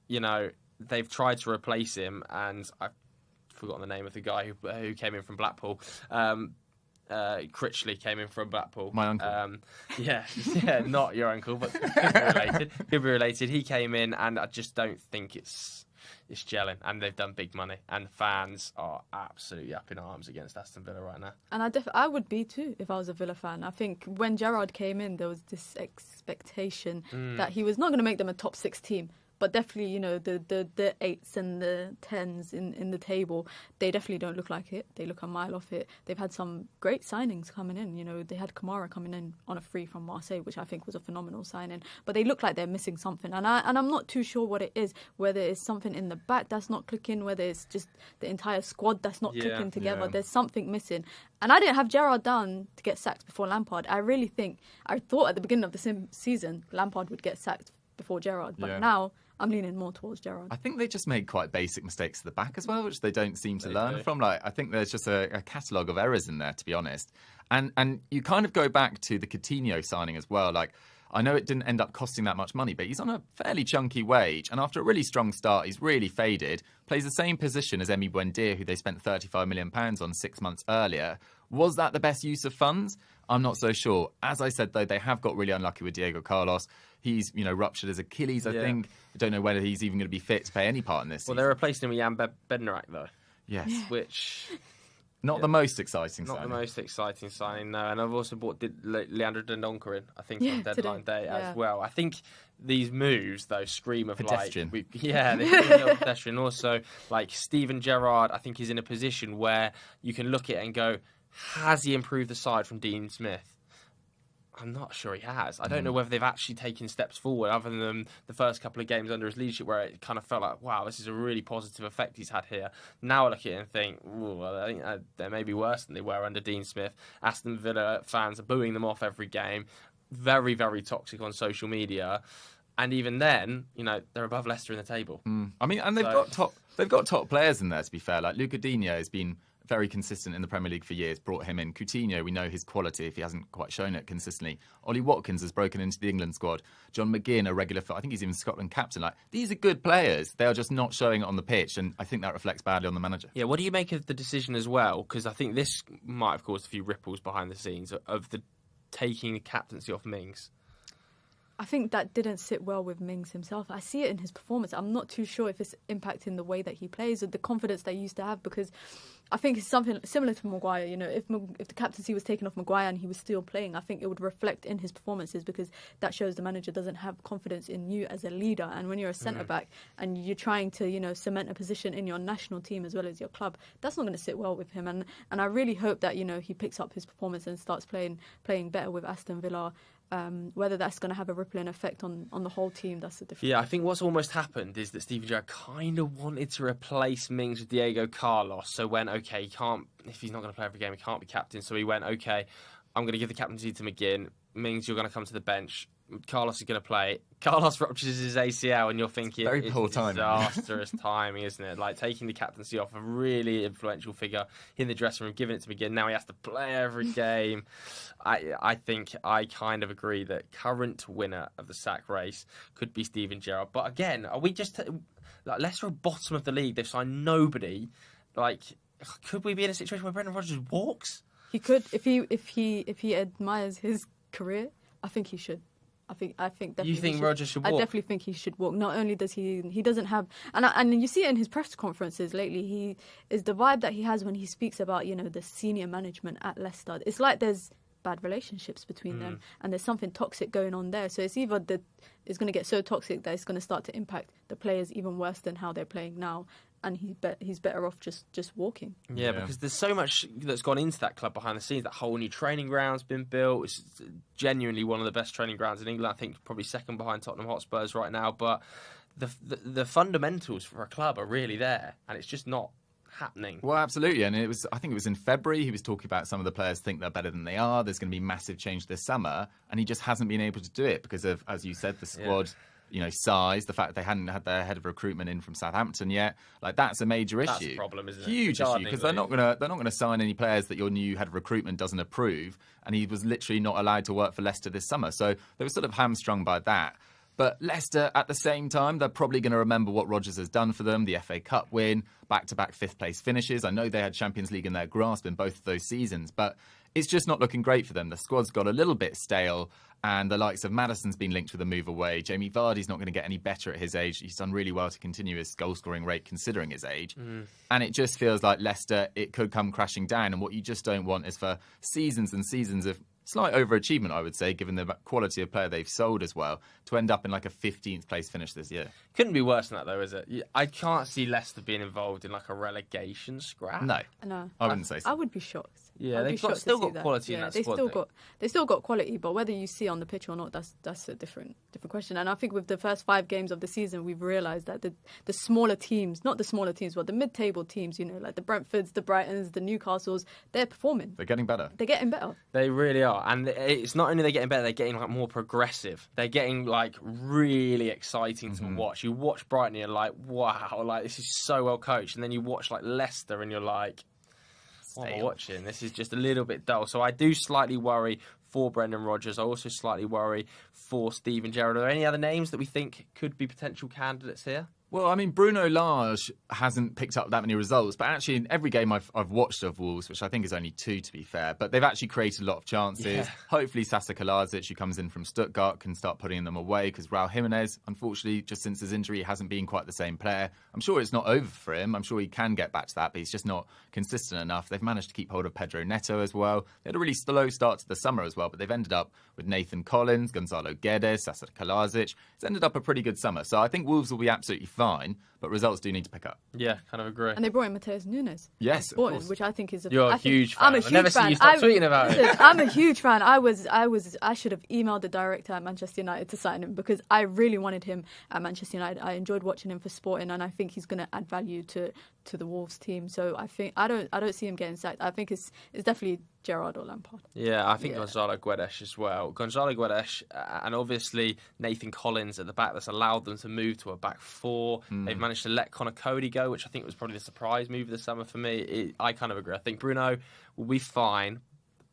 they've tried to replace him, and I've forgotten the name of the guy who came in from Blackpool. Critchley came in from Blackpool. My uncle. Yeah, not your uncle, but could be related. Could be related. He came in, and I just don't think it's gelling. And they've done big money, and fans are absolutely up in arms against Aston Villa right now. And I would be too if I was a Villa fan. I think when Gerrard came in, there was this expectation that he was not going to make them a top 6 team. But definitely, the 8s and the 10s in the table, they definitely don't look like it. They look a mile off it. They've had some great signings coming in. They had Kamara coming in on a free from Marseille, which I think was a phenomenal signing. But they look like they're missing something. And I'm not too sure what it is, whether it's something in the back that's not clicking, whether it's just the entire squad that's not clicking together. There's something missing. And I didn't have Gerrard down to get sacked before Lampard. I thought at the beginning of the season, Lampard would get sacked before Gerrard. But now I'm leaning more towards Gerrard. I think they just made quite basic mistakes at the back as well, which they don't seem to learn from. I think there's just a catalogue of errors in there, to be honest. And you kind of go back to the Coutinho signing as well. I know it didn't end up costing that much money, but he's on a fairly chunky wage. And after a really strong start, he's really faded. Plays the same position as Emi Buendia, who they spent £35 million on 6 months earlier. Was that the best use of funds? I'm not so sure. As I said, though, they have got really unlucky with Diego Carlos. He's, ruptured his Achilles, I think. I don't know whether he's even going to be fit to play any part in this season. They're replacing him with Jan Bednarak, though. Yes. Which... Not the most exciting signing. Not the most exciting signing, no. And I've also bought Leandro Dendoncker in, I think, on deadline day as well. I think these moves, though, scream of pedestrian. They scream of pedestrian. Also, Steven Gerrard, I think, is in a position where you can look at it and go, has he improved the side from Dean Smith? I'm not sure he has. I don't know whether they've actually taken steps forward other than the first couple of games under his leadership where it kind of felt like, wow, this is a really positive effect he's had here. Now I look at it and think, I think they may be worse than they were under Dean Smith. Aston Villa fans are booing them off every game. Very, very toxic on social media. And even then, they're above Leicester in the table. I mean, and they've got top players in there, to be fair. Like Luca Digne has been very consistent in the Premier League for years, brought him in. Coutinho, we know his quality if he hasn't quite shown it consistently. Ollie Watkins has broken into the England squad. John McGinn, a regular, I think he's even Scotland captain. These are good players. They are just not showing it on the pitch, and I think that reflects badly on the manager. Yeah, what do you make of the decision as well? Because I think this might have caused a few ripples behind the scenes of the taking the captaincy off Mings. I think that didn't sit well with Mings himself. I see it in his performance. I'm not too sure if it's impacting the way that he plays or the confidence that he used to have, because I think it's something similar to Maguire. If the captaincy was taken off Maguire and he was still playing, I think it would reflect in his performances, because that shows the manager doesn't have confidence in you as a leader. And when you're a centre-back and you're trying to, cement a position in your national team as well as your club, that's not going to sit well with him. And I really hope that, he picks up his performance and starts playing better with Aston Villa. Whether that's going to have a rippling effect on the whole team, that's the difference. Yeah, I think what's almost happened is that Steven Gerrard kind of wanted to replace Mings with Diego Carlos. So when, okay, if he's not going to play every game, he can't be captain. So he went, okay, I'm going to give the captaincy to McGinn. Mings, you're going to come to the bench. Carlos is going to play. Carlos ruptures his ACL, and you're thinking very poor timing. Disastrous timing, isn't it? Taking the captaincy off a really influential figure in the dressing room, giving it to McGinn. Now he has to play every game. I think I kind of agree that current winner of the sack race could be Steven Gerrard. But again, are we just Leicester are bottom of the league? They've signed nobody. Could we be in a situation where Brendan Rodgers walks? He could if he admires his career. I think he should. I think definitely. You think Rodgers should walk? I definitely think he should walk. Not only does he doesn't have, and you see it in his press conferences lately. He is the vibe that he has when he speaks about the senior management at Leicester. It's like there's bad relationships between them, and there's something toxic going on there. So it's either that it's going to get so toxic that it's going to start to impact the players even worse than how they're playing now. And he's better off just walking. Yeah, because there's so much that's gone into that club behind the scenes. That whole new training ground's been built. It's genuinely one of the best training grounds in England. I think probably second behind Tottenham Hotspurs right now. But the fundamentals for a club are really there, and it's just not happening. Well, absolutely. And I think it was in February, he was talking about some of the players think they're better than they are. There's going to be massive change this summer, and he just hasn't been able to do it because of, as you said, the squad. size, the fact that they hadn't had their head of recruitment in from Southampton yet, like that's a major issue. That's a problem, isn't it? Huge issue, because they're not gonna sign any players that your new head of recruitment doesn't approve, and he was literally not allowed to work for Leicester this summer, so they were sort of hamstrung by that. But Leicester, at the same time, they're probably going to remember what Rodgers has done for them, the FA Cup win, back-to-back fifth-place finishes. I know they had Champions League in their grasp in both of those seasons, but it's just not looking great for them. The squad's got a little bit stale, and the likes of Maddison's been linked with a move away. Jamie Vardy's not going to get any better at his age. He's done really well to continue his goal-scoring rate considering his age. And it just feels like Leicester, it could come crashing down. And what you just don't want is for seasons and seasons of slight overachievement, I would say, given the quality of player they've sold as well, to end up in like a 15th place finish this year. Couldn't be worse than that, though, is it? I can't see Leicester being involved in like a relegation scrap. No, No, I wouldn't say so. I would be shocked. Yeah, I'd be they've shocked to still see got that. quality in that they squad. They still got quality, but whether you see on the pitch or not, that's a different question. And I think with the first 5 games of the season, we've realised that the smaller teams, not the smaller teams, but the mid-table teams, like the Brentfords, the Brightons, the Newcastles, they're performing. They're getting better. They're getting better. They really are, and it's not only they're getting better, they're getting like more progressive. They're getting like really exciting to watch. You watch Brighton, and you're like, wow, like this is so well coached, and then you watch like Leicester, and you're like, what am I watching? This is just a little bit dull. So I do slightly worry for Brendan Rodgers. I also slightly worry for Steven Gerrard. Are there any other names that we think could be potential candidates here? Well, I mean, Bruno Lage hasn't picked up that many results, but actually in every game I've watched of Wolves, which I think is only 2 to be fair, but they've actually created a lot of chances. Yeah. Hopefully Sasa Kalajic, who comes in from Stuttgart, can start putting them away, because Raul Jimenez, unfortunately, just since his injury, hasn't been quite the same player. I'm sure it's not over for him. I'm sure he can get back to that, but he's just not consistent enough. They've managed to keep hold of Pedro Neto as well. They had a really slow start to the summer as well, but they've ended up with Nathan Collins, Gonzalo Guedes, Sasa Kalajic. It's ended up a pretty good summer. So I think Wolves will be absolutely fine, but results do need to pick up. Yeah, kind of agree. And they brought in Mateus Nunes. Yes, of course. Which I think is You're a huge fan. I'm a I've huge never fan. seen you stop tweeting about it. I'm a huge fan. I should have emailed the director at Manchester United to sign him, because I really wanted him at Manchester United. I enjoyed watching him for Sporting, and I think he's going to add value to the Wolves team. So I think I don't see him getting sacked. I think it's definitely Gerrard or Lampard. Yeah, I think Gonzalo Guedes as well. Gonzalo Guedes and obviously Nathan Collins at the back, that's allowed them to move to a back 4. They've managed to let Connor Cody go, which I think was probably the surprise move of the summer for me. I kind of agree. I think Bruno will be fine,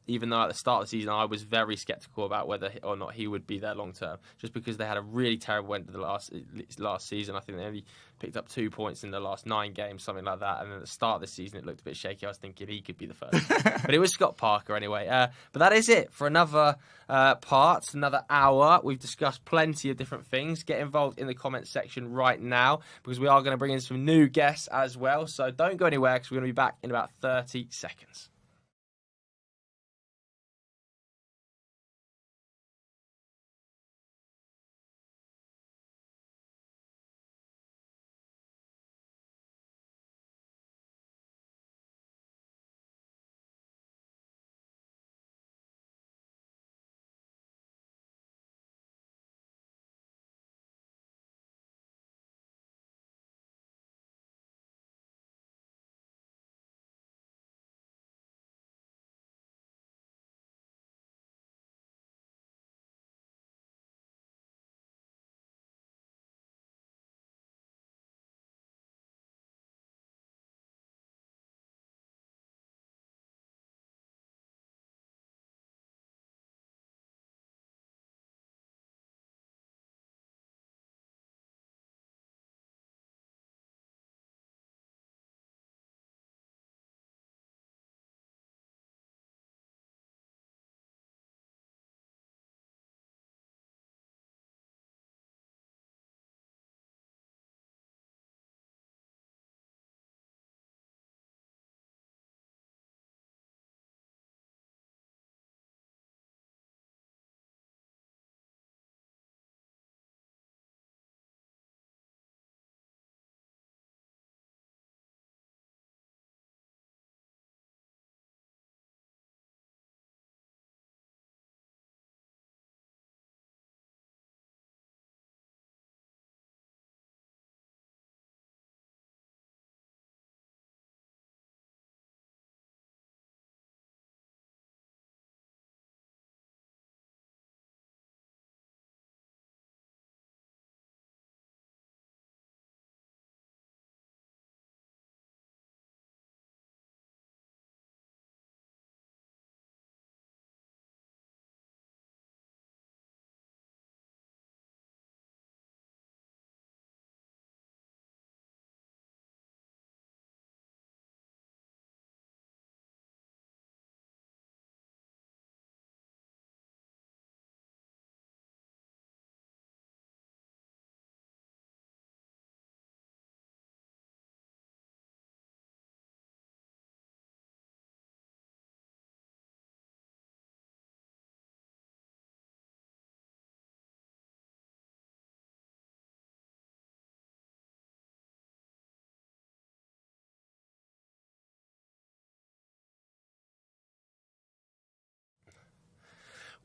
even though at the start of the season I was very sceptical about whether or not he would be there long term, just because they had a really terrible end to the last season. I think they only picked up 2 points in the last 9 games, something like that. And then at the start of the season, it looked a bit shaky. I was thinking he could be the first. But it was Scott Parker anyway. But that is it for another part, another hour. We've discussed plenty of different things. Get involved in the comments section right now, because we are going to bring in some new guests as well. So don't go anywhere, because we're going to be back in about 30 seconds.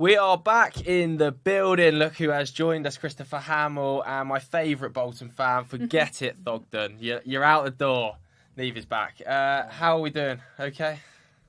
We are back in the building. Look who has joined us, Christopher Hamill, and my favourite Bolton fan. Forget it, Thogden. You're out the door. Neve is back. How are we doing? Okay?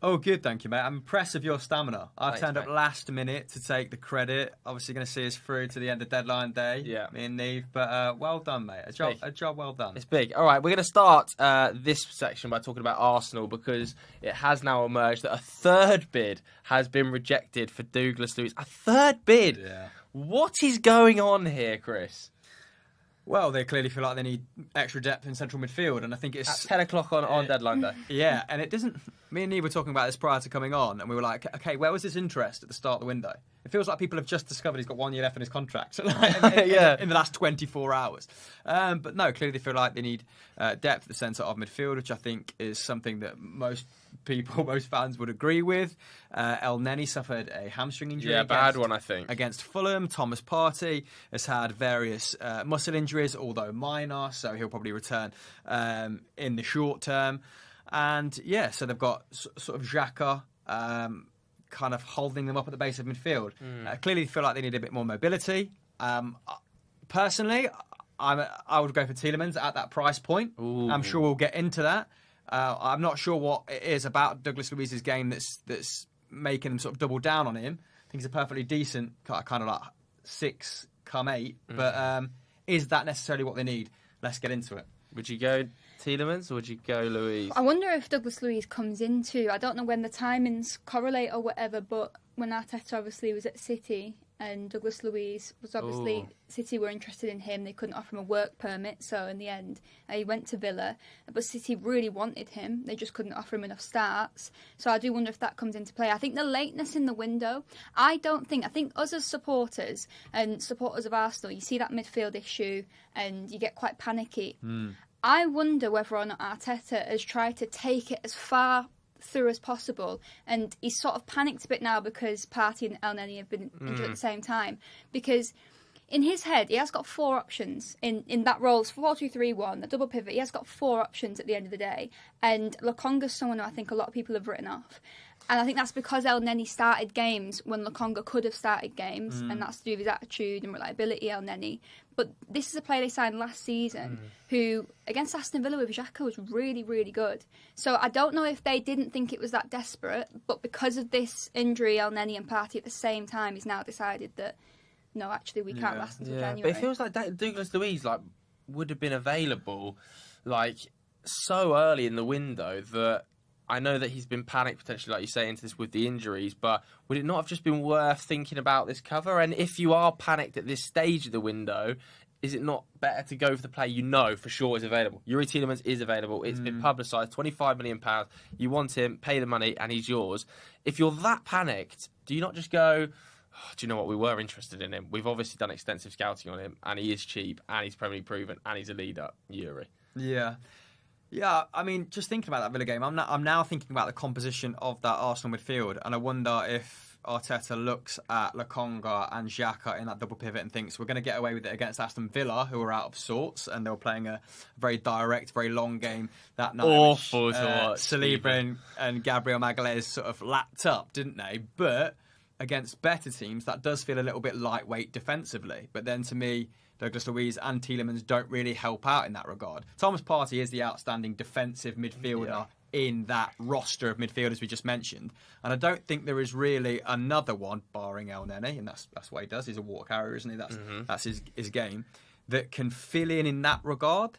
Oh, good, thank you, mate. I'm impressed with your stamina. I've Thanks, turned up mate. last minute to take the credit. Obviously going to see us through to the end of deadline day, Yeah. me and Neve. But well done, mate. A job well done. It's big. All right, we're going to start this section by talking about Arsenal because it has now emerged that a third bid has been rejected for Douglas Luiz. A third bid? Yeah. What is going on here, Chris? Well, they clearly feel like they need extra depth in central midfield, and I think At it's 10 o'clock on deadline day. yeah. And it doesn't. Me and Neve were talking about this prior to coming on, and we were like, okay, where was this interest at the start of the window? It feels like people have just discovered he's got 1 year left in his contract in the last 24 hours. But no, clearly they feel like they need depth at the centre of midfield, which I think is something that most fans would agree with. El Neni suffered a hamstring injury. Yeah, bad one, I think. Against Fulham. Thomas Partey has had various muscle injuries, although minor, so he'll probably return in the short term. And yeah, so they've got sort of Xhaka kind of holding them up at the base of midfield. Clearly feel like they need a bit more mobility. Personally, I would go for Tielemans at that price point. Ooh. I'm sure we'll get into that. I'm not sure what it is about Douglas Luiz's game that's making them sort of double down on him. I think he's a perfectly decent kind of like 6 come 8, but is that necessarily what they need? Let's get into it. Would you go Tielemans or would you go Luiz? I wonder if Douglas Luiz comes into, I don't know when the timings correlate or whatever, but when Arteta obviously was at City and Douglas Luiz was obviously, City were interested in him, they couldn't offer him a work permit, so in the end he went to Villa, but City really wanted him, they just couldn't offer him enough starts, so I do wonder if that comes into play. I think the lateness in the window, I think us as supporters and supporters of Arsenal, you see that midfield issue and you get quite panicky. I wonder whether or not Arteta has tried to take it as far through as possible, and he's sort of panicked a bit now because Partey and El Neni have been injured at the same time, because in his head he has got 4 options in that role. It's 4-2-3-1, the double pivot. He has got 4 options at the end of the day, and Lokonga's someone who I think a lot of people have written off. And I think that's because El Neni started games when Lokonga could have started games, and that's to do with his attitude and reliability, El Neni. But this is a player they signed last season who, against Aston Villa with Xhaka, was really, really good. So I don't know if they didn't think it was that desperate, but because of this injury, El Neni and Partey at the same time, he's now decided that, no, actually, we can't last until January. But it feels like Douglas Luiz would have been available so early in the window that I know that he's been panicked potentially, like you say, into this with the injuries, but would it not have just been worth thinking about this cover? And if you are panicked at this stage of the window, is it not better to go for the player you know for sure is available? Yuri Tielemans is available. It's been publicised, £25 million. You want him, pay the money, and he's yours. If you're that panicked, do you not just go, do you know what, we were interested in him. We've obviously done extensive scouting on him, and he is cheap, and he's Premier League proven, and he's a leader, Yuri. Yeah. Yeah, I mean, just thinking about that Villa game, I'm now thinking about the composition of that Arsenal midfield, and I wonder if Arteta looks at Lokonga and Xhaka in that double pivot and thinks we're going to get away with it against Aston Villa, who are out of sorts, and they were playing a very direct, very long game that night. Awful to watch. Saliba and Gabriel Magalhaes sort of lapped up, didn't they? But against better teams, that does feel a little bit lightweight defensively. But then to me, Douglas Luiz and Tielemans don't really help out in that regard. Thomas Partey is the outstanding defensive midfielder in that roster of midfielders we just mentioned. And I don't think there is really another one, barring El Neni, and that's what he does. He's a water carrier, isn't he? That's his game, that can fill in that regard.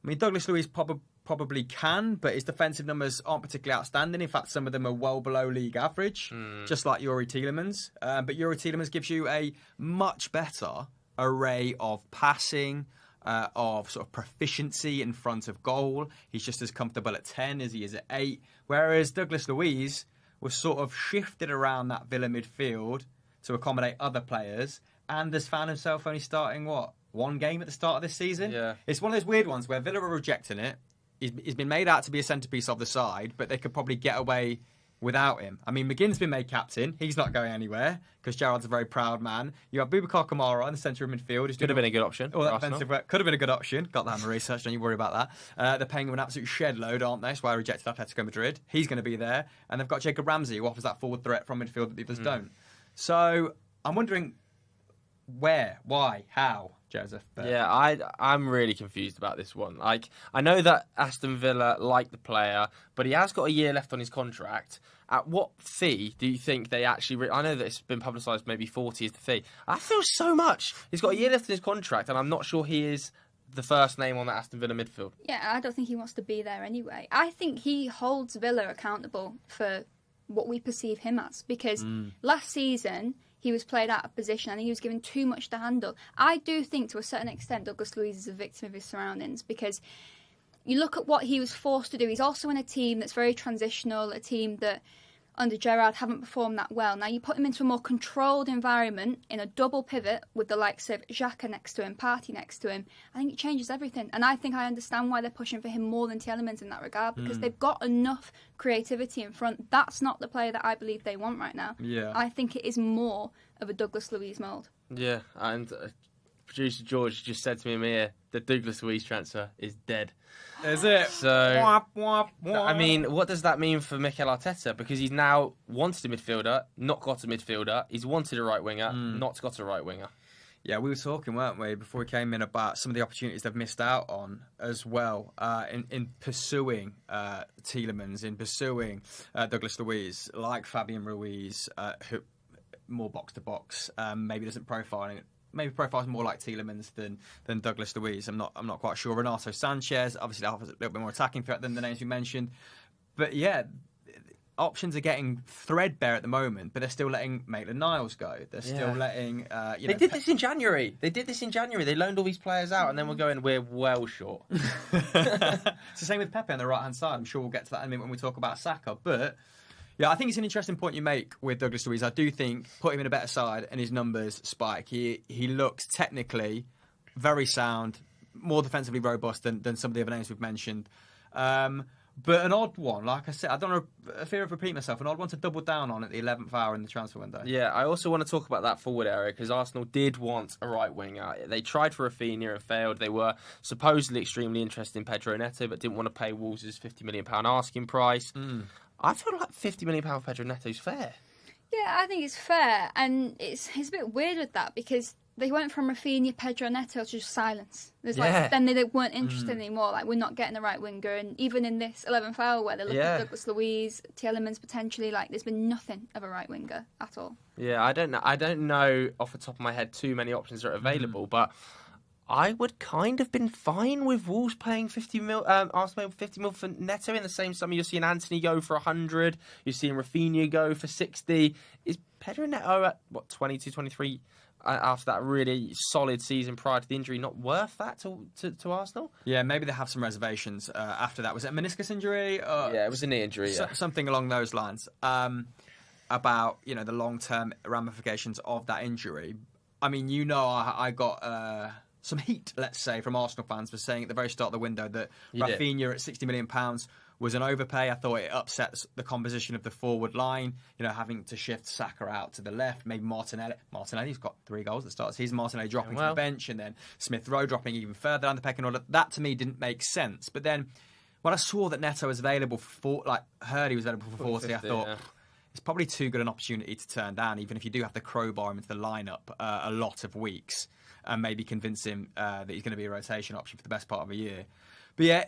I mean, Douglas Luiz probably can, but his defensive numbers aren't particularly outstanding. In fact, some of them are well below league average, just like Yuri Tielemans. But Yuri Tielemans gives you a much better array of passing, of sort of proficiency in front of goal. He's just as comfortable at 10 as he is at 8. Whereas Douglas Luiz was sort of shifted around that Villa midfield to accommodate other players, and has found himself only starting, 1 game at the start of this season? Yeah. It's one of those weird ones where Villa are rejecting it. He's been made out to be a centrepiece of the side, but they could probably get away without him. I mean, McGinn's been made captain. He's not going anywhere because Gerrard's a very proud man. You have Boubacar Kamara in the centre of midfield. Could have been a good option. All that defensive work could have been a good option. Got that in my research, don't you worry about that. They're paying him an absolute shed load, aren't they? That's why I rejected Atletico Madrid. He's going to be there. And they've got Jacob Ramsey, who offers that forward threat from midfield that the others don't. So I'm wondering where, why, how, Joseph. Yeah, I'm really confused about this one. Like, I know that Aston Villa like the player, but he has got a year left on his contract. At what fee do you think they actually... I know that it's been publicised maybe 40 is the fee. I feel so much. He's got a year left in his contract, and I'm not sure he is the first name on that Aston Villa midfield. Yeah, I don't think he wants to be there anyway. I think he holds Villa accountable for what we perceive him as, because last season he was played out of position. I think he was given too much to handle. I do think to a certain extent Douglas Luiz is a victim of his surroundings, because you look at what he was forced to do. He's also in a team that's very transitional, a team that under Gerrard haven't performed that well. Now you put him into a more controlled environment in a double pivot with the likes of Xhaka next to him, Partey next to him. I think it changes everything. And I think I understand why they're pushing for him more than Tielemans in that regard, because they've got enough creativity in front. That's not the player that I believe they want right now. Yeah. I think it is more of a Douglas Luiz mould. Yeah, and producer George just said to me, Amir, the Douglas Luiz transfer is dead. Is it? So, Wah, wah, wah. I mean, what does that mean for Mikel Arteta? Because he's now wanted a midfielder, not got a midfielder. He's wanted a right winger, not got a right winger. Yeah, we were talking, weren't we, before we came in, about some of the opportunities they've missed out on as well in pursuing Tielemans, in pursuing Douglas Luiz, like Fabian Ruiz, who more box to box, maybe doesn't profiling. Maybe profiles more like Tielemans than Douglas Luiz. I'm not quite sure. Renato Sanchez, obviously, that offers a little bit more attacking threat than the names we mentioned. But yeah, options are getting threadbare at the moment. But they're still letting Maitland-Niles go. They're still letting. They did this in January. They loaned all these players out, and then we're well short. It's the same with Pepe on the right hand side. I'm sure we'll get to that in a minute when we talk about Saka, but. Yeah, I think it's an interesting point you make with Douglas Luiz. I do think put him in a better side and his numbers spike. He looks technically very sound, more defensively robust than some of the other names we've mentioned. But an odd one, like I said, I don't know, a fear of repeating myself, an odd one to double down on at the 11th hour in the transfer window. Yeah, I also want to talk about that forward area, because Arsenal did want a right winger. They tried for Rafinha and failed. They were supposedly extremely interested in Pedro Neto, but didn't want to pay Wolves' £50 million asking price. I feel like £50 million for Pedro Neto is fair. Yeah, I think it's fair, and it's a bit weird with that, because they went from Rafinha, Pedro Neto to just silence. Then they weren't interested anymore. Like, we're not getting the right winger, and even in this 11th hour where they're looking at Douglas Luiz, Tielemans potentially, like, there's been nothing of a right winger at all. Yeah, I don't know off the top of my head too many options that are available, but I would kind of been fine with Wolves paying Arsenal 50 mil for Neto in the same summer. You're seeing Anthony go for 100. You're seeing Rafinha go for 60. Is Pedro Neto at 22, 23 after that really solid season prior to the injury not worth that to Arsenal? Yeah, maybe they have some reservations after that. Was it a meniscus injury? Yeah, it was a knee injury. Something along those lines. About the long-term ramifications of that injury. I mean, I got. Some heat, let's say, from Arsenal fans for saying at the very start of the window that Rafinha at £60 million was an overpay. I thought it upsets the composition of the forward line, having to shift Saka out to the left, maybe Martinelli. Martinelli's got 3 goals at the start. He's Martinelli dropping to the bench, and then Smith Rowe dropping even further down the pecking order. That, to me, didn't make sense. But then when I saw that Neto was available heard he was available for 40, I thought... It's probably too good an opportunity to turn down, even if you do have to crowbar him into the lineup a lot of weeks and maybe convince him that he's going to be a rotation option for the best part of a year. But yeah,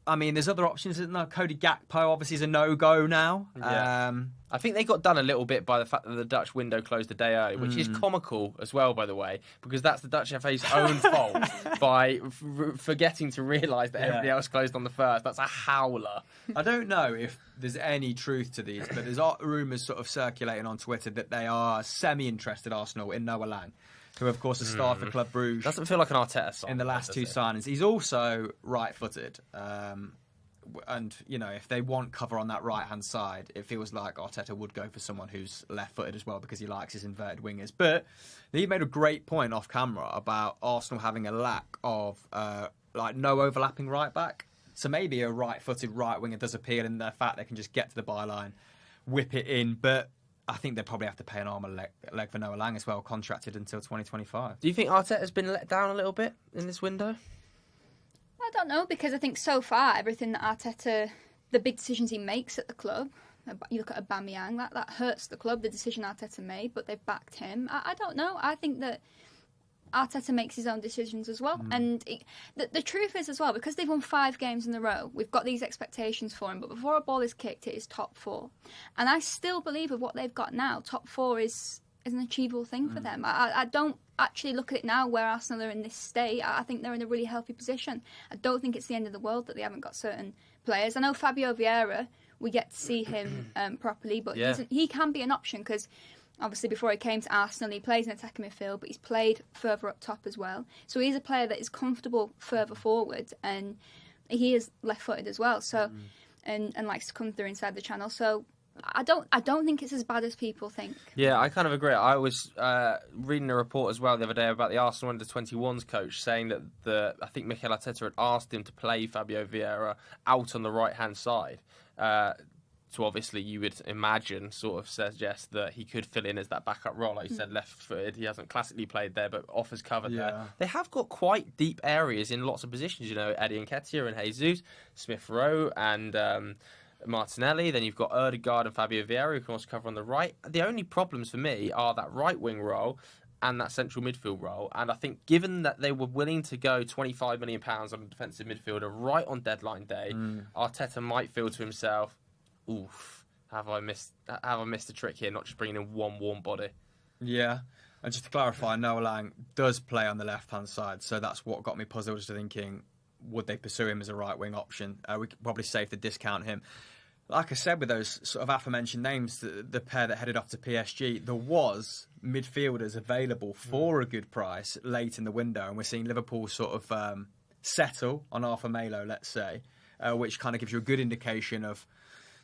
I mean, there's other options. Cody Gakpo obviously is a no-go now. Yeah. I think they got done a little bit by the fact that the Dutch window closed a day early, which is comical as well, by the way, because that's the Dutch FA's own fault by forgetting to realise that everybody else closed on the first. That's a howler. I don't know if there's any truth to these, but there's rumours sort of circulating on Twitter that they are semi-interested, Arsenal, in Noah Lang, who, of course, has starred for Club Brugge. Doesn't feel like an Arteta song. In the last 2 signings. He's also right-footed. And, if they want cover on that right-hand side, it feels like Arteta would go for someone who's left-footed as well, because he likes his inverted wingers. But he made a great point off camera about Arsenal having a lack of, no overlapping right-back. So maybe a right-footed right winger does appeal in the fact they can just get to the byline, whip it in. But I think they probably have to pay an arm and leg for Noah Lang as well, contracted until 2025. Do you think Arteta's been let down a little bit in this window? I don't know, because I think so far everything that Arteta, the big decisions he makes at the club, You look at Aubameyang, that hurts the club, the decision Arteta made, but they've backed him. I don't know. I think that Arteta makes his own decisions as well. And the truth is as well, because they've won 5 games in a row, we've got these expectations for him. But before a ball is kicked, it is top 4. And I still believe with what they've got now, top 4 is an achievable thing for them. I don't actually look at it now where Arsenal are in this state. I think they're in a really healthy position. I don't think it's the end of the world that they haven't got certain players. I know Fabio Vieira, we get to see him properly, but he can be an option because obviously before he came to Arsenal he plays in attacking midfield, but he's played further up top as well. So he's a player that is comfortable further forward, and he is left-footed as well. So and likes to come through inside the channel. So I don't think it's as bad as people think. Yeah, I kind of agree. I was reading a report as well the other day about the Arsenal under-21s coach saying that I think Mikel Arteta had asked him to play Fabio Vieira out on the right-hand side. So obviously you would imagine, sort of suggest that he could fill in as that backup role. Like you said, left-footed. He hasn't classically played there, but offers cover there. They have got quite deep areas in lots of positions. You know, Eddie Nketiah and Jesus, Smith Rowe and Martinelli. Then you've got Ødegaard and Fabio Vieira who can also cover on the right. The only problems for me are that right-wing role and that central midfield role. And I think given that they were willing to go £25 million on a defensive midfielder right on deadline day, Arteta might feel to himself, oof, have I missed a trick here, not just bringing in one warm body? Yeah. And just to clarify, Noah Lang does play on the left-hand side, so that's what got me puzzled, just thinking, would they pursue him as a right-wing option? We could probably safe to discount him. Like I said, with those sort of aforementioned names, the pair that headed off to PSG, there was midfielders available for a good price late in the window, and we're seeing Liverpool sort of settle on Arthur Melo, let's say, which kind of gives you a good indication of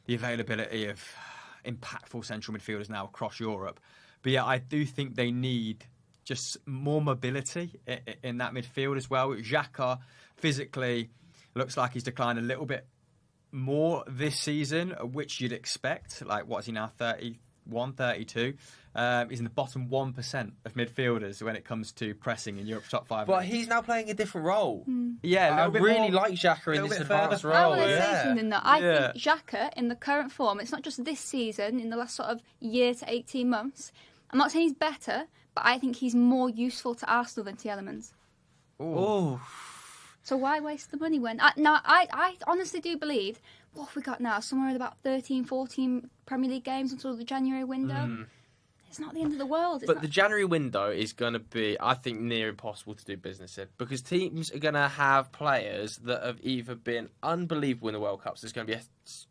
the availability of impactful central midfielders now across Europe. But yeah, I do think they need just more mobility in that midfield as well. Xhaka physically looks like he's declined a little bit more this season, which you'd expect. Like, what is he now, 31, 32? He's in the bottom 1% of midfielders when it comes to pressing in Europe's top 5. But he's now playing a different role. Yeah, I really like Xhaka in this advanced role. I want to say something though. I think Xhaka, in the current form, it's not just this season, in the last sort of year to 18 months, I'm not saying he's better, but I think he's more useful to Arsenal than Tielemans. Oh. So why waste the money when... I honestly do believe, what have we got now? Somewhere at about 13, 14 Premier League games until the January window. It's not the end of the world. But the January window is going to be, I think, near impossible to do business in, because teams are going to have players that have either been unbelievable in the World Cups. There's going to be a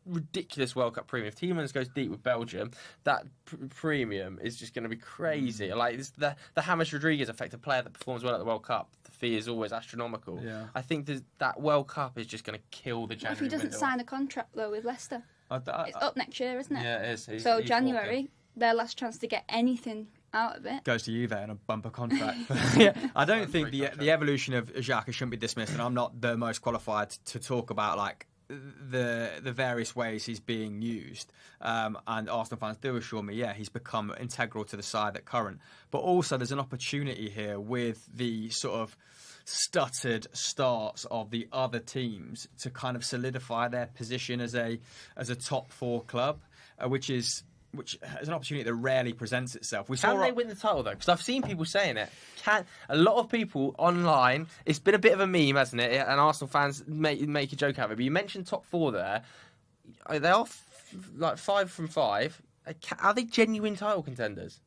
ridiculous World Cup premium. If Tielemans goes deep with Belgium, that premium is just going to be crazy. Like the James Rodriguez effect, a player that performs well at the World Cup, the fee is always astronomical. Yeah. I think that World Cup is just going to kill the January window. If he doesn't sign a contract, though, with Leicester? It's up next year, isn't it? Yeah, it is. So January... their last chance to get anything out of it. Goes to Juve on a bumper contract. Yeah, I don't think the evolution of Xhaka shouldn't be dismissed, and I'm not the most qualified to talk about like the various ways he's being used. And Arsenal fans do assure me, he's become integral to the side at current. But also there's an opportunity here with the sort of stuttered starts of the other teams to kind of solidify their position as a top 4 club, which is an opportunity that rarely presents itself. Can they win the title, though? Because I've seen people saying it. A lot of people online, it's been a bit of a meme, hasn't it? And Arsenal fans make a joke out of it. But you mentioned top 4 there. They are like 5 from 5. Are they genuine title contenders?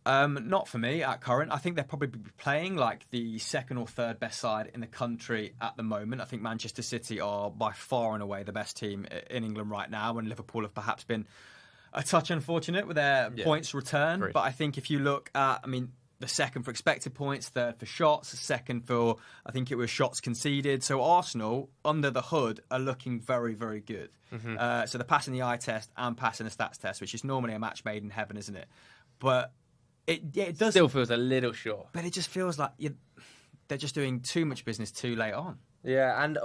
Not for me at current. I think they'll probably be playing like the second or third best side in the country at the moment. I think Manchester City are by far and away the best team in England right now, and Liverpool have perhaps been a touch unfortunate with their points return. Great. But I think if you look at, the second for expected points, third for shots, second for, I think it was shots conceded. So Arsenal, under the hood, are looking very, very good. So they're passing the eye test and passing the stats test, which is normally a match made in heaven, isn't it? But it does still feels a little short. But it just feels like they're just doing too much business too late on. Yeah, and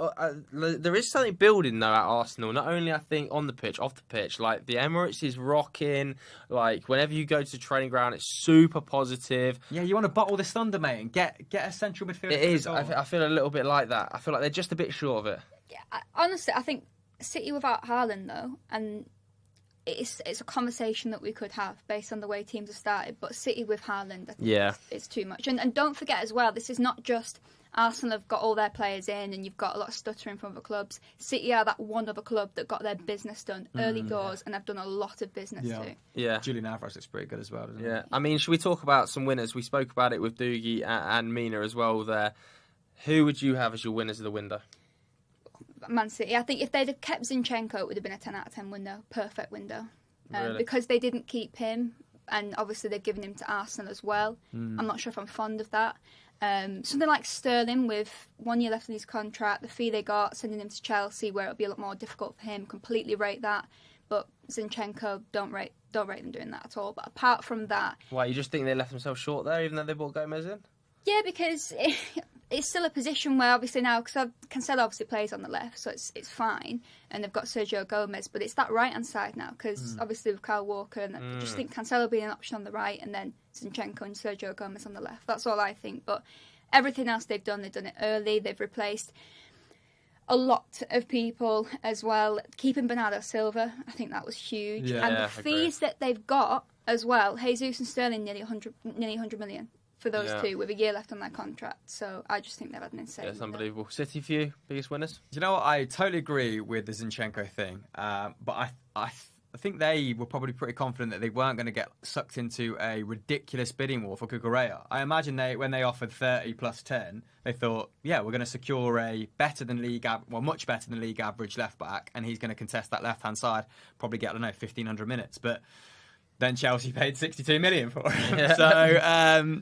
there is something building, though, at Arsenal. Not only, I think, on the pitch, off the pitch. Like, the Emirates is rocking. Like, whenever you go to the training ground, it's super positive. Yeah, you want to bottle this thunder, mate, and get a central midfielder. It is. I feel a little bit like that. I feel like they're just a bit short of it. Yeah, honestly, I think City without Haaland, though, and it's a conversation that we could have based on the way teams have started, but City with Haaland, I think it's too much. And don't forget as well, this is not just Arsenal have got all their players in and you've got a lot of stuttering from other clubs. City are that one other club that got their business done early doors and have done a lot of business too. Yeah. Julian Alvarez looks pretty good as well, doesn't he? Yeah. I mean, should we talk about some winners? We spoke about it with Doogie and Mina as well there. Who would you have as your winners of the window? Man City. I think if they'd have kept Zinchenko, it would have been a 10 out of 10 window. Perfect window. Really? Because they didn't keep him, and obviously they've given him to Arsenal as well. I'm not sure if I'm fond of that. Something like Sterling with 1 year left on his contract, the fee they got, sending him to Chelsea where it'll be a lot more difficult for him, completely rate that. But Zinchenko, don't rate them doing that at all. But apart from that... Why, you just think they left themselves short there, even though they brought Gomez in? Yeah, because it's still a position where obviously now, because Cancelo obviously plays on the left, so it's fine, and they've got Sergio Gomez, but it's that right-hand side now, because obviously with Kyle Walker, and I just think Cancelo being an option on the right, and then Zinchenko and Sergio Gomez on the left. That's all I think, but everything else they've done it early, they've replaced a lot of people as well. Keeping Bernardo Silva, I think that was huge. Yeah, and the fees that they've got as well, Jesus and Sterling nearly 100 million for those two with a year left on their contract. So I just think they've had an insane. It's unbelievable. City for you, biggest winners? You know what? I totally agree with the Zinchenko thing, but I think they were probably pretty confident that they weren't going to get sucked into a ridiculous bidding war for Cucurella. I imagine when they offered 30 plus 10, they thought, yeah, we're going to secure a much better than league average left back, and he's going to contest that left hand side, probably get 1,500 minutes, but. Then Chelsea paid 62 million for him. Yeah. So,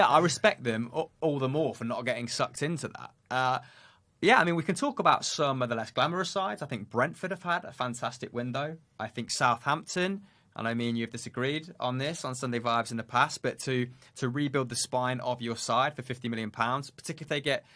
I respect them all the more for not getting sucked into that. I mean, we can talk about some of the less glamorous sides. I think Brentford have had a fantastic window. I think Southampton, and I mean, you've disagreed on this on Sunday Vibes in the past, but to rebuild the spine of your side for £50 million, particularly if they get...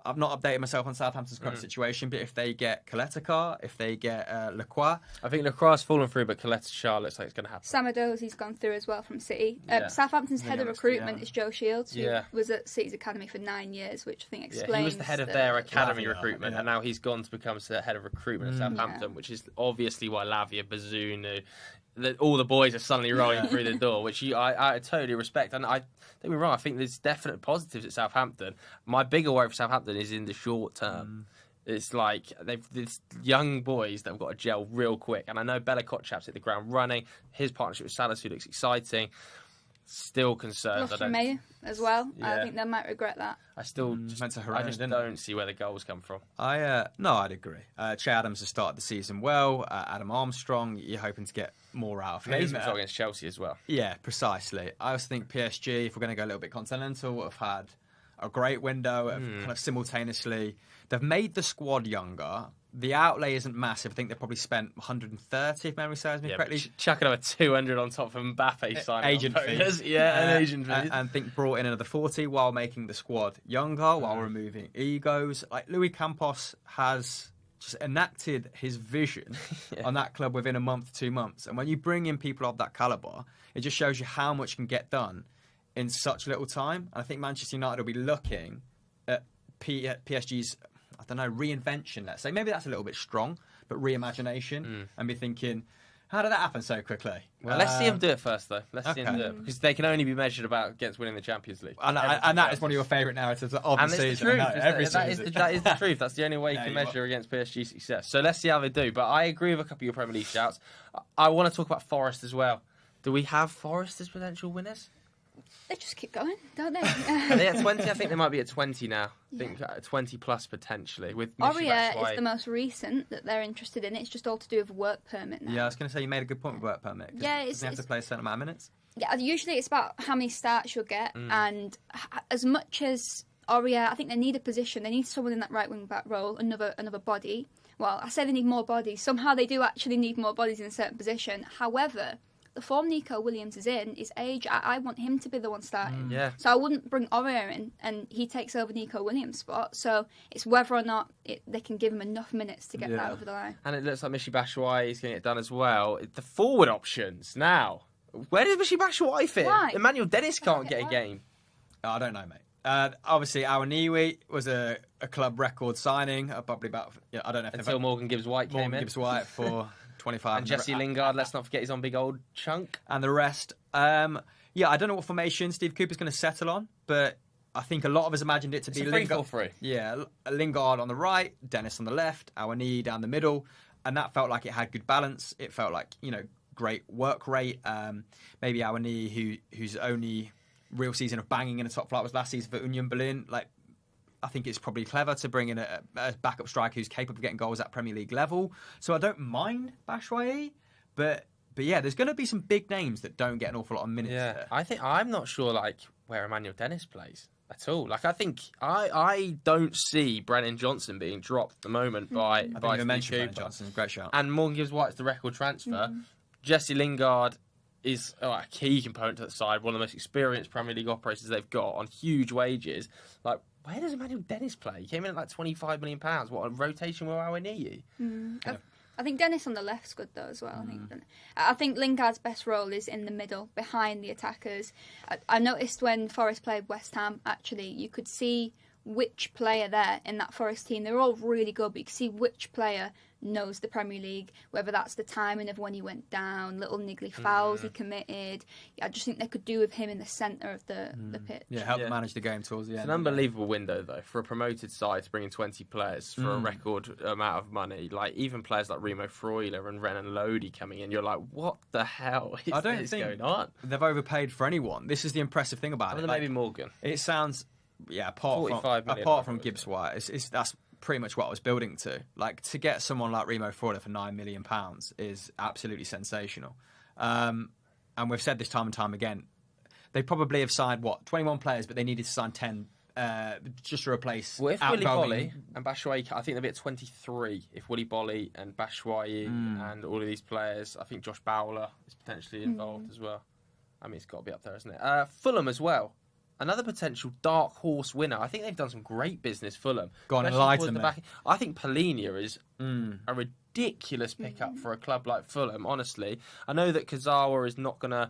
I've not updated myself on Southampton's current situation, but if they get Kaletakar, if they get Lacroix... I think Lacroix's fallen through, but Kaletakar looks like it's going to happen. Samadozi's gone through as well from City. Southampton's head of recruitment is Joe Shields, who was at City's academy for 9 years, which I think explains... he was the head of their academy recruitment, and now he's gone to become the head of recruitment at Southampton, which is obviously why Lavia, Bazunu... all the boys are suddenly rolling through the door, which I totally respect. And I don't get me wrong, I think there's definite positives at Southampton. My bigger worry for Southampton is in the short term. It's like these young boys that have got to gel real quick. And I know Bella Kotchap's hit the ground running. His partnership with Salisu looks exciting. Still concerned. Lost Mayer as well. I think they might regret that. I just don't see where the goals come from. I'd agree. Che Adams has started the season well. Adam Armstrong, you're hoping to get more out of him. He's been against Chelsea as well. Yeah, precisely. I also think PSG, if we're going to go a little bit continental, have had a great window of kind of simultaneously. They've made the squad younger. The outlay isn't massive. I think they probably spent 130, if memory serves me correctly. Chucking over 200 on top of Mbappe signing. Agent fees. An agent fees. And think brought in another 40 while making the squad younger, while removing egos. Like Luis Campos has just enacted his vision on that club within a month, 2 months. And when you bring in people of that calibre, it just shows you how much can get done in such little time. And I think Manchester United will be looking at PSG's... I don't know, reinvention, let's say. Maybe that's a little bit strong, but reimagination. And be thinking, how did that happen so quickly? Well, let's see him do it first, though. Let's see him do it. Because they can only be measured against winning the Champions League. And that is one of your favourite narratives of the season. That is the truth. That's the only way you can measure against PSG's success. So let's see how they do. But I agree with a couple of your Premier League shouts. I want to talk about Forest as well. Do we have Forest as potential winners? They just keep going, don't they? Are they at 20? I think they might be at 20 now. I think 20 plus potentially. With Aurier is the most recent that they're interested in. It's just all to do with work permit now. Yeah, I was going to say you made a good point with work permit. Yeah, you have to play a certain amount of minutes. Yeah, usually it's about how many starts you'll get, and as much as Aurier, I think they need a position. They need someone in that right wing back role, another body. Well, I say they need more bodies. Somehow they do actually need more bodies in a certain position. However, the form Nico Williams is in is age. I want him to be the one starting. So I wouldn't bring Aurier in and he takes over Nico Williams' spot. So it's whether or not they can give him enough minutes to get that over the line. And it looks like Michy Batshuayi is getting it done as well. The forward options now. Where does Michy Batshuayi fit? Why? Emmanuel Dennis can't get a game. I don't know, mate. Obviously, Awaniyi was a club record signing, probably about, I don't know if Until Morgan Gibbs-White came in. Gibbs-White for 25. And Jesse Lingard, let's not forget, he's on big old chunk. And the rest. I don't know what formation Steve Cooper's going to settle on, but I think a lot of us imagined it to be Lingard. 3-4-3. Yeah, Lingard on the right, Dennis on the left, Awaniyi down the middle, and that felt like it had good balance. It felt like, great work rate. Maybe Awaniyi, whose only real season of banging in the top flight was last season for Union Berlin. I think it's probably clever to bring in a backup striker who's capable of getting goals at Premier League level. So I don't mind Batshuayi, but yeah, there's going to be some big names that don't get an awful lot of minutes. Yeah, there. I'm not sure where Emmanuel Dennis plays at all. I think I don't see Brennan Johnson being dropped at the moment by I think Steve you mentioned Cooper. Brennan Johnson, great shout. And Morgan Gibbs-White's the record transfer. Jesse Lingard is a key component to the side, one of the most experienced Premier League operators they've got on huge wages. Where does Emmanuel Dennis play? He came in at £25 million. What, a rotation with Awaniyi? I think Dennis on the left's good though as well. I think Lingard's best role is in the middle, behind the attackers. I noticed when Forest played West Ham, actually, you could see which player there in that Forest team. They were all really good, but you could see which player knows the Premier League, whether that's the timing of when he went down, little niggly fouls he committed. I just think they could do with him in the centre of the pitch. Yeah, help manage the game towards the end. It's an unbelievable window, though, for a promoted side to bring in 20 players for a record amount of money. Even players like Remo Freuler and Renan Lodi coming in, you're like, what the hell is going on? They've overpaid for anyone. This is the impressive thing about it. Maybe Morgan. It sounds, apart from Gibbs-White, that's pretty much what I was building to. To get someone like Remo Freuler for £9 million is absolutely sensational. And we've said this time and time again. They probably have signed 21 players, but they needed to sign 10 just to replace. Well, if Willy Bolly and Batshuayi, I think they'll be at 23. If Willy Bolly and Batshuayi and all of these players, I think Josh Bowler is potentially involved as well. I mean, it's got to be up there, isn't it? Fulham as well. Another potential dark horse winner. I think they've done some great business, Fulham. Go on, enlighten me. I think Polinia is a ridiculous pickup for a club like Fulham, honestly. I know that Kazawa is not going to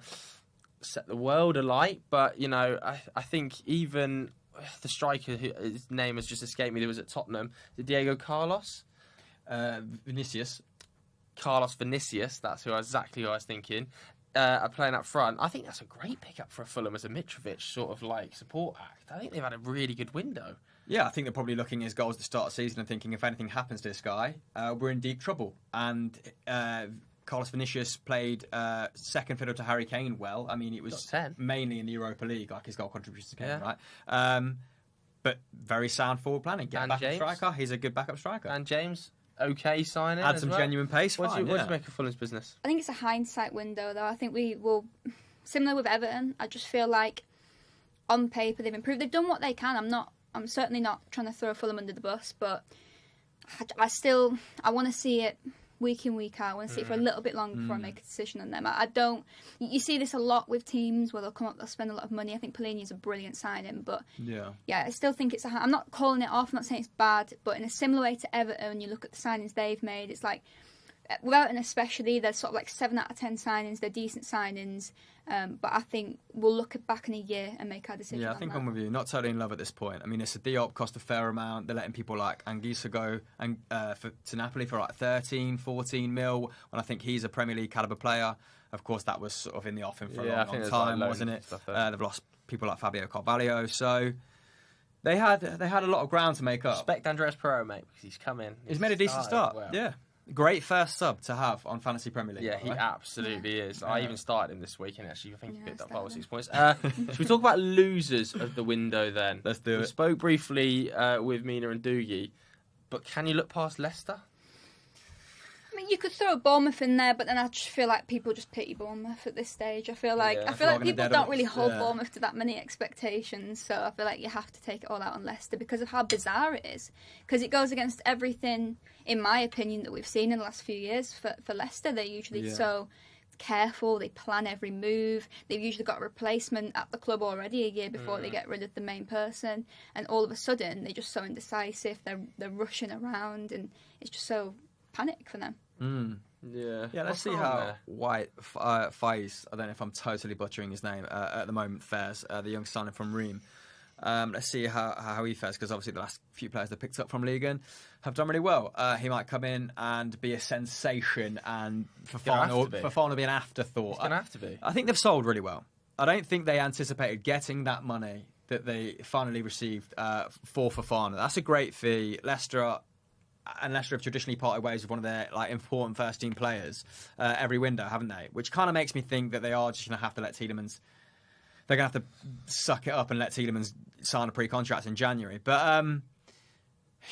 set the world alight, but, I think even the striker, his name has just escaped me, that was at Tottenham, Diego Carlos? Vinicius. Carlos Vinicius, that's exactly who I was thinking. Are playing up front. I think that's a great pickup for Fulham as a Mitrovic sort of support act. I think they've had a really good window. Yeah, I think they're probably looking at his goals at the start of the season and thinking if anything happens to this guy, we're in deep trouble. And Carlos Vinicius played second fiddle to Harry Kane well. I mean, it was mainly in the Europa League, his goal contributions to Kane, right? But very sound forward planning. Get a backup striker. He's a good backup striker. And James, okay signing. Add some genuine pace. What do you make of Fulham's business? I think it's a hindsight window, though. I think we will, similar with Everton, I just feel like on paper they've improved. They've done what they can. I'm certainly not trying to throw Fulham under the bus, but I want to see it week in, week out. I want to see it for a little bit longer before I make a decision on them. You see this a lot with teams where they'll spend a lot of money. I think Polini's a brilliant signing, but I still think I'm not calling it off, I'm not saying it's bad, but in a similar way to Everton, when you look at the signings they've made, it's like, without an especially, they're sort of 7 out of 10 signings, they're decent signings, but I think we'll look back in a year and make our decision. Yeah, I think I'm with you. Not totally in love at this point. I mean, it's a Diop cost a fair amount. They're letting people like Anguissa go to Napoli for 13, 14 mil, when I think he's a Premier League caliber player. Of course, that was sort of in the offing for a long time, wasn't it? They've lost people like Fabio Carvalho, so they had a lot of ground to make up. Respect Andreas Pereira, mate, because he's come in. He's made a decent start. Well. Yeah. Great first sub to have on Fantasy Premier League. Yeah, he absolutely is. I even started him this week, and actually, I think he picked up 5 or 6 points. Should we talk about losers of the window then? Let's do it. We spoke briefly with Mina and Doogie, but can you look past Leicester? I mean, you could throw Bournemouth in there, but then I just feel like people just pity Bournemouth at this stage. I feel like people don't really hold Bournemouth to that many expectations, so I feel like you have to take it all out on Leicester because of how bizarre it is. Because it goes against everything, in my opinion, that we've seen in the last few years for Leicester. They're usually so careful, they plan every move, they've usually got a replacement at the club already a year before they get rid of the main person, and all of a sudden they're just so indecisive, they're rushing around, and it's just so panic for them. Yeah. Let's see how White Faiz, I don't know if I'm totally butchering his name at the moment, fares, the young signing from Ream. Let's see how he fares, because obviously the last few players they picked up from Ligue 1 have done really well. He might come in and be a sensation, and Fofana will be an afterthought. It's going to have to be. I think they've sold really well. I don't think they anticipated getting that money that they finally received for Fofana. That's a great fee. Leicester have traditionally parted ways with one of their important first team players every window, haven't they? Which kind of makes me think that they are just going to have to let Tielemans. They're going to have to suck it up and let Tielemans sign a pre-contract in January. But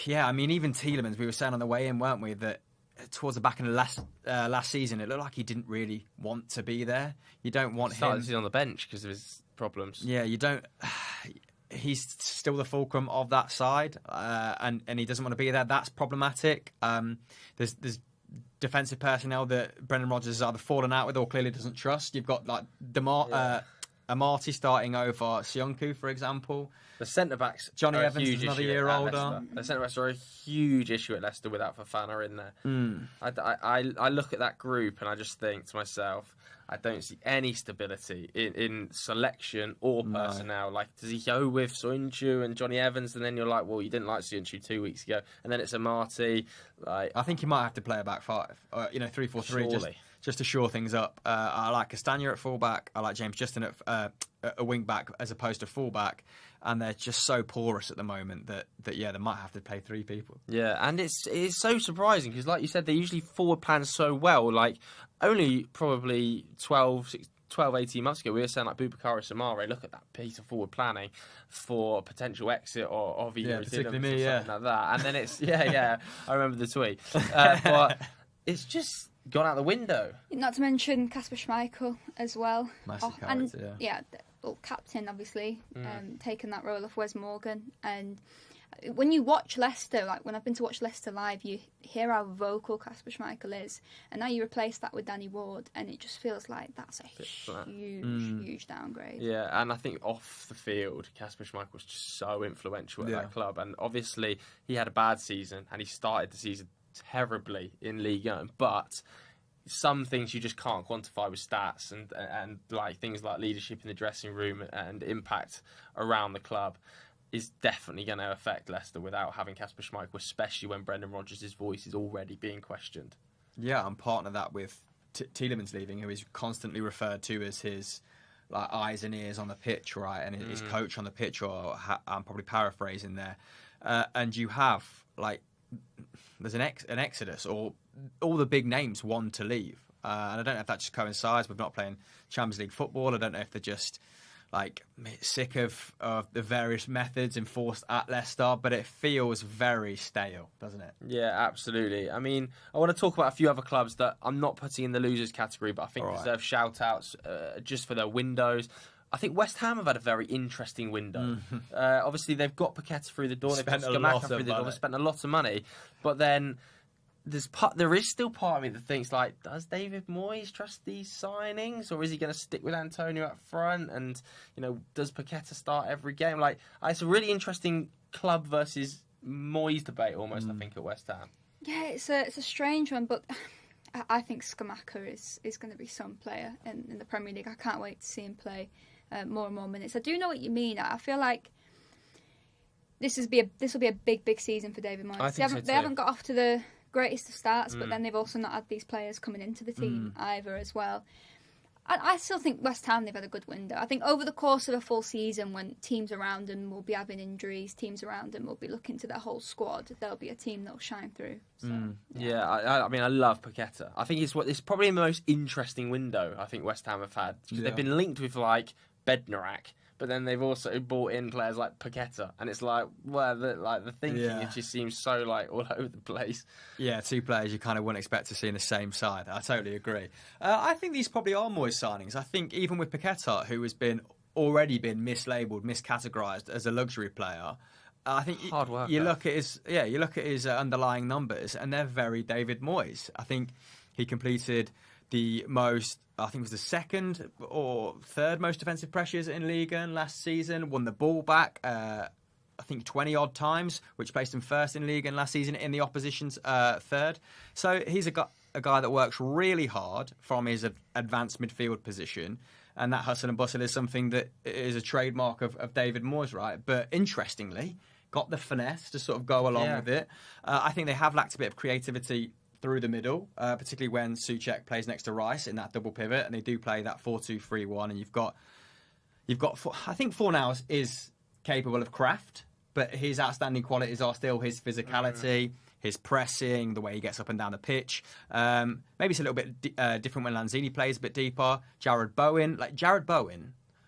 yeah, I mean, even Tielemans, we were saying on the way in, weren't we, that towards the back end of last season, it looked like he didn't really want to be there. You don't want him on the bench because of his problems. Yeah, you don't. He's still the fulcrum of that side, and he doesn't want to be there. That's problematic. There's defensive personnel that Brendan Rodgers has either fallen out with or clearly doesn't trust. You've got Amati starting over Sionku, for example. The centre-backs, Johnny Evans is another year older. The centre-backs are a huge issue at Leicester without Fofana in there. I look at that group and I just think to myself, I don't see any stability in selection or personnel. Like, does he go with Soyuncu and Johnny Evans, and then you're like, well, you didn't like Soyuncu 2 weeks ago, and then it's Amati. Like, I think he might have to play a back five, 3-4-3, just to shore things up. I like Castagna at fullback. I like James Justin at a wing back as opposed to fullback, and they're just so porous at the moment that they might have to play 3 people. Yeah, and it's so surprising because, like you said, they usually forward plan so well. Like, only probably 12, 18 months ago, we were saying like Boubacar Samare, look at that piece of forward planning for potential exit of either particularly me, or something like that. And then it's I remember the tweet, but it's just gone out the window. Not to mention Kasper Schmeichel as well. Massive character, captain, obviously, taking that role off Wes Morgan. And when you watch Leicester, like when I've been to watch Leicester live, you hear how vocal Kasper Schmeichel is. And now you replace that with Danny Ward, and it just feels like that's a huge downgrade. Yeah, and I think off the field, Kasper Schmeichel was just so influential at that club. And obviously, he had a bad season, and he started the season terribly in Ligue 1, but some things you just can't quantify with stats and like things like leadership in the dressing room and impact around the club is definitely going to affect Leicester without having Kasper Schmeichel, especially when Brendan Rodgers' voice is already being questioned. Yeah, and partner that with Tielemans leaving, who is constantly referred to as his eyes and ears on the pitch, right, and his coach on the pitch, or I'm probably paraphrasing there. And you have there's an exodus, or all the big names want to leave. And I don't know if that just coincides with not playing Champions League football. I don't know if they're just sick of the various methods enforced at Leicester, but it feels very stale, doesn't it? Yeah, absolutely. I mean, I want to talk about a few other clubs that I'm not putting in the losers category, but I think deserve shout-outs just for their windows. I think West Ham have had a very interesting window. Obviously, they've got Paqueta through the door. They've got Scamacca through the door. They've spent a lot of money. But then there is still part of me that thinks, does David Moyes trust these signings? Or is he going to stick with Antonio up front? And, does Paqueta start every game? It's a really interesting club versus Moyes debate almost, I think, at West Ham. Yeah, it's a strange one, but I think Scamacca is going to be some player in the Premier League. I can't wait to see him play more and more minutes. I do know what you mean. I feel like this will be a big season for David Moyes. They haven't got off to the greatest of starts, but then they've also not had these players coming into the team either as well. I still think West Ham, they've had a good window. I think over the course of a full season, when teams around them will be having injuries, teams around them will be looking to their whole squad, there'll be a team that'll shine through. So, yeah, I mean, I love Paqueta. I think it's probably the most interesting window I think West Ham have had. Because they've been linked with Bednarak, but then they've also brought in players like Paqueta, and it's the thinking it just seems so all over the place. Yeah, 2 players you kind of wouldn't expect to see in the same side. I totally agree. I think these probably are Moyes signings. I think even with Paqueta, who has already been mislabeled, miscategorised as a luxury player, I think hard work. You look at his underlying numbers, and they're very David Moyes. I think he completed the most, I think it was the second or third most defensive pressures in Ligue 1 last season, won the ball back, I think 20 odd times, which placed him first in Ligue 1 last season in the opposition's third. So he's a guy that works really hard from his advanced midfield position, and that hustle and bustle is something that is a trademark of David Moyes, right? But interestingly, got the finesse to sort of go along with it. I think they have lacked a bit of creativity through the middle, particularly when Souček plays next to Rice in that double pivot, and they do play that 4-2-3-1. And you've got. I think Fornals is capable of craft, but his outstanding qualities are still his physicality, his pressing, the way he gets up and down the pitch. Maybe it's a little bit different when Lanzini plays a bit deeper. Jared Bowen,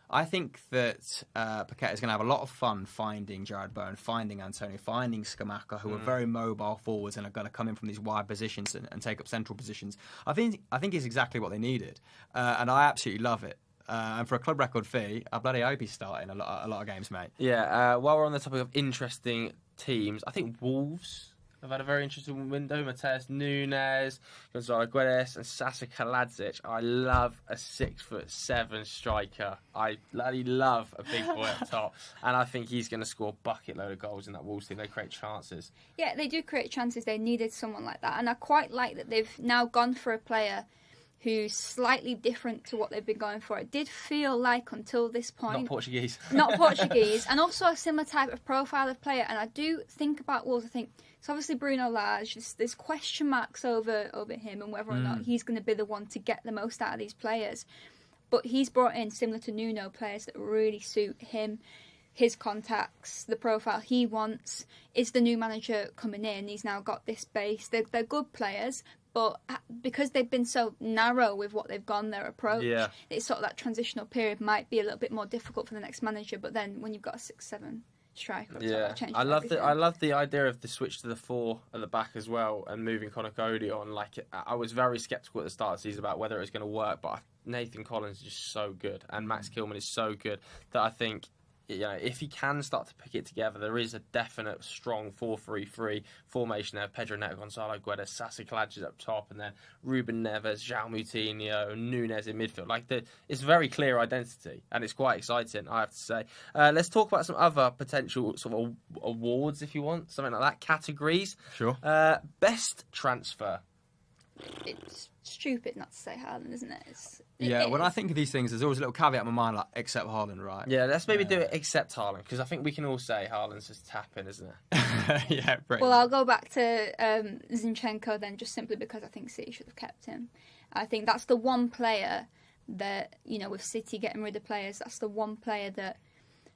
I think that Paqueta is going to have a lot of fun finding Jared Bowen, finding Antonio, finding Scamacca, who are very mobile forwards and are going to come in from these wide positions and take up central positions. I think it's exactly what they needed, and I absolutely love it. And for a club record fee, I bloody hope he's starting a lot of games, mate. Yeah. While we're on the topic of interesting teams, I think Wolves have had a very interesting window. Mateus Nunes, Gonzalo Guedes, and Sasa Kaladzic. I love a 6'7" striker. I bloody love a big boy up top, and I think he's going to score a bucket load of goals in that Wolves team. They create chances. Yeah, they do create chances. They needed someone like that, and I quite like that they've now gone for a player who's slightly different to what they've been going for. It did feel like until this point... Not Portuguese. Not Portuguese, and also a similar type of profile of player. And I do think about Wolves, I think, it's obviously Bruno Lage. There's question marks over him and whether or not he's going to be the one to get the most out of these players. But he's brought in, similar to Nuno, players that really suit him, his contacts, the profile he wants. Is the new manager coming in? He's now got this base. They're good players, but because they've been so narrow with what they've gone, their approach, it's sort of that transitional period might be a little bit more difficult for the next manager. But then when you've got a 6'7" striker, I love the idea of the switch to the 4 at the back as well, and moving Conor Cody on. Like, I was very sceptical at the start of the season about whether it was going to work, but Nathan Collins is just so good, and Max Kilman is so good that I think, you know, if he can start to pick it together, there is a definite strong 4-3-3 formation there. Pedro Neto, Gonzalo Guedes, Sasa Kaladzic up top, and then Ruben Neves, João Moutinho, Nunes in midfield. It's a very clear identity, and it's quite exciting, I have to say. Let's talk about some other potential sort of awards, if you want, something like that. Categories. Sure. Best transfer. It's stupid not to say Haaland, isn't it? When I think of these things, there's always a little caveat in my mind, like, except Haaland, right? Yeah, let's maybe do it except Haaland, because I think we can all say Haaland's just tapping, isn't it? Yeah, pretty Well, I'll go back to Zinchenko then, just simply because I think City should have kept him. I think that's the one player that, you know, with City getting rid of players, that's the one player that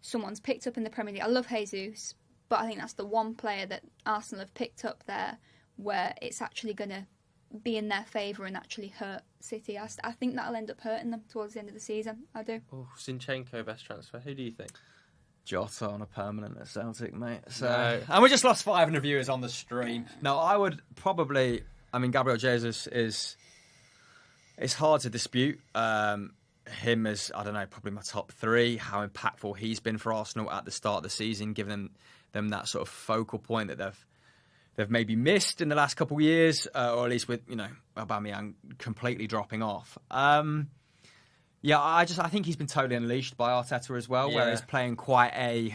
someone's picked up in the Premier League. I love Jesus, but I think that's the one player that Arsenal have picked up there where it's actually going to be in their favour and actually hurt City. I think that'll end up hurting them towards the end of the season. I do. Oh, Zinchenko best transfer. Who do you think? Jota on a permanent at Celtic, mate. And we just lost 500 viewers on the stream. No, I would probably... I mean, Gabriel Jesus is... It's hard to dispute him as, I don't know, probably my top 3. How impactful he's been for Arsenal at the start of the season, giving them that sort of focal point that they've maybe missed in the last couple of years, or at least with, you know, Aubameyang completely dropping off. I think he's been totally unleashed by Arteta as well, where he's playing quite a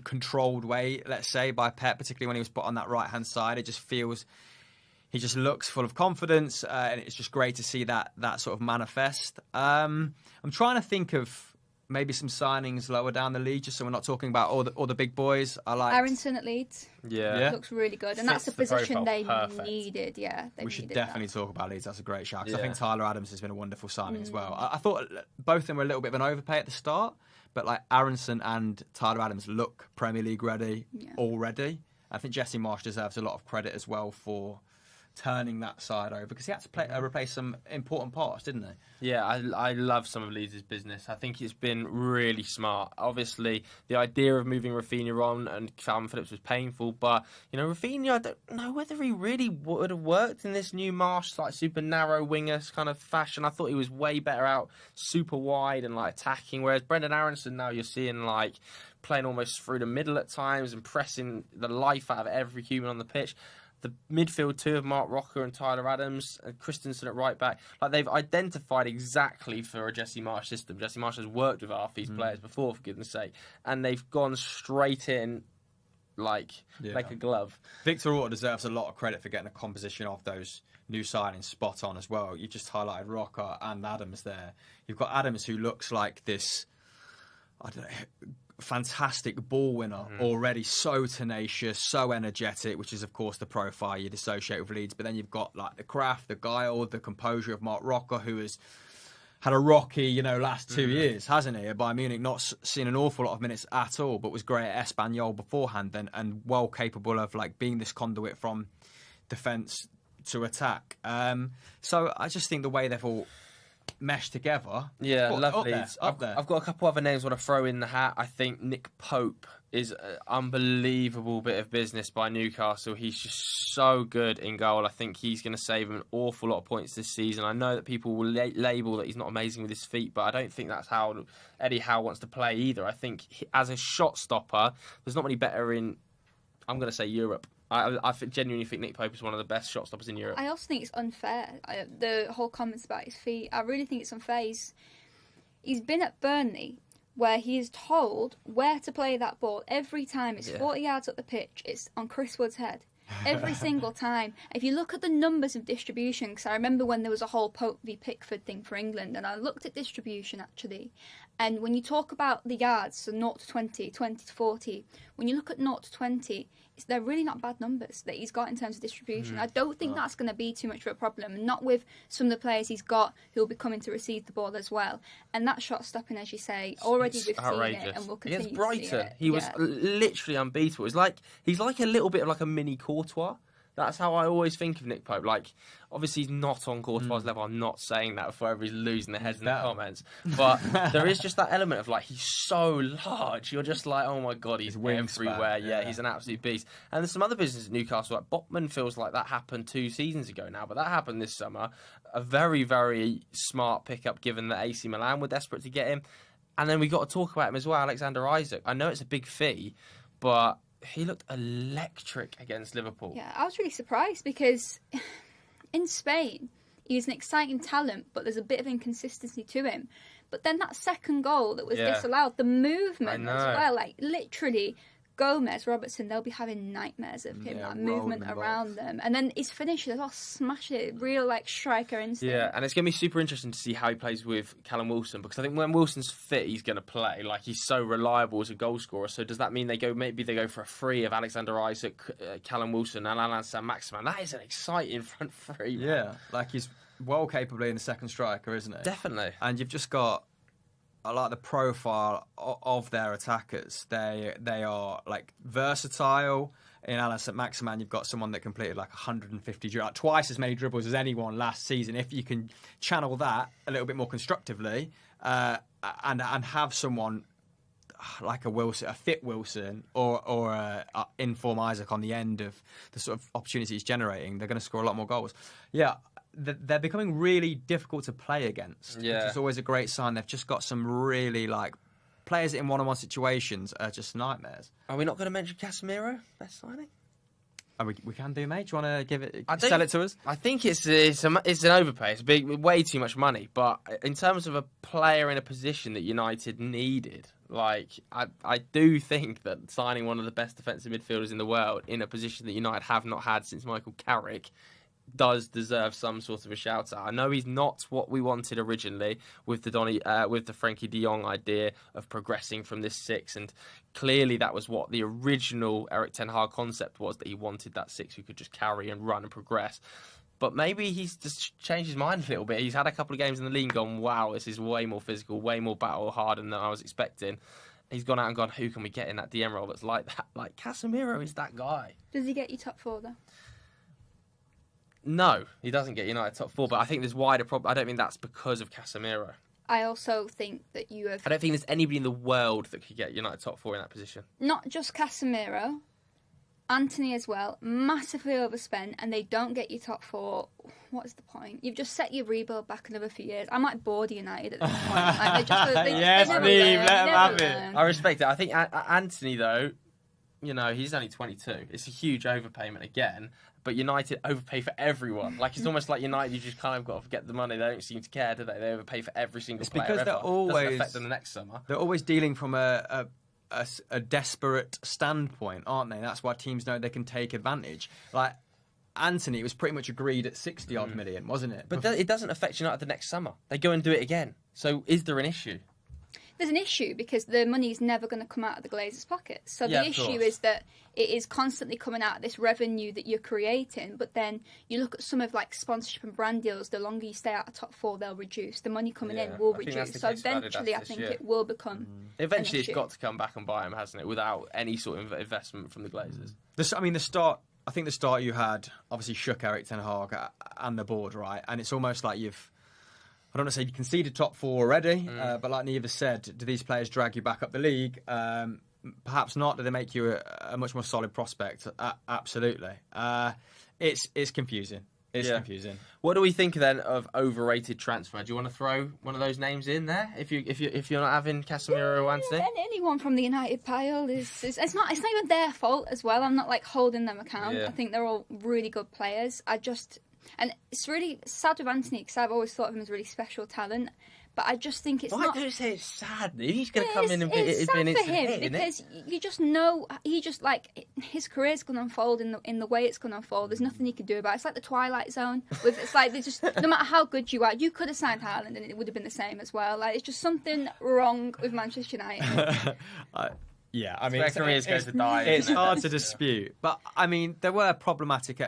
controlled way, let's say, by Pep, particularly when he was put on that right-hand side. It just feels... He just looks full of confidence, and it's just great to see that sort of manifest. I'm trying to think of maybe some signings lower down the league, just so we're not talking about all the big boys. I like Aronson at Leeds. Yeah. Looks really good, and that's the position they needed. Yeah, we should definitely talk about Leeds. That's a great shout. I think Tyler Adams has been a wonderful signing as well. I thought both of them were a little bit of an overpay at the start, but like Aronson and Tyler Adams look Premier League ready already. I think Jesse Marsch deserves a lot of credit as well for turning that side over, because he had to replace some important parts, didn't he? Yeah, I love some of Leeds' business. I think it's been really smart. Obviously, the idea of moving Rafinha on and Calvin Phillips was painful, but, you know, Rafinha, I don't know whether he really would have worked in this new Marsh, like, super narrow winger kind of fashion. I thought he was way better out super wide and, like, attacking, whereas Brendan Aronson now you're seeing, like, playing almost through the middle at times and pressing the life out of every human on the pitch. The midfield two of Mark Rocker and Tyler Adams and Christensen at right back, like, they've identified exactly for a Jesse Marsch system. Jesse Marsch has worked with half these players before, for goodness sake, and they've gone straight in like a glove. Victor Orta deserves a lot of credit for getting a composition of those new signings spot on as well. You just highlighted Rocker and Adams there. You've got Adams, who looks like this, I don't know, fantastic ball winner already, so tenacious, so energetic, which is of course the profile you'd associate with Leeds. But then you've got like the craft, the guile, the composure of Mark Rocker, who has had a rocky, last 2 years, hasn't he? At Bayern Munich, not seen an awful lot of minutes at all, but was great at Espanyol beforehand, and well capable of like being this conduit from defence to attack. So I just think the way they've all meshed together. Yeah, lovely. Up there. I've got a couple other names I want to throw in the hat. I think Nick Pope is an unbelievable bit of business by Newcastle. He's just so good in goal. I think he's going to save him an awful lot of points this season. I know that people will label that he's not amazing with his feet, but I don't think that's how Eddie Howe wants to play either. I think as a shot stopper, there's not many better in, I'm going to say, Europe. I genuinely think Nick Pope is one of the best shot stoppers in Europe. I also think it's unfair. The whole comments about his feet, I really think it's unfair. He's been at Burnley, where he is told where to play that ball every time. It's 40 yards up the pitch. It's on Chris Wood's head. Every single time. If you look at the numbers of distribution, because I remember when there was a whole Pope v Pickford thing for England, and I looked at distribution actually, and when you talk about the yards, so 0 to 20, 20 to 40, when you look at 0 to 20, they're really not bad numbers that he's got in terms of distribution. I don't think that's going to be too much of a problem, and not with some of the players he's got who will be coming to receive the ball as well. And that shot stopping, as you say, already we've outrageous. seen it, and we'll continue Against Brighton, to see it. he was literally unbeatable. He's like a little bit of like a mini Courtois. That's how I always think of Nick Pope. Like, obviously he's not on Courtois' level. I'm not saying that before everybody's losing their heads in the comments. But there is just that element of like, he's so large. You're just like, oh my God, he's everywhere. Yeah, he's an absolute beast. And there's some other business at Newcastle. Like Botman feels like that happened 2 seasons ago now, but that happened this summer. A very, very smart pickup given that AC Milan were desperate to get him. And then we got to talk about him as well, Alexander Isak. I know it's a big fee, but he looked electric against Liverpool. Yeah, I was really surprised because in Spain, he's an exciting talent, but there's a bit of inconsistency to him. But then that second goal that was disallowed, the movement as well, like literally Gomez, Robertson, they'll be having nightmares of him, that movement around them. And then his finishes, they'll smash it, real like striker instinct. Yeah, and it's going to be super interesting to see how he plays with Callum Wilson, because I think when Wilson's fit, he's going to play. Like, he's so reliable as a goal scorer. So does that mean they go for a free of Alexander Isak, Callum Wilson and Alan Saint-Maximin? That is an exciting front three. Man. Yeah, like he's well capable in the second striker, isn't he? Definitely. And you've just got, I like the profile of their attackers. They are like versatile. In Alan Saint-Maximin, you've got someone that completed like 150 dribbles, twice as many dribbles as anyone last season. If you can channel that a little bit more constructively, and have someone like a Wilson, a fit Wilson, or a inform Isak on the end of the sort of opportunities he's generating, they're going to score a lot more goals. Yeah. They're becoming really difficult to play against, which is always a great sign. They've just got some really, like, players in one-on-one situations are just nightmares. Are we not going to mention Casemiro? Best signing? We can do, mate. Do you want to sell it to us? I think it's an overpay. It's way too much money. But in terms of a player in a position that United needed, like, I do think that signing one of the best defensive midfielders in the world in a position that United have not had since Michael Carrick does deserve some sort of a shout out. I know he's not what we wanted originally with the Frankie de Jong idea of progressing from this 6, and clearly that was what the original Erik ten Hag concept was, that he wanted that 6 who could just carry and run and progress. But maybe he's just changed his mind a little bit. He's had a couple of games in the league and gone, wow, this is way more physical, way more battle hardened than I was expecting. He's gone out and gone, who can we get in that DM role that's like that? Like, Casemiro is that guy. Does he get you top 4 though? No, he doesn't get United top 4, but I think there's wider problem. I don't think that's because of Casemiro. I also think that you have... I don't think there's anybody in the world that could get United top 4 in that position. Not just Casemiro, Anthony as well, massively overspent, and they don't get you top 4. What is the point? You've just set your rebuild back another few years. I might board United at this point. Yes, Steve, let him have it. I respect it. I think Anthony, though, he's only 22. It's a huge overpayment again. But United overpay for everyone. Like, it's almost like United, you just kind of got to get the money. They don't seem to care, do they? They overpay for every single player. Because they're always... Doesn't affect them the next summer. They're always dealing from a a desperate standpoint, aren't they? That's why teams know they can take advantage. Like Anthony was pretty much agreed at 60-odd million, wasn't it? But it doesn't affect United the next summer. They go and do it again. So is there an issue? There's an issue because the money is never going to come out of the Glazers' pockets. So the issue is that it is constantly coming out of this revenue that you're creating. But then you look at some of like sponsorship and brand deals. The longer you stay out of top 4, they'll reduce. The money coming in will reduce. So eventually, I think it will become. Eventually, it's got to come back and buy him, hasn't it? Without any sort of investment from the Glazers. I think the start you had obviously shook Erik ten Hag and the board, right? And it's almost like I don't want to say you conceded top 4 already, but like Neva said, do these players drag you back up the league? Perhaps not. Do they make you a much more solid prospect? Absolutely. It's confusing. It's confusing. What do we think then of overrated transfer? Do you want to throw one of those names in there if you're not having Casemiro or Anthony? Anyone from the United pile is it's not even their fault as well. I'm not like holding them account. I think they're all really good players. And it's really sad with Anthony because I've always thought of him as a really special talent. But I just think it's not. Why do you say it's sad? He's going to come in and be it's sad for him hit, because you just know his career's going to unfold in the way it's going to unfold. There's nothing he could do about it. It's like the Twilight Zone. It's like they just no matter how good you are, you could have signed Haaland and it would have been the same as well. Like it's just something wrong with Manchester United. Yeah, I mean, it's hard to dispute. But I mean, there were problematic.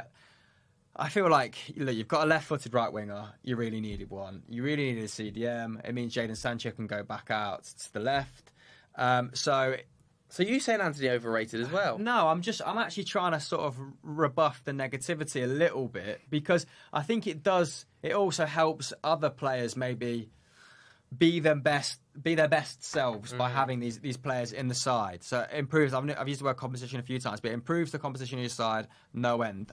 I feel like you've got a left-footed right winger. You really needed one. You really needed a CDM. It means Jadon Sancho can go back out to the left. So you saying Anthony overrated as well? No, I'm actually trying to sort of rebuff the negativity a little bit because I think it does. It also helps other players maybe be their best selves by having these players in the side. So it improves. I've used the word composition a few times, but it improves the composition of your side no end.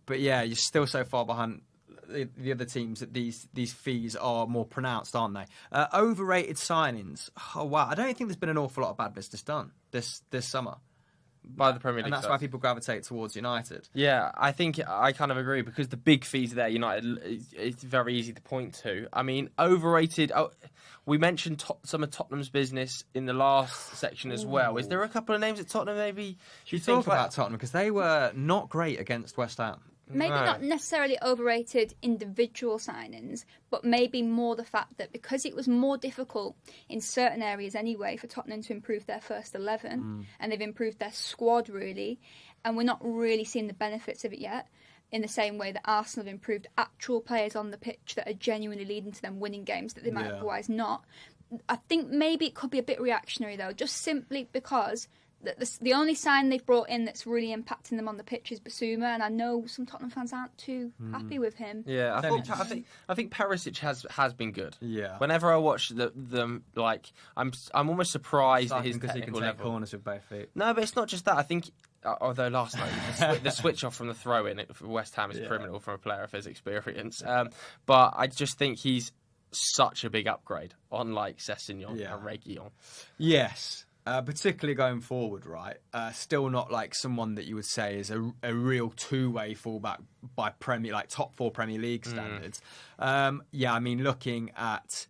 But yeah, you're still so far behind the other teams that these fees are more pronounced, aren't they? Overrated signings. Oh wow, I don't think there's been an awful lot of bad business done this summer by the Premier League, and that's why people gravitate towards United. Yeah, I think I kind of agree because the big fees there, United, it's very easy to point to. I mean, overrated. We mentioned some of Tottenham's business in the last section as well. Is there a couple of names at Tottenham maybe you talk about Tottenham because they were not great against West Ham? Maybe not necessarily overrated individual signings, but maybe more the fact that because it was more difficult in certain areas anyway for Tottenham to improve their first 11, and they've improved their squad really, and we're not really seeing the benefits of it yet, in the same way that Arsenal have improved actual players on the pitch that are genuinely leading to them winning games that they might otherwise not. I think maybe it could be a bit reactionary though, just simply because the only sign they've brought in that's really impacting them on the pitch is Basuma, and I know some Tottenham fans aren't too happy with him. Yeah, I think Perisic has been good. Yeah. Whenever I watch them, like I'm almost surprised at his technical he can take level. corners with both feet. No, but it's not just that. I think. Although last night the switch off from the throw in for West Ham is criminal from a player of his experience. But I just think he's such a big upgrade on like Sessegnon and Reguilon. Yes. Particularly going forward, right? Still not like someone that you would say is a real two-way fullback by top 4 Premier League standards. I mean, looking at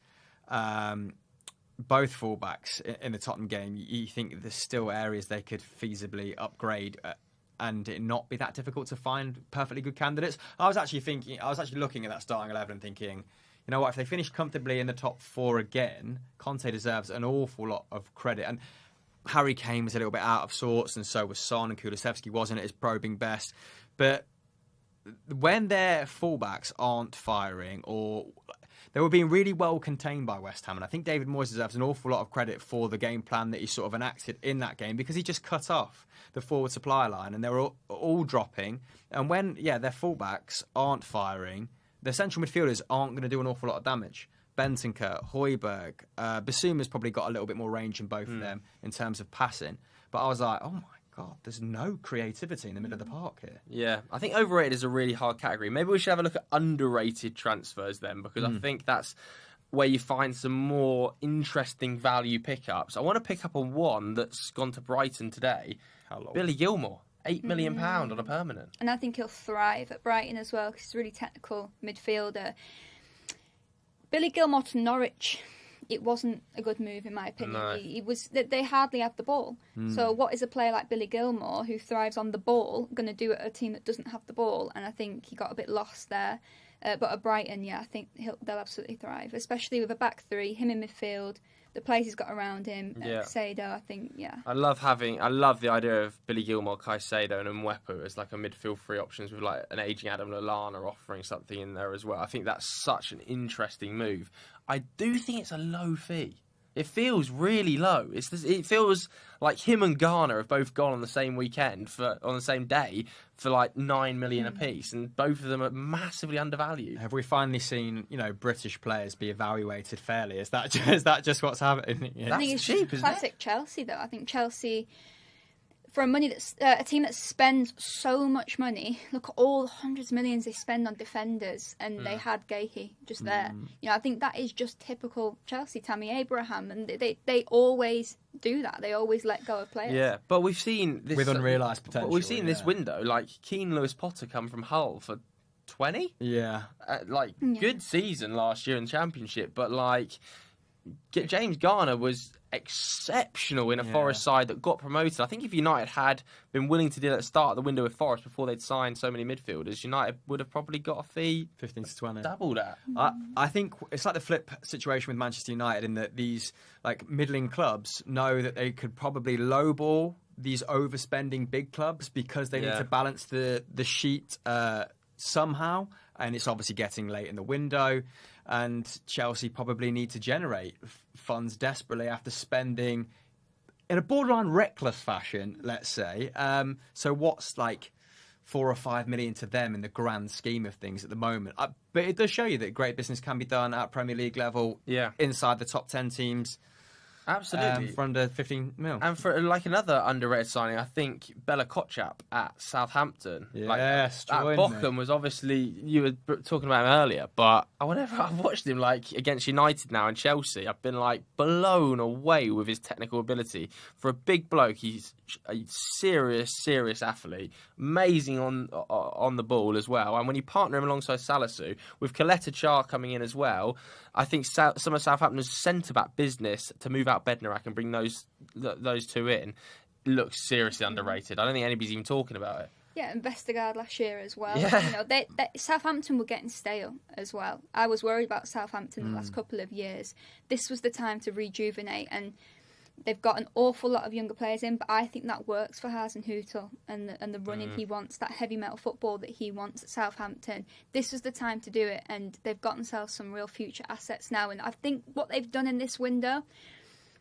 both fullbacks in the Tottenham game, you think there's still areas they could feasibly upgrade and it not be that difficult to find perfectly good candidates. I was actually looking at that starting 11 and thinking, you know what, if they finish comfortably in the top 4 again, Conte deserves an awful lot of credit. And Harry Kane was a little bit out of sorts, and so was Son, and Kulusevski wasn't at his probing best. But when their fullbacks aren't firing, or they were being really well contained by West Ham, and I think David Moyes deserves an awful lot of credit for the game plan that he sort of enacted in that game, because he just cut off the forward supply line, and they were all dropping. And when their fullbacks aren't firing, their central midfielders aren't going to do an awful lot of damage. Bentancur, Højbjerg, Basuma's probably got a little bit more range in both of them in terms of passing. But I was like, oh my God, there's no creativity in the middle of the park here. Yeah, I think overrated is a really hard category. Maybe we should have a look at underrated transfers then, because I think that's where you find some more interesting value pickups. I want to pick up on one that's gone to Brighton today. Billy Gilmour. £8 million on a permanent. And I think he'll thrive at Brighton as well, because he's a really technical midfielder. Billy Gilmour to Norwich. it wasn't a good move in my opinion. No. They hardly have the ball. So what is a player like Billy Gilmour, who thrives on the ball, going to do at a team that doesn't have the ball? And I think he got a bit lost there. But at Brighton, I think they'll absolutely thrive, especially with a back three, him in midfield, the players he's got around him, Caicedo, I think, I love the idea of Billy Gilmour, Caicedo and Mwepu as like a midfield free options with like an ageing Adam Lallana offering something in there as well. I think that's such an interesting move. I do think it's a low fee. It feels really low. It feels like him and Garner have both gone on the same weekend on the same day for like 9 million apiece, and both of them are massively undervalued. Have we finally seen British players be evaluated fairly? Is that just what's happening? I think it's cheap, classic Chelsea though. I think Chelsea, for a team that spends so much money, look at all the hundreds of millions they spend on defenders, and they had Gahey just there. I think that is just typical Chelsea. Tammy Abraham, and they always do that. They always let go of players. Yeah, but we've seen this with unrealised potential. But we've seen this window, like Keane Lewis Potter come from Hull for 20. Yeah, good season last year in the Championship, but James Garner was exceptional in a Forest side that got promoted. I think if United had been willing to do that at the start of the window with Forest before they'd signed so many midfielders, United would have probably got a fee 15 to 20. Double that. I think it's like the flip situation with Manchester United, in that these middling clubs know that they could probably lowball these overspending big clubs because they need to balance the sheet somehow, and it's obviously getting late in the window. And Chelsea probably need to generate funds desperately after spending in a borderline reckless fashion, let's say. So what's 4 or 5 million to them in the grand scheme of things at the moment? But it does show you that great business can be done at Premier League level, inside the top 10 teams. Absolutely. For under 15 mil. And for another underrated signing, I think Bella Kotchap at Southampton. Yes, at Bochum was obviously, you were talking about him earlier, but whenever I've watched him against United now and Chelsea, I've been blown away with his technical ability. For a big bloke, he's a serious athlete, amazing on the ball as well. And when you partner him alongside Salisu, with Coletta Char coming in as well, I think some of Southampton's centre-back business to move out Bednarak and bring those two in looks seriously underrated. I don't think anybody's even talking about it. Yeah, and Vestergaard last year as well. Yeah. Southampton were getting stale as well. I was worried about Southampton the last couple of years. This was the time to rejuvenate, and they've got an awful lot of younger players in, but I think that works for Hasenhüttl and the running he wants, that heavy metal football that he wants at Southampton. This was the time to do it, and they've got themselves some real future assets now. And I think what they've done in this window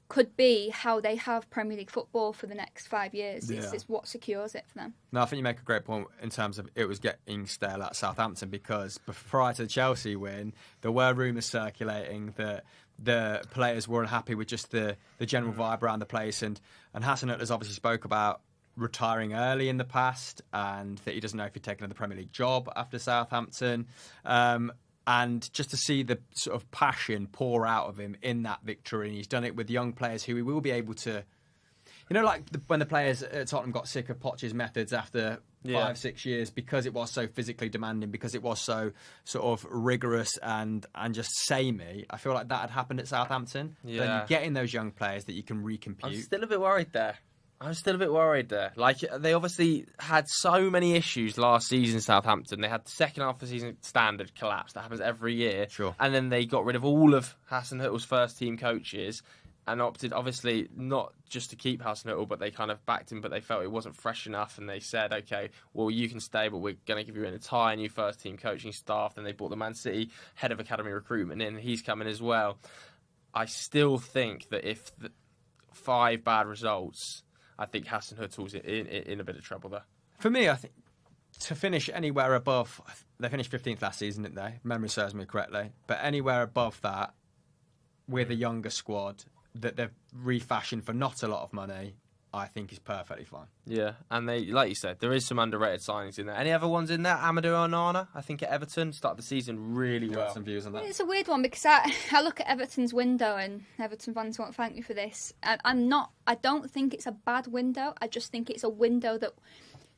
could be how they have Premier League football for the next 5 years. It's what secures it for them. No, I think you make a great point in terms of it was getting stale at Southampton, because prior to the Chelsea win, there were rumours circulating that the players were unhappy with just the general vibe around the place, and Hasenhüttl has obviously spoke about retiring early in the past, and that he doesn't know if he'd take another Premier League job after Southampton. And just to see the sort of passion pour out of him in that victory, and he's done it with young players who he will be able to, when the players at Tottenham got sick of Poch's methods after 5-6 years, because it was so physically demanding, because it was so sort of rigorous and just samey. I feel like that had happened at Southampton. Yeah. Then you get in those young players that you can recompute. I'm still a bit worried there. They obviously had so many issues last season, Southampton. They had the second half of the season standard collapse. That happens every year. Sure. And then they got rid of all of Hasenhüttl's first team coaches and opted, obviously, not just to keep Hasenhüttl, but they kind of backed him, but they felt it wasn't fresh enough, and they said, okay, well, you can stay, but we're going to give you an entire new first team coaching staff. Then they brought the Man City head of academy recruitment in. He's coming as well. I still think that if 5 bad results, I think Hasenhüttl's in a bit of trouble there. For me, I think to finish anywhere above, they finished 15th last season, didn't they? If memory serves me correctly. But anywhere above that, with a younger squad that they've refashioned for not a lot of money, I think is perfectly fine. Yeah, and they, like you said, there is some underrated signings in there. Any other ones in there? Amadou Onana, I think at Everton, started the season really well. Some views on that. It's a weird one, because I look at Everton's window, and Everton fans won't thank me for this. I don't think it's a bad window. I just think it's a window that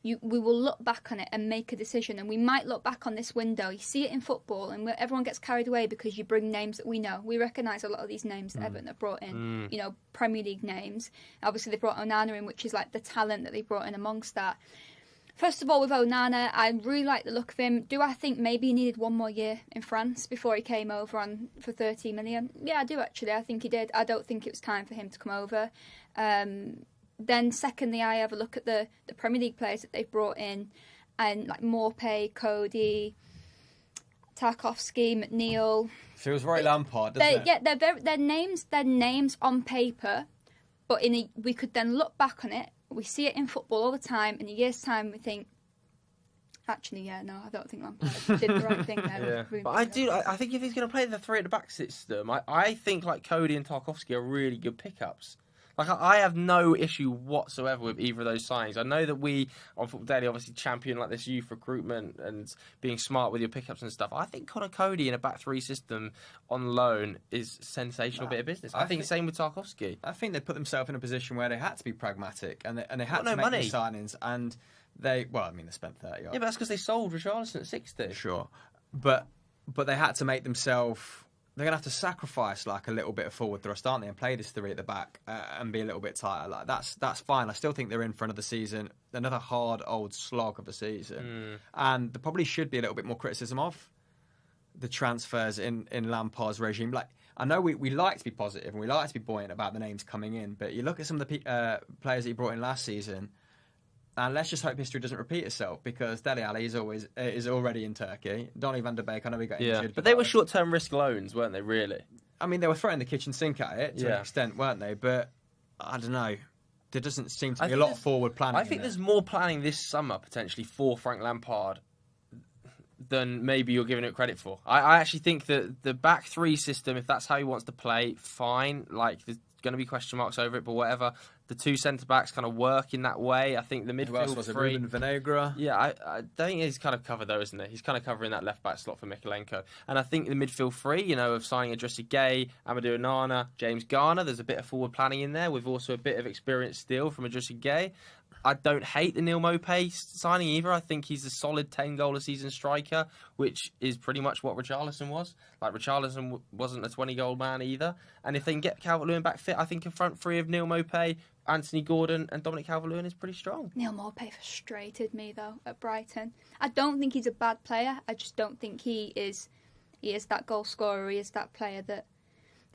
we will look back on it and make a decision, and we might look back on this window. You see it in football, and everyone gets carried away because you bring names that we know. We recognise a lot of these names that Everton have brought in, you know, Premier League names. Obviously, they brought Onana in, which is like the talent that they brought in amongst that. First of all, with Onana, I really like the look of him. Do I think maybe he needed one more year in France before he came over for 30 million? Yeah, I do actually. I think he did. I don't think it was time for him to come over. Then secondly, I have a look at the Premier League players that they've brought in, and like Morpay, Cody, Tarkowski, McNeil. Feels very Lampard, doesn't it? Yeah, they're names on paper, but we could then look back on it. We see it in football all the time. In a year's time, we think, actually, yeah, no, I don't think Lampard did the right thing there. Yeah. But I think if he's going to play the three at the back system, I think like Cody and Tarkowski are really good pickups. Like, I have no issue whatsoever with either of those signings. I know that we, on Football Daily, obviously champion like this youth recruitment and being smart with your pickups and stuff. I think Connor Cody in a back three system on loan is a sensational bit of business. I think same with Tarkowski. I think they put themselves in a position where they had to be pragmatic and they had to make these signings. And they spent 30. Yeah, but that's because they sold Richarlison at 60. Sure. But they had to make themselves... They're going to have to sacrifice like a little bit of forward thrust, aren't they, and play this three at the back and be a little bit tighter. Like that's fine. I still think they're in for another season, another hard old slog of a season, and there probably should be a little bit more criticism of the transfers in Lampard's regime. Like, I know we like to be positive and we like to be buoyant about the names coming in, but you look at some of the players that he brought in last season. And let's just hope history doesn't repeat itself, because Dele Alli is already in Turkey. Donny van der Beek, I know he got injured. But they were short-term risk loans, weren't they, really? I mean, they were throwing the kitchen sink at it to an extent, weren't they? But, I don't know. There doesn't seem to be a lot of forward planning. I think there's more planning this summer, potentially, for Frank Lampard than maybe you're giving it credit for. I actually think that the back three system, if that's how he wants to play, fine. Like, there's going to be question marks over it, but whatever. The two centre-backs kind of work in that way. I think the midfield Who else was it? Ruben Vinagre? Yeah, I think he's kind of covered though, isn't he? He's kind of covering that left-back slot for Mikalenko. And I think the midfield three, you know, of signing Idrissa Gueye, Amadou Onana, James Garner, there's a bit of forward planning in there with also a bit of experience still from Idrissa Gueye. I don't hate the Neil Maupay signing either. I think he's a solid 10-goal-a-season striker, which is pretty much what Richarlison was. Like, Richarlison wasn't a 20-goal man either. And if they can get Calvert-Lewin back fit, I think a front three of Neil Maupay, Anthony Gordon and Dominic Calvert-Lewin is pretty strong. Neil Maupay frustrated me, though, at Brighton. I don't think he's a bad player. I just don't think he is that goal scorer. He is that player that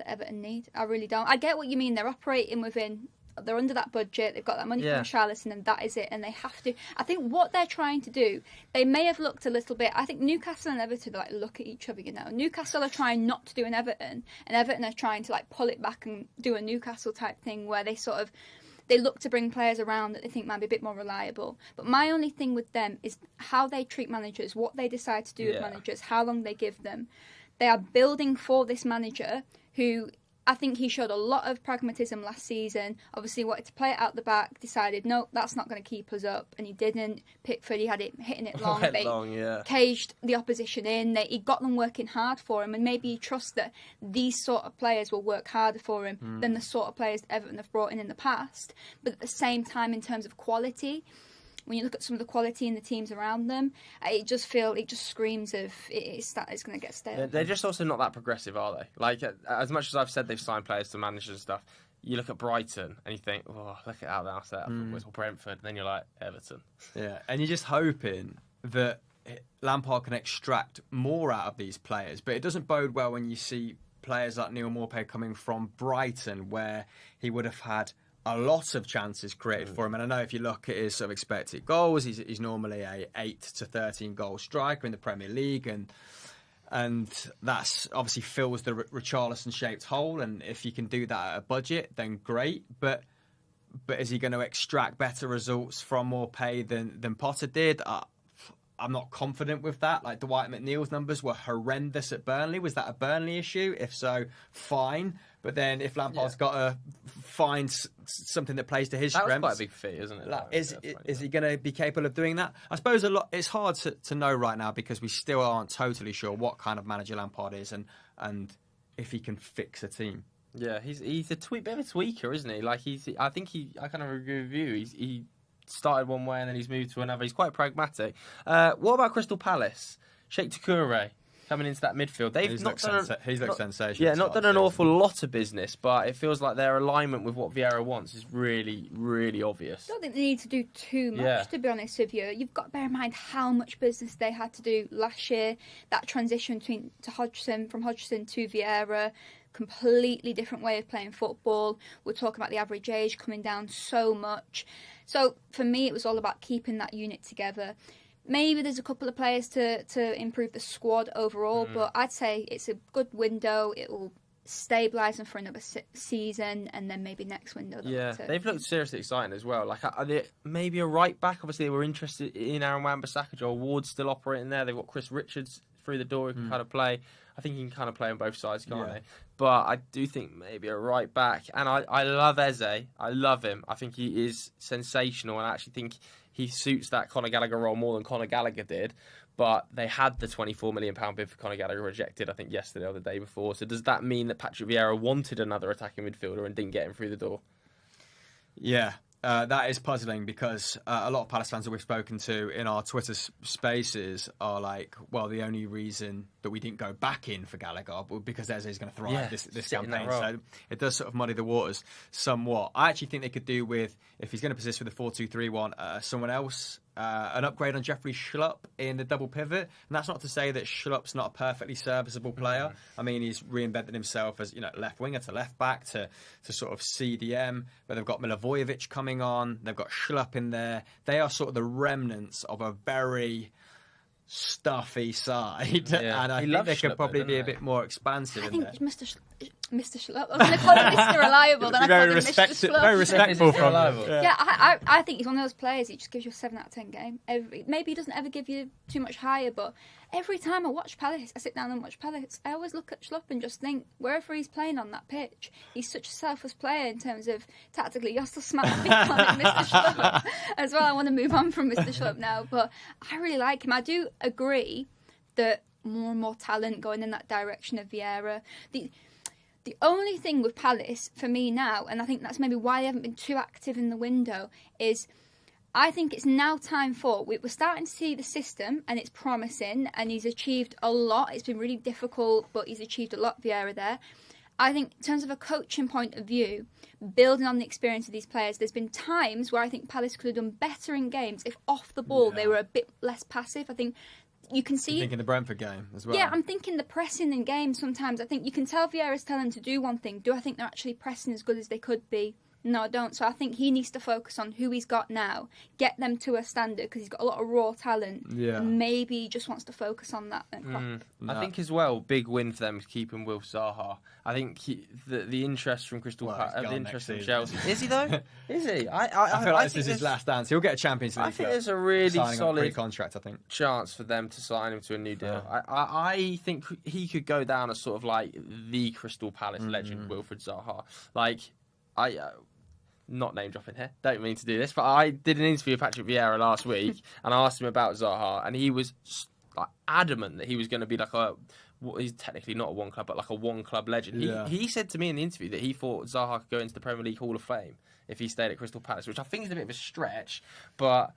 Everton need. I really don't. I get what you mean. They're operating within... They're under that budget. They've got that money from Richarlison, and that is it. And they have to. I think what they're trying to do, they may have looked a little bit. I think Newcastle and Everton like look at each other. You know, Newcastle are trying not to do an Everton, and Everton are trying to like pull it back and do a Newcastle type thing where they look to bring players around that they think might be a bit more reliable. But my only thing with them is how they treat managers, what they decide to do with managers, how long they give them. They are building for this manager who. I think he showed a lot of pragmatism last season. Obviously, wanted to play it out the back, decided, no, that's not going to keep us up, and he didn't. Pickford, he had it hitting it long. Caged the opposition in. He got them working hard for him, and maybe he trusts that these sort of players will work harder for him than the sort of players Everton have brought in the past. But at the same time, in terms of quality, when you look at some of the quality in the teams around them, it just screams of it's going to get stale. They're just also not that progressive, are they? Like, as much as I've said they've signed players to managers and stuff, you look at Brighton and you think, oh, look at how they're set up with Brentford, and then you're like, Everton. Yeah, and you're just hoping that Lampard can extract more out of these players, but it doesn't bode well when you see players like Neil Maupay coming from Brighton, where he would have had a lot of chances created for him. And I know if you look at his sort of expected goals, he's normally a 8 to 13 goal striker in the Premier League, and that's obviously fills the Richarlison shaped hole. And if you can do that at a budget, then great. But is he going to extract better results from Maupay than Potter did? I'm not confident with that. Like, Dwight McNeil's numbers were horrendous at Burnley. Was that a Burnley issue? If so, fine. But then if Lampard's got to find something that plays to his strengths... That was quite a big fee, isn't it? Like, is he going to be capable of doing that? I suppose it's hard to know right now, because we still aren't totally sure what kind of manager Lampard is and if he can fix a team. Yeah, he's a bit of a tweaker, isn't he? Like, I kind of agree with you. He started one way and then he's moved to another. He's quite pragmatic. What about Crystal Palace? Sheikh Takure coming into that midfield. He's looked sensational. Yeah, not done an awful lot of business, but it feels like their alignment with what Vieira wants is really, really obvious. I don't think they need to do too much, to be honest with you. You've got to bear in mind how much business they had to do last year. That transition from Hodgson to Vieira, completely different way of playing football. We're talking about the average age coming down so much. So for me, it was all about keeping that unit together. Maybe there's a couple of players to improve the squad overall, but I'd say it's a good window. It will stabilise them for another season, and then maybe next window. They've looked seriously exciting as well. Like maybe a right back. Obviously, they were interested in Aaron Wan-Bissaka. Joel Ward's still operating there. They've got Chris Richards through the door who can kind of play. I think he can kind of play on both sides, can't he? But I do think maybe a right back. And I love Eze. I love him. I think he is sensational, and I actually think he suits that Conor Gallagher role more than Conor Gallagher did. But they had the £24 million bid for Conor Gallagher rejected, I think, yesterday or the day before. So does that mean that Patrick Vieira wanted another attacking midfielder and didn't get him through the door? Yeah. That is puzzling because a lot of Palace fans that we've spoken to in our Twitter spaces are like, well, the only reason that we didn't go back in for Gallagher was because Eze is going to thrive this campaign. So it does sort of muddy the waters somewhat. I actually think they could do with, if he's going to persist with the 4-2-3-1, someone else, an upgrade on Jeffrey Schlupp in the double pivot. And that's not to say that Schlupp's not a perfectly serviceable player. I mean, he's reinvented himself as, left winger to left back to sort of CDM. But they've got Milivojevic coming on. They've got Schlupp in there. They are sort of the remnants of a very stuffy side. And I think they could probably be a bit more expansive in there. I think Mr. Schlupp. I was going to call him Mr. Reliable, then I called him Mr. Schlupp. Very respectful from him. Yeah, I think he's one of those players. He just gives you a 7 out of 10 game. Maybe he doesn't ever give you too much higher, but every time I watch Palace, I sit down and watch Palace, I always look at Schlupp and just think, wherever he's playing on that pitch, he's such a selfless player in terms of tactically. You're still smacking me on it, Mr. Schlupp. As well, I want to move on from Mr. Schlupp now, but I really like him. I do agree that more and more talent going in that direction of Vieira. The only thing with Palace, for me now, and I think that's maybe why they haven't been too active in the window, is I think it's now time for... We're starting to see the system, and it's promising, and he's achieved a lot. It's been really difficult, but he's achieved a lot, Vieira, there. I think in terms of a coaching point of view, building on the experience of these players, there's been times where I think Palace could have done better in games if off the ball they were a bit less passive. I think you can see... I'm thinking the Brentford game as well. Yeah, I'm thinking the pressing in games sometimes. I think you can tell Vieira's telling them to do one thing. Do I think they're actually pressing as good as they could be? No, I don't. So I think he needs to focus on who he's got now, get them to a standard, because he's got a lot of raw talent. Yeah. And maybe he just wants to focus on that. I think as well, big win for them is keeping Wilf Zaha. I think the interest from Crystal Palace, the interest from Chelsea. Is he though? Is he? I feel like this is his last dance. He'll get a Champions League. I think there's a really solid contract. I think chance for them to sign him to a new deal. I think he could go down as sort of like the Crystal Palace legend, Wilfried Zaha. Like not name dropping here, don't mean to do this, but I did an interview with Patrick Vieira last week and I asked him about Zaha, and he was adamant that he was going to be like he's technically not a one club, but like a one club legend. He said to me in the interview that he thought Zaha could go into the Premier League Hall of Fame if he stayed at Crystal Palace, which I think is a bit of a stretch, but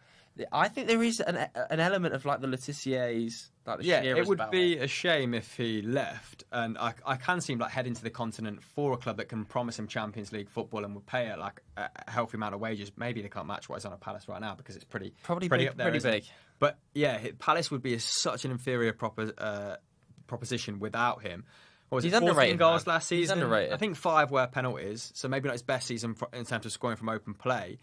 I think there is an element of like the Letizier's, like the Shearers. It would be a shame if he left, and I can see him like heading to the continent for a club that can promise him Champions League football and would pay it like a healthy amount of wages. Maybe they can't match what he's on at Palace right now because it's pretty big, up there, pretty big. But yeah, Palace would be such an inferior proposition without him. He's underrated. Goals last season. He's underrated. I think 5 were penalties, so maybe not his best season in terms of scoring from open play,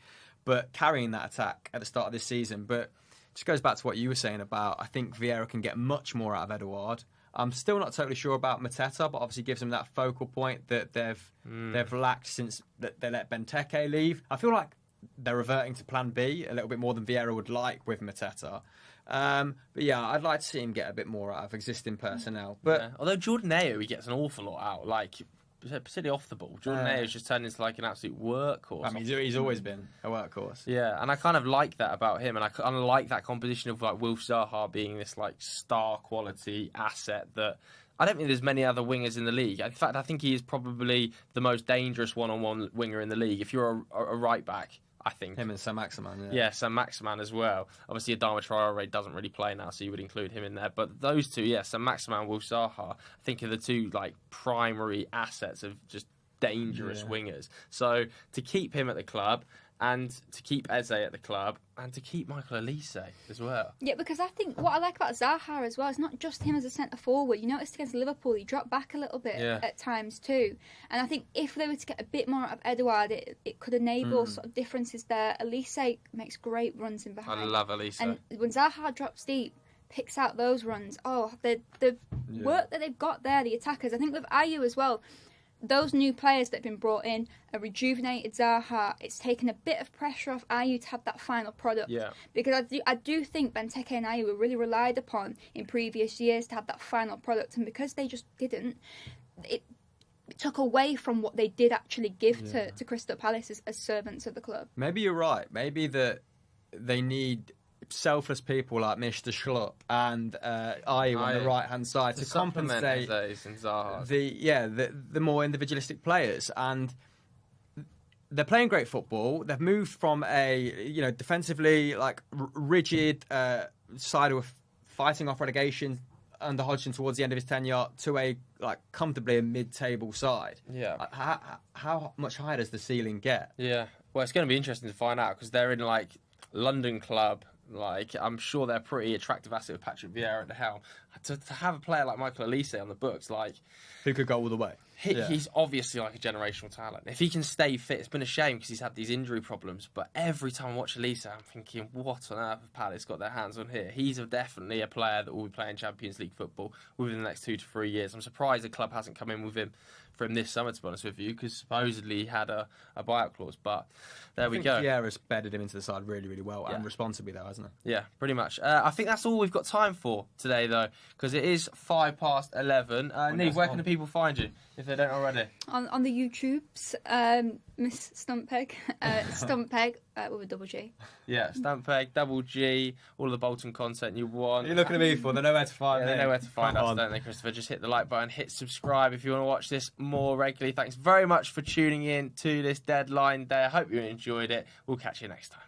but carrying that attack at the start of this season. But it just goes back to what you were saying about, I think Vieira can get much more out of Edouard. I'm still not totally sure about Mateta, but obviously gives him that focal point that they've lacked since they let Benteke leave. I feel like they're reverting to plan B a little bit more than Vieira would like with Mateta. But yeah, I'd like to see him get a bit more out of existing personnel. But although Jordan Ayew, he gets an awful lot out, like particularly off the ball. Jordan Ayew's just turned into like an absolute workhorse. I mean, he's always been a workhorse. Yeah, and I kind of like that about him, and I kind of like that composition of like Wilf Zaha being this like star quality asset that I don't think there's many other wingers in the league. In fact, I think he is probably the most dangerous one-on-one winger in the league. If you're a right back, I think. Him and Saint-Maximin, Yeah, Saint-Maximin as well. Obviously, Adama Traore doesn't really play now, so you would include him in there. But those two, Saint-Maximin, Wilf Zaha, I think are the two like primary assets of just dangerous wingers. So to keep him at the club, and to keep Eze at the club, and to keep Michael Elise as well. Yeah, because I think what I like about Zaha as well is not just him as a centre forward. You noticed against Liverpool, he dropped back a little bit at times too. And I think if they were to get a bit more out of Edouard, it could enable sort of differences there. Elise makes great runs in behind. I love Elise. And when Zaha drops deep, picks out those runs, the work that they've got there, the attackers. I think with Ayew as well, those new players that have been brought in, a rejuvenated Zaha, it's taken a bit of pressure off Ayew to have that final product. Yeah. Because I do think Benteke and Ayew were really relied upon in previous years to have that final product, and because they just didn't, it took away from what they did actually give to Crystal Palace as servants of the club. Maybe you're right. Maybe that they need selfless people like Mr. Schlupp and Ayew on the right-hand side to compensate the more individualistic players. And they're playing great football. They've moved from a defensively like rigid side of fighting off relegation under Hodgson towards the end of his tenure to a comfortably a mid-table side. Yeah. How much higher does the ceiling get? Yeah. Well, it's going to be interesting to find out because they're in London club. I'm sure they're a pretty attractive asset with Patrick Vieira at the helm. To have a player like Michael Elise on the books, who could go all the way. He's obviously a generational talent. If he can stay fit, it's been a shame because he's had these injury problems. But every time I watch Elise, I'm thinking, what on earth have Palace got their hands on here? He's definitely a player that will be playing Champions League football within the next 2 to 3 years. I'm surprised the club hasn't come in with him from this summer, to be honest with you, because supposedly he had a buyout clause. But there we go. Vieira's bedded him into the side really, really well and responsibly, though, hasn't he? Yeah, pretty much. I think that's all we've got time for today, though, because it is 11:05. Neve, where can the people find you if they don't already? On the YouTubes, Miss Stumpeg, Stumpeg with a double G. Yeah, Stumpeg, double G, all of the Bolton content you want. You're looking at me for, they know where to find me. They know where to find us, don't they, Christopher? Just hit the like button, hit subscribe if you want to watch this more regularly. Thanks very much for tuning in to this deadline day. I hope you enjoyed it. We'll catch you next time.